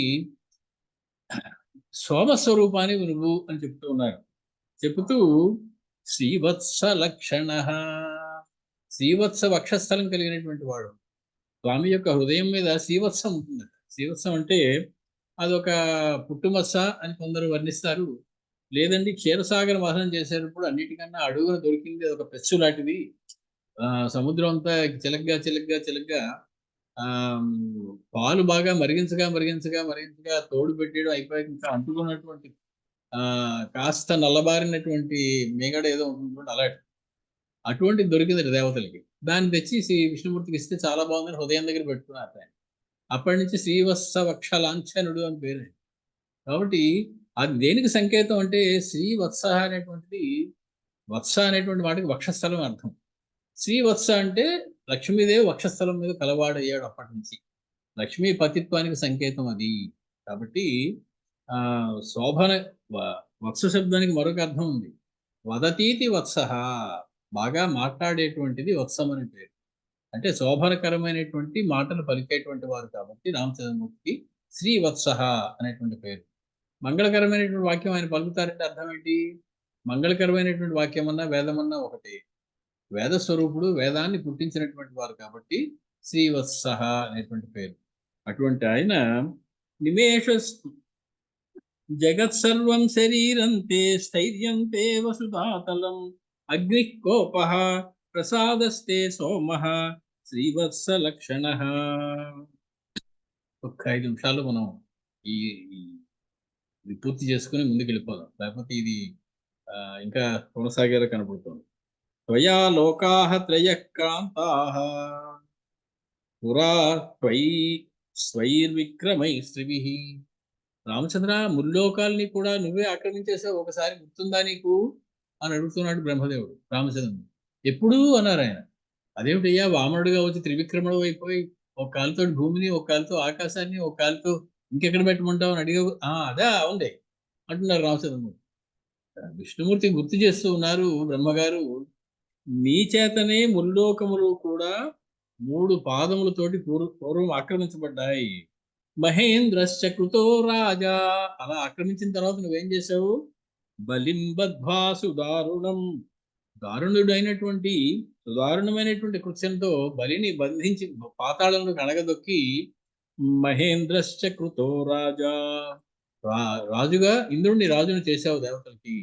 సోమస్వరూపాన్ని నువ్వు అని చెప్తూ ఉన్నారు. చెబుతూ శ్రీవత్స లక్షణ, శ్రీవత్స వక్షస్థలం కలిగినటువంటి వాడు. స్వామి యొక్క హృదయం మీద శ్రీవత్సం ఉంటుందట. శ్రీవత్సం అంటే అదొక పుట్టుమచ్చ అని కొందరు వర్ణిస్తారు. లేదండి క్షీరసాగర మథనం చేసేటప్పుడు అన్నిటికన్నా అడుగున దొరికింది అదొక పెచ్చు లాంటిది. సముద్రం అంతా చిలకగా చిలకగా చిలకగా పాలు బాగా మరిగించగా మరిగించగా మరిగించగా తోడు పెట్టేయడం అయిపోయాక ఇంకా అంటుకున్నటువంటి కాస్త నల్లబారినటువంటి మేగడ ఏదో ఉంటుంది అలాంటి అటువంటిది దొరికింది దేవతలకి. దాన్ని తెచ్చి శ్రీ విష్ణుమూర్తికి ఇస్తే చాలా బాగుందని హృదయం దగ్గర పెట్టుకున్నారు ఆయన. అప్పటి నుంచి శ్రీవత్స వక్ష లాంఛనుడు అని పేరు. కాబట్టి అది దేనికి సంకేతం అంటే శ్రీవత్స అనేటువంటిది, వత్స అనేటువంటి వాటికి వక్షస్థలం అర్థం. శ్రీవత్స అంటే లక్ష్మీదేవి వక్షస్థలం మీద కలవాడయ్యాడు అప్పటి నుంచి. లక్ష్మీ పతిత్వానికి సంకేతం అది. కాబట్టి శోభన వత్స శబ్దానికి మరొక అర్థం ఉంది. వదతీతి వత్సః, బాగా మాట్లాడేటువంటిది వత్సం అని పేరు. అంటే శోభనకరమైనటువంటి మాటలు పలికేటువంటి వారు కాబట్టి రామచంద్రమూర్తికి శ్రీవత్సః అనేటువంటి పేరు. మంగళకరమైనటువంటి వాక్యం ఆయన పలుకుతారంటే అర్థం ఏంటి? మంగళకరమైనటువంటి వాక్యమన్నా వేదమన్నా ఒకటే. వేద స్వరూపుడు, వేదాన్ని పుట్టించినటువంటి వారు కాబట్టి శ్రీవత్సః అనేటువంటి పేరు. అటువంటి ఆయన నిమేష జగత్సర్వం శరీరంతే స్థైర్యం తే వసుధాతలం అగ్నిః కోపః ప్రసాదస్తే సోమః శ్రీవత్స లక్షణః. ఒక్క 5 నిమిషాల్లో మనం ఈ ఇది పూర్తి చేసుకుని ముందుకు వెళ్ళిపోదాం. లేకపోతే ఇది ఇంకా కొనసాగేలా కనపడుతుంది. త్వయా లోకాః త్రయః క్రాంతాః పురా త్వయి స్వైర్విక్రమైస్త్రిభిః. రామచంద్ర, ముల్లోకాల్ని కూడా నువ్వే ఆక్రమించేసావు, ఒకసారి గుర్తుందా నీకు అని అడుగుతున్నాడు బ్రహ్మదేవుడు రామచంద్రుడు. ఎప్పుడు అన్నారు ఆయన. అదేమిటయ్యా వామనుడిగా వచ్చి త్రివిక్రముడు అయిపోయి ఒక కాలుతో భూమిని, ఒక కాలుతో ఆకాశాన్ని, ఒక కాలుతో ఇంకెక్కడ పెట్టమంటావు అని అడిగావు. అదే ఉంది అంటున్నారు రామచంద్రమూర్తి. విష్ణుమూర్తి గుర్తు చేస్తూ ఉన్నారు బ్రహ్మగారు. నీ చేతనే ముల్లోకములు కూడా 3 పాదములతోటి పూర్వం ఆక్రమించబడ్డాయి. మహేంద్రశ్చ కృతో రాజా, అలా ఆక్రమించిన తర్వాత నువ్వేం చేశావు? బలిం బద్ధ్వా సుదారుణం, దారుణుడైనటువంటి సుదారుణమైనటువంటి కృత్యంతో బలిని బంధించి పాతాళంలో కనగదొక్కి మహేంద్రశ్చ కృతో రాజా, రాజుగా ఇంద్రుడిని రాజును చేశావు దేవతలకి,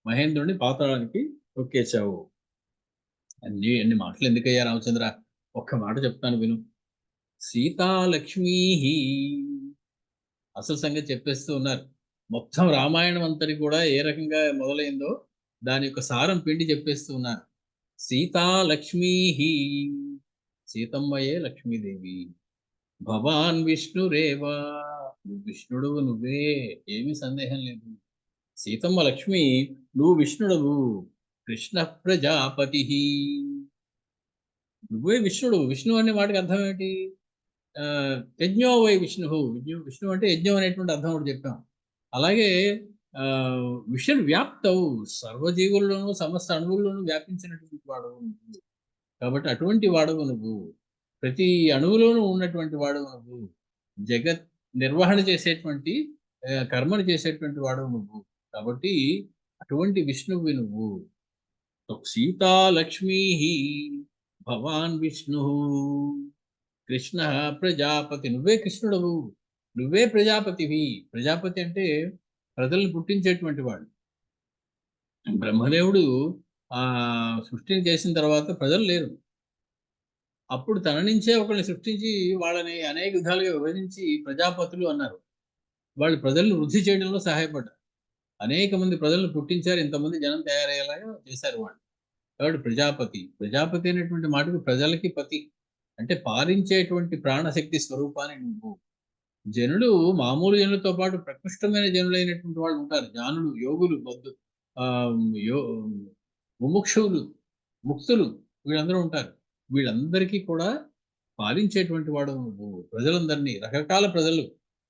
మహేంద్రుడిని పాతాళానికి తొక్కేశావు. అన్ని మాటలు ఎందుకయ్యా రామచంద్ర? ఒక్క మాట చెప్తాను విను. సీతాలక్ష్మీ అసలు సంగతి చెప్పేస్తూ ఉన్నారు. మొత్తం రామాయణం అంతటి కూడా ఏ రకంగా మొదలైందో దాని యొక్క సారం పిండి చెప్పేస్తూ ఉన్నారు. సీతాలక్ష్మీ, సీతమ్మయే లక్ష్మీదేవి. భవాన్ విష్ణురేవా, విష్ణుడు నువ్వే, ఏమీ సందేహం లేదు. సీతమ్మ లక్ష్మి, నువ్వు విష్ణుడవు. కృష్ణ ప్రజాపతి, నువ్వే విష్ణుడు. విష్ణు అనే మాటకి అర్థం ఏంటి? యజ్ఞో వై విష్ణు, విష్ణు అంటే యజ్ఞం అనేటువంటి అర్థం ఒకటి చెప్పాం. అలాగే విష్ణు వ్యాప్తవు, సర్వజీవుల్లోనూ సమస్త అణువుల్లోనూ వ్యాపించినటువంటి వాడవు నువ్వు. కాబట్టి అటువంటి వాడవు నువ్వు, ప్రతి అణువులోనూ ఉన్నటువంటి వాడవు నువ్వు. జగత్ నిర్వహణ చేసేటువంటి కర్మను చేసేటువంటి వాడు నువ్వు. కాబట్టి అటువంటి విష్ణువు నువ్వు. సీతా లక్ష్మీ భవాన్ విష్ణు కృష్ణ ప్రజాపతి. నువ్వే కృష్ణుడవు, నువ్వే ప్రజాపతివి. ప్రజాపతి అంటే ప్రజల్ని పుట్టించేటువంటి వాడు. బ్రహ్మదేవుడు సృష్టిని చేసిన తర్వాత ప్రజలు లేరు. అప్పుడు తన నుంచే ఒకరిని సృష్టించి వాళ్ళని అనేక విధాలుగా విభజించి ప్రజాపతులు అన్నారు. వాళ్ళు ప్రజలను వృద్ధి చేయడంలో సహాయపడ్డారు. అనేక మంది ప్రజలను పుట్టించారు. ఇంతమంది జనం తయారయ్యేలాగా చేశారు వాళ్ళు. కాబట్టి ప్రజాపతి. ప్రజాపతి అనేటువంటి మాటకు ప్రజలకి పతి. అంటే పాలించేటువంటి ప్రాణశక్తి స్వరూపాన్ని నువ్వు. జనులు మామూలు జనులతో పాటు ప్రకృష్టమైన జనులైనటువంటి వాళ్ళు ఉంటారు. జ్ఞానులు, యోగులు, యో ముముక్షువులు, ముక్తులు, వీళ్ళందరూ ఉంటారు. వీళ్ళందరికీ కూడా పాలించేటువంటి వాడు నువ్వు. ప్రజలందరినీ, రకరకాల ప్రజలు,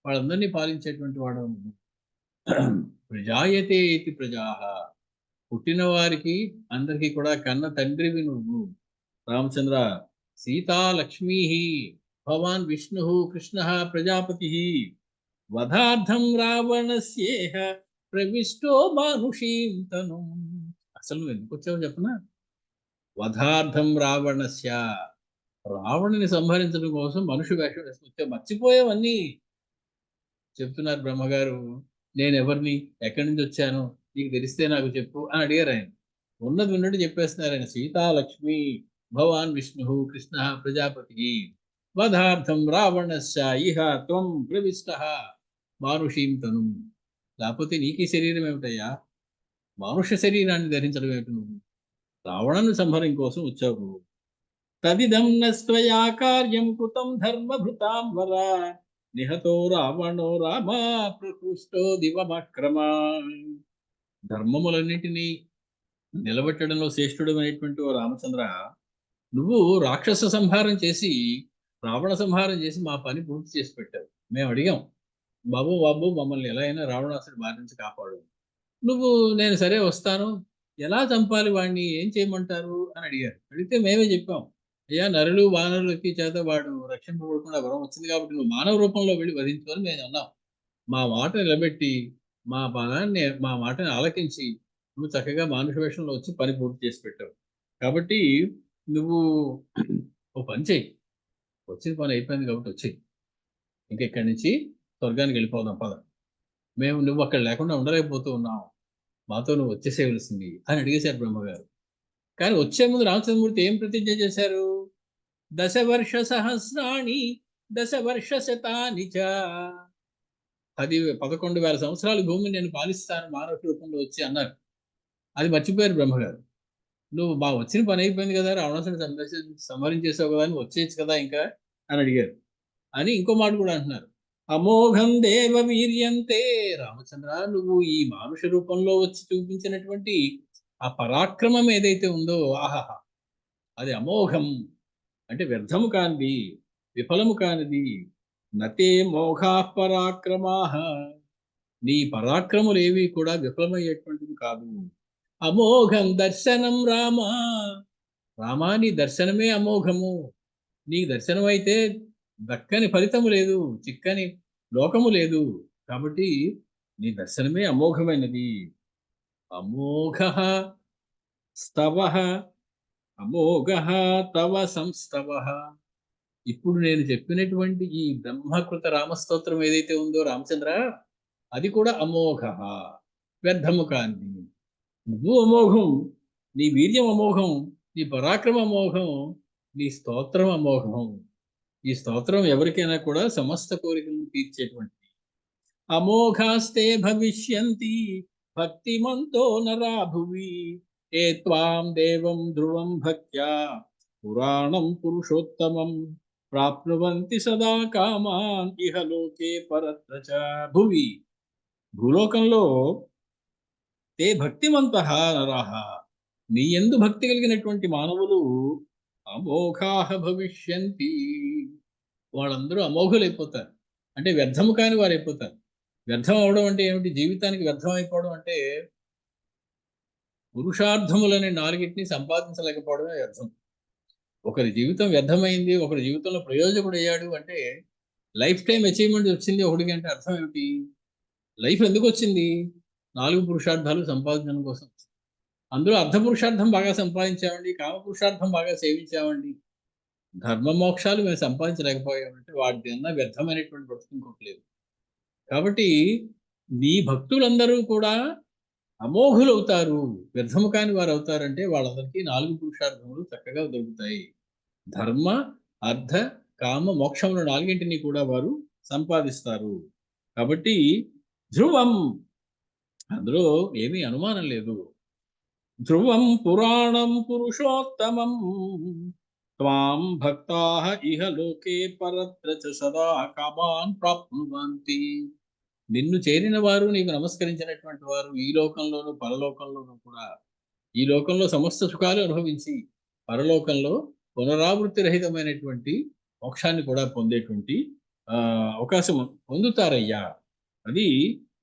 వాళ్ళందరినీ పాలించేటువంటి వాడు నువ్వు. ప్రజాయతే ఇతి ప్రజాః. పుట్టిన వారికి అందరికీ కూడా కన్న తండ్రివి నువ్వు. రామచంద్ర. సీతా లక్ష్మీ భవాన్ విష్ణు కృష్ణ ప్రజాపతి వధార్థం రావణస్యేహ ప్రవిష్టో మానుషీం తను. అసలు నువ్వు ఎందుకు వచ్చావో చెప్పనా? వధార్థం రావణస్య. రావణుని సంహరించడం కోసం మనుషు వేషం వేసుకొచ్చా. మర్చిపోయావన్నీ చెప్తున్నారు బ్రహ్మగారు. నేను ఎవరిని, ఎక్కడి నుంచి వచ్చాను, నీకు తెలిస్తే నాకు చెప్పు అని అడిగారు ఆయన. ఉన్నది ఉన్నట్టు చెప్పేస్తున్నారు ఆయన. సీతా లక్ష్మి భవాన్ విష్ణు కృష్ణ ప్రజాపతి వధార్థం రావణస్య ఇహ త్వం ప్రవిష్ట మానుషీం తను. లేకపోతే నీకు శరీరం ఏమిటయ్యా? మానుష శరీరాన్ని ధరించడం ఏమిటి నువ్వు? రావణను సంహరం కోసం వచ్చావు నువ్వు. తదిదం నస్త్వయా కార్యం కృతం ధర్మభృతాం వర నిహతో రావణో రామా ప్రకృష్టో దివమక్రమా. ధర్మములన్నింటినీ నిలబెట్టడంలో శ్రేష్ఠుడు అనేటువంటి ఓ రామచంద్ర, నువ్వు రాక్షస సంహారం చేసి, రావణ సంహారం చేసి మా పని పూర్తి చేసి పెట్టావు. మేము అడిగాం, బాబు బాబు మమ్మల్ని ఎలా అయినా రావణాసుడి బారి నుంచి కాపాడు. నువ్వు నేను సరే వస్తాను, ఎలా చంపాలి వాడిని, ఏం చేయమంటారు అని అడిగారు. అడిగితే మేమే చెప్పాం, అయ్యా నరులు వానరులకి చేత వాడు రక్షింపబడకుండా వరం వచ్చింది కాబట్టి నువ్వు మానవ రూపంలో వెళ్ళి వధించు అని మేము అన్నాం. మా మాట నిలబెట్టి మా మాటని ఆలకించి నువ్వు చక్కగా మానుష వేషంలో వచ్చి పని పూర్తి చేసి పెట్టావు. కాబట్టి నువ్వు ఓ పని చెయ్యి, వచ్చిన పని అయిపోయింది కాబట్టి వచ్చేయి, ఇంకెక్కడి నుంచి స్వర్గానికి వెళ్ళిపోదాం పద. నువ్వు అక్కడ లేకుండా ఉండలేకపోతూ ఉన్నావు, మాతో నువ్వు వచ్చేసేయవలసింది అని అడిగేశారు బ్రహ్మగారు. కానీ వచ్చే ముందు రామచంద్రమూర్తి ఏం ప్రతిజ్ఞ చేశారు? 10 వర్ష సహస్రాణి 10 వర్ష శతాని చ. 11,000 సంవత్సరాలు భూమిని నేను పాలిస్తాను మానవ రూపంలో వచ్చి అన్నారు. అది మర్చిపోయారు బ్రహ్మగారు. నువ్వు వచ్చిన పని అయిపోయింది కదా, రావణాసుని సంహరించేసావు కదా, నువ్వు వచ్చేయచ్చు కదా ఇంకా అని అడిగారు. అని ఇంకో మాట కూడా అంటున్నారు, అమోఘం దేవ వీర్యంతే. రామచంద్ర, నువ్వు ఈ మానుష రూపంలో వచ్చి చూపించినటువంటి ఆ పరాక్రమం ఏదైతే ఉందో, ఆహాహా, అది అమోఘం. అంటే వ్యర్థము కానిది, విఫలము కానిది. నతే మోఘా పరాక్రమాః. నీ పరాక్రములు ఏవి కూడా విఫలమయ్యేటువంటివి కాదు. అమోఘం దర్శనం రామా. రామా, నీ దర్శనమే అమోఘము. నీ దర్శనం అయితే దక్కని ఫలితము లేదు, చిక్కని లోకము లేదు. కాబట్టి నీ దర్శనమే అమోఘమైనది. అమోఘ స్తవ అమోఘ తవ సంస్తవ. ఇప్పుడు నేను చెప్పినటువంటి ఈ బ్రహ్మకృత రామస్తోత్రం ఏదైతే ఉందో రామచంద్ర, అది కూడా అమోఘ, వ్యర్థము కాంతి. నువ్వు అమోఘం, నీ వీర్యం అమోఘం, నీ పరాక్రమం అమోఘం, నీ స్తోత్రం అమోఘం. ఈ స్తోత్రం ఎవరికైనా కూడా సమస్త కోరికలను తీర్చేటువంటిది. అమోఘాస్తే భవిష్యంతి భక్తిమంతో నరా భువి ఏ త్వాం దేవం ధ్రువం భక్త్యా పురాణం పురుషోత్తమం ప్రాప్నువంతి సదా కామాన్ ఇహ లోకే పరత్ర చ. భువి, భూలోకంలో తే భక్తిమంతః నరాః, నీ యందు భక్తి కలిగినటువంటి మానవులు అమోఘాః భవిష్యంతి. వాళ్ళందరూ అమోఘులైపోతారు, అంటే వ్యర్థము కాని వారు అయిపోతారు. వ్యర్థం అవడం అంటే ఏమిటి? జీవితానికి వ్యర్థం అయిపోవడం అంటే పురుషార్థములని 4టిని సంపాదించలేకపోవడమే వ్యర్థం. ఒకరి జీవితం వ్యర్థమైంది, ఒకరి జీవితంలో ప్రయోజకుడు అయ్యాడు అంటే లైఫ్ టైం అచీవ్మెంట్ వచ్చింది ఒకటికి అంటే అర్థం ఏమిటి? లైఫ్ ఎందుకు వచ్చింది? 4 పురుషార్థాలు సంపాదించడం కోసం. అందులో అర్ధ పురుషార్థం బాగా సంపాదించామండి, కామ పురుషార్థం బాగా సేవించామండి, ధర్మ మోక్షాలు మేము సంపాదించలేకపోయామంటే వాటికన్నా వ్యర్థమైనటువంటి బ్రతుకు ఇంకోటి లేదు. కాబట్టి నీ భక్తులందరూ కూడా అమోఘులవుతారు, వ్యర్థము కాని వారు అవుతారంటే వాళ్ళందరికీ 4 పురుషార్థములు చక్కగా దొరుకుతాయి. ధర్మ, అర్థ, కామ, మోక్షములు 4ంటిని కూడా వారు సంపాదిస్తారు. కాబట్టి ధ్రువం, అందులో ఏమీ అనుమానం లేదు. ధ్రువం పురాణం పురుషోత్తమం త్వాం భక్తాః ఇహ లోకే పరత్ర చ సదా కామాన్ ప్రాప్నువంతి. నిన్ను చేరిన వారు, నీకు నమస్కరించినటువంటి వారు ఈ లోకంలోనూ పరలోకంలోనూ కూడా, ఈ లోకంలో సమస్త సుఖాలు అనుభవించి పరలోకంలో పునరావృత్తి రహితమైనటువంటి మోక్షాన్ని కూడా పొందేటువంటి అవకాశం పొందుతారయ్యా. అది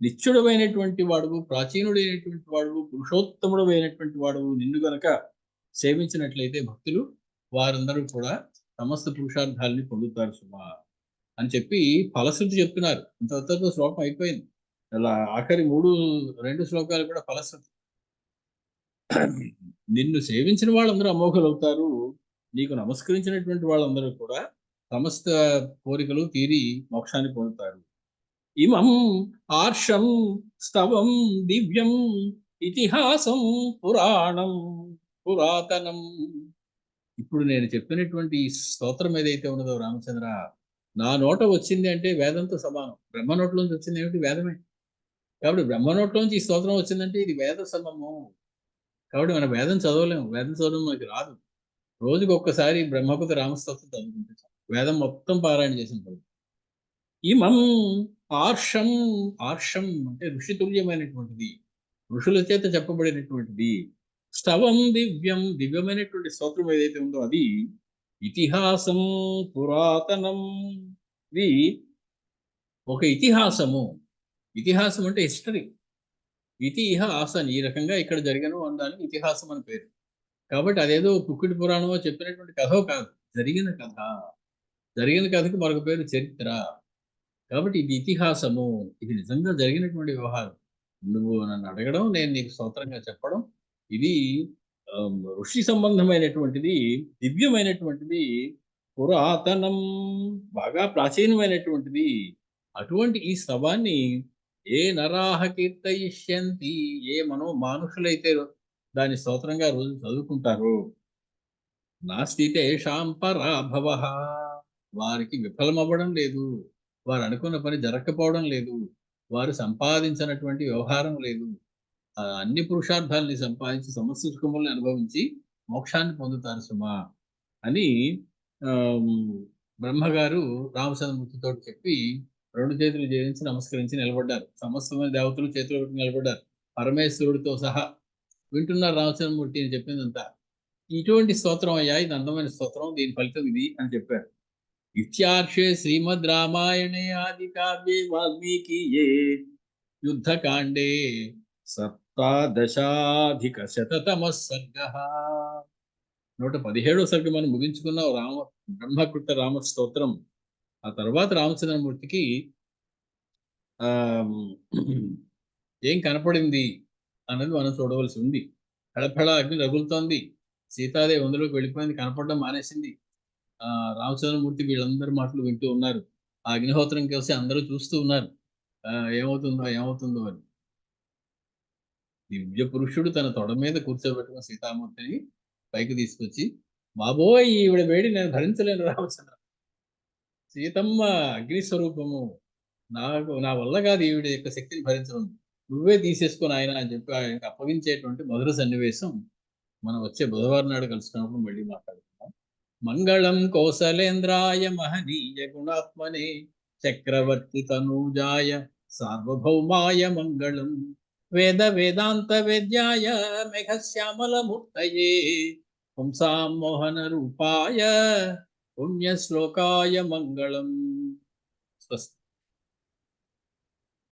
నిత్యుడమైనటువంటి వాడువు, ప్రాచీనుడైనటువంటి వాడువు, పురుషోత్తముడు అయినటువంటి వాడువు నిన్ను గనక సేవించినట్లయితే భక్తులు వారందరూ కూడా సమస్త పురుషార్థాలని పొందుతారు సుమా అని చెప్పి ఫలశ్రుతి చెప్తున్నారు. ఇంతవరకు శ్లోకం అయిపోయింది. అలా ఆఖరి 2 శ్లోకాలు కూడా ఫలశ్రుతి. నిన్ను సేవించిన వాళ్ళందరూ అమోఘులవుతారు, నీకు నమస్కరించినటువంటి వాళ్ళందరూ కూడా సమస్త కోరికలు తీరి మోక్షాన్ని పొందుతారు. ఇమం ఆర్షం స్తవం దివ్యం ఇతిహాసం పురాణం పురాతనం. ఇప్పుడు నేను చెప్పినటువంటి ఈ స్తోత్రం ఏదైతే ఉన్నదో రామచంద్ర, నా నోట వచ్చింది అంటే వేదంతో సమానం. బ్రహ్మ నోట్లోంచి వచ్చింది ఏమిటి? వేదమే. కాబట్టి బ్రహ్మ నోట్లోంచి ఈ స్తోత్రం వచ్చిందంటే ఇది వేద సమము. కాబట్టి మనం వేదం చదవలేము, వేదం చదవడం మనకి రాదు. రోజుకి ఒక్కసారి బ్రహ్మపతి రామస్తోత్రం చదువుకుంటే చాలు. వేదం మొత్తం పారాయణ చేసిన ఇమం ఆర్షం, ఆర్షం అంటే ఋషితుల్యమైనటువంటిది, ఋషుల చేత చెప్పబడినటువంటిది. స్తవం దివ్యం, దివ్యమైనటువంటి స్తోత్రం ఏదైతే ఉందో అది ఇతిహాసం పురాతనం. ఇది ఒక ఇతిహాసము. ఇతిహాసం అంటే హిస్టరీ. ఇతిహాసం ఈ రకంగా ఇక్కడ జరిగను అనడానికి ఇతిహాసం అని పేరు. కాబట్టి అదేదో కుక్కిడి పురాణమో చెప్పినటువంటి కథో కాదు, జరిగిన కథ. జరిగిన కథకి మరొక పేరు చరిత్ర. కాబట్టి ఇది ఇతిహాసము, ఇది నిజంగా జరిగినటువంటి వ్యవహారం. నువ్వు నన్ను అడగడం, నేను నీకు స్తోత్రంగా చెప్పడం, ఇది ఋషి సంబంధమైనటువంటిది, దివ్యమైనటువంటిది, పురాతనం, బాగా ప్రాచీనమైనటువంటిది. అటువంటి ఈ స్తవాన్ని ఏ నరాహ కీర్తయిష్యంతి, ఏ మానుషులైతే దాని స్తోత్రంగా రోజు చదువుకుంటారో, నాస్తి తేషాం పరాభవః, వారికి విఫలమవ్వడం లేదు, వారు అనుకున్న పని జరగకపోవడం లేదు, వారు సంపాదించినటువంటి వ్యవహారం లేదు, అన్ని పురుషార్థాలని సంపాదించి సమస్త సుఖముల్ని అనుభవించి మోక్షాన్ని పొందుతారు సుమా అని బ్రహ్మగారు రామచంద్రమూర్తితో చెప్పి 2 చేతులు జోడించి నమస్కరించి నిలబడ్డారు. సమస్తమైన దేవతలు చేతులు పెట్టి నిలబడ్డారు, పరమేశ్వరుడితో సహా. వింటున్నారు రామచంద్రమూర్తి అని చెప్పిందంతా. ఇటువంటి స్తోత్రం అయ్యా, ఇది అందమైన స్తోత్రం, దీని ఫలితం ఇది అని చెప్పారు. ఇత్యార్షే శ్రీమద్ రామాయణే ఆది కావ్యే వాల్మీకియే యుద్ధకాండే 17 సర్గః. 117వ సర్గ మనం ముగించుకున్న బ్రహ్మకృత రామ స్తోత్రం. ఆ తర్వాత రామచంద్రమూర్తికి ఏం కనపడింది అన్నది మనం చూడవలసి ఉంది. ఫళఫళ అగ్ని రగులుతోంది, సీతాదేవి అందులోకి వెళ్ళిపోయింది, కనపడడం మానేసింది. రామచంద్రమూర్తి వీళ్ళందరి మాటలు వింటూ ఉన్నారు. ఆ అగ్నిహోత్రం కలిసి అందరూ చూస్తూ ఉన్నారు, ఏమవుతుందో ఏమవుతుందో అని. దివ్య పురుషుడు తన తొడ మీద కూర్చోబెట్టుకున్న సీతామూర్తిని పైకి తీసుకొచ్చి, బాబోయ్ ఈవిడ వేడి నేను భరించలేను రామచంద్ర, సీతమ్మ అగ్ని స్వరూపము, నా వల్ల కాదు ఈవిడ యొక్క శక్తిని భరించడం, నువ్వే తీసేసుకొని ఆయన అని చెప్పి ఆయనకు అప్పగించేటువంటి మధుర సన్నివేశం మనం వచ్చే బుధవారం నాడు కలుసుకున్నప్పుడు మళ్ళీ మాట్లాడుతున్నాం. మంగళం కౌసలేంద్రాయ మహనీయ గుణాత్మనే చక్రవర్తి తనూజాయ సార్వభౌమాయ మంగళం. వేద వేదాంత వేద్యాయ మేఘశ్యామలమూర్తయే పుంసాం మోహన రూపాయ పుణ్యశ్లోకాయ మంగళం. స్వస్తి.